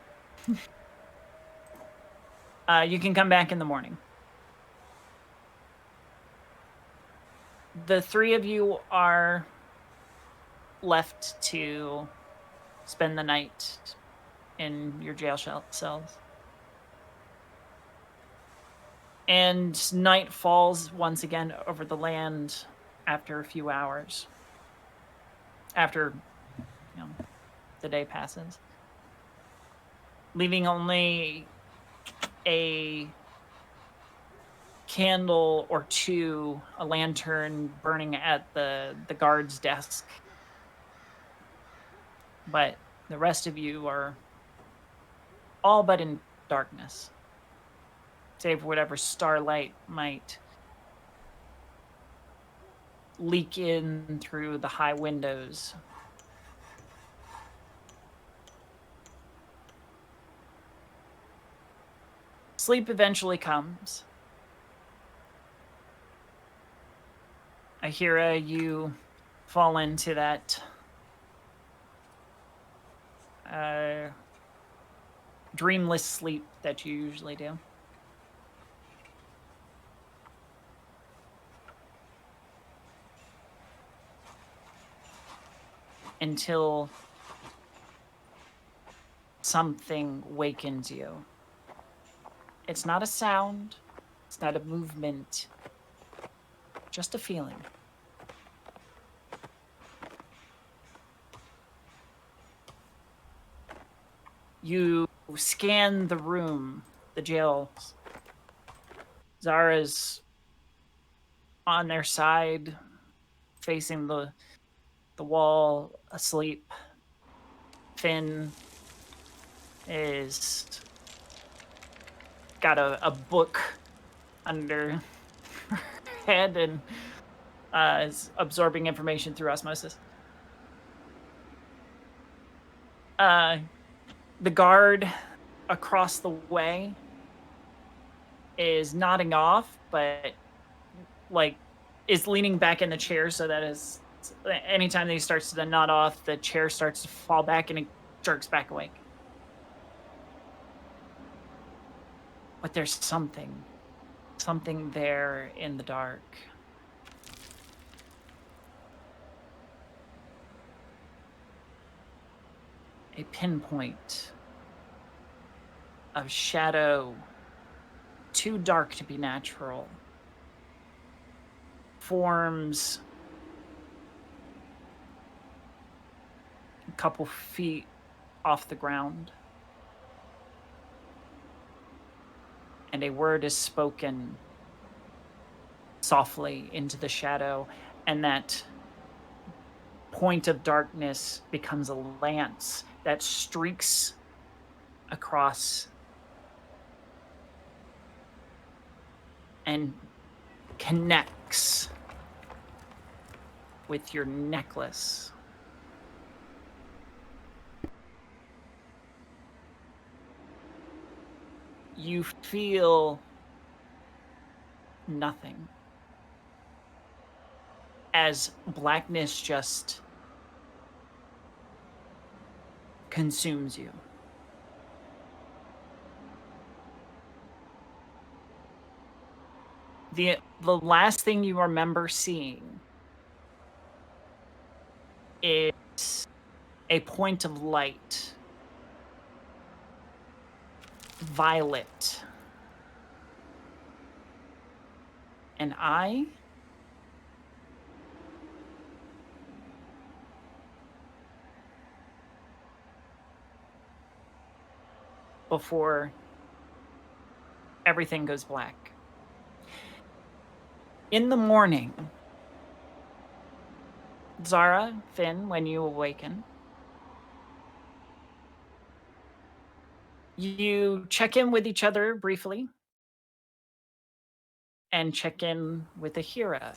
You can come back in the morning. The three of you are left to spend the night in your jail cells. And night falls once again over the land after a few hours. After, the day passes. Leaving only a candle or two, a lantern burning at the guard's desk. But the rest of you are all but in darkness, save for whatever starlight might leak in through the high windows. Sleep eventually comes. Ahira, you fall into that dreamless sleep that you usually do. Until something wakens you. It's not a sound, it's not a movement, just a feeling. You scan the room, the jail. Xara's on their side, facing the wall, asleep. Finn is got a book under her head and is absorbing information through osmosis. The guard across the way is nodding off, but is leaning back in the chair so that is anytime that he starts to nod off, the chair starts to fall back and it jerks back awake. But there's something there in the dark. A pinpoint of shadow, too dark to be natural, forms a couple feet off the ground. And a word is spoken softly into the shadow, and that point of darkness becomes a lance that streaks across and connects with your necklace. you feel nothing as blackness just consumes you. The last thing you remember seeing is a point of light, violet, an eye, before everything goes black. In the morning, Xara, Finn, when you awaken, you check in with each other briefly and check in with Ahira.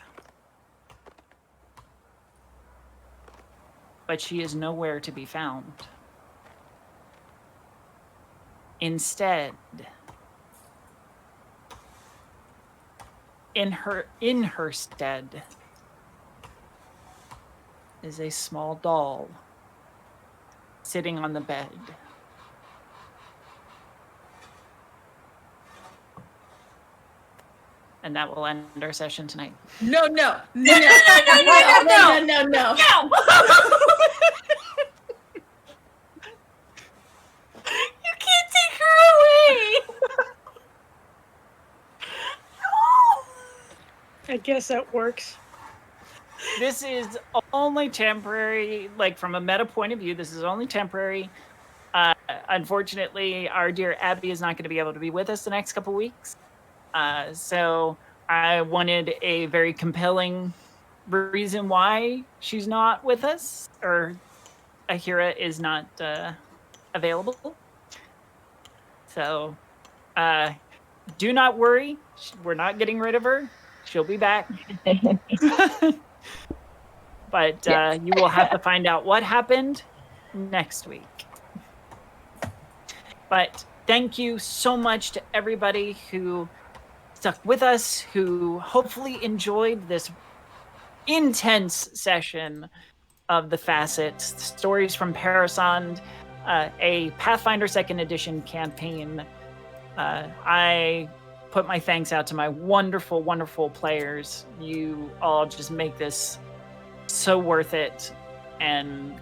But she is nowhere to be found. Instead, in her stead is a small doll sitting on the bed. And that will end our session tonight. No. No. No. You can't take her away. I guess that works. This is only temporary, like from a meta point of view, this is only temporary. Unfortunately, our dear Abby is not going to be able to be with us the next couple weeks. So I wanted a very compelling reason why she's not with us, or Ahira is not available. So do not worry. We're not getting rid of her. She'll be back. But you will have to find out what happened next week. But thank you so much to everybody who stuck with us, who hopefully enjoyed this intense session of the Facite Stories from Parasande, a Pathfinder 2nd Edition campaign. I put my thanks out to my wonderful, wonderful players. You all just make this so worth it, and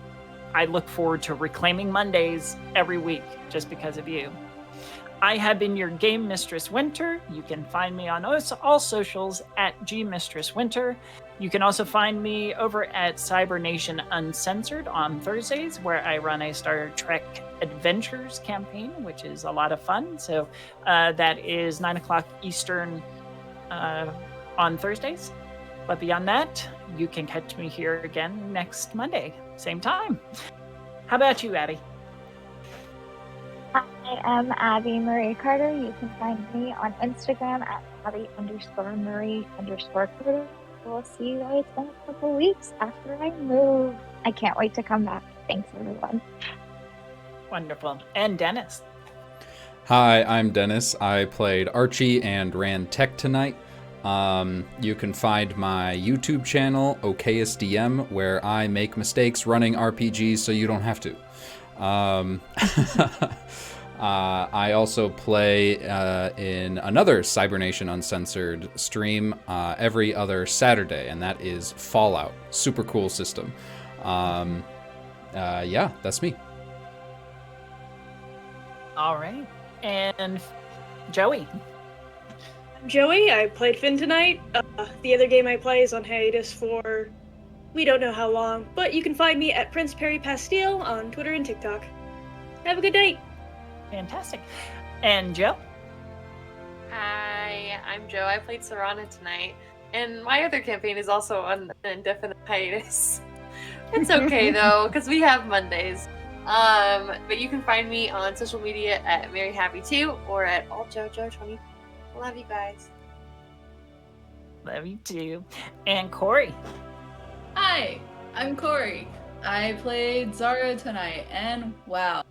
I look forward to reclaiming Mondays every week just because of you. I have been your Game Mistress Winter. You can find me on all socials at gmistresswinter. You can also find me over at Cybernation Uncensored on Thursdays, where I run a Star Trek Adventures campaign, which is a lot of fun. So that is 9 o'clock Eastern on Thursdays. But beyond that, you can catch me here again next Monday, same time. How about you, Abby? I am Abby Marie Carter. You can find me on Instagram at Abby_Marie_Carter. We'll see you guys in a couple weeks after I move. I can't wait to come back. Thanks, everyone. Wonderful. And Dennis? Hi, I'm Dennis. I played Archie and ran tech tonight. You can find my YouTube channel, OKSDM, where I make mistakes running RPGs so you don't have to. I also play in another Cybernation Uncensored stream every other Saturday, and that is Fallout. Super cool system. Yeah, that's me. All right. And Joey? Joey, I played Finn tonight. The other game I play is on hiatus for we don't know how long, but you can find me at Prince Perry Pastille on Twitter and TikTok. Have a good night. Fantastic. And Joe? Hi, I'm Joe. I played Serana tonight, and my other campaign is also on an indefinite hiatus. It's okay though, because we have Mondays. But you can find me on social media at MaryHappy2 or at AllJoJo20. Love you guys. Love you too. And Corey? Hi, I'm Corey. I played Xara tonight, and wow,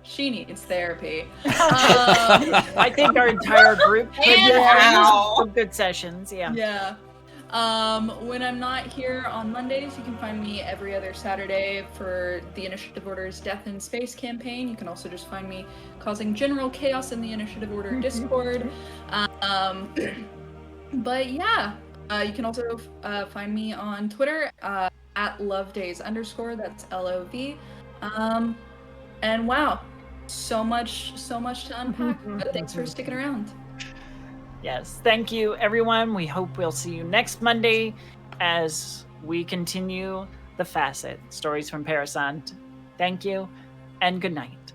She needs therapy. I think our entire group could use some good sessions. Yeah. Yeah. When I'm not here on Mondays, you can find me every other Saturday for the Initiative Order's Death in Space campaign. You can also just find me causing general chaos in the Initiative Order Discord. But yeah, you can also find me on Twitter at lovedays_. That's LOV. And wow, so much to unpack. But thanks for sticking around. Yes, thank you, everyone. We hope we'll see you next Monday as we continue the Facite Stories from Parasande. Thank you, and good night.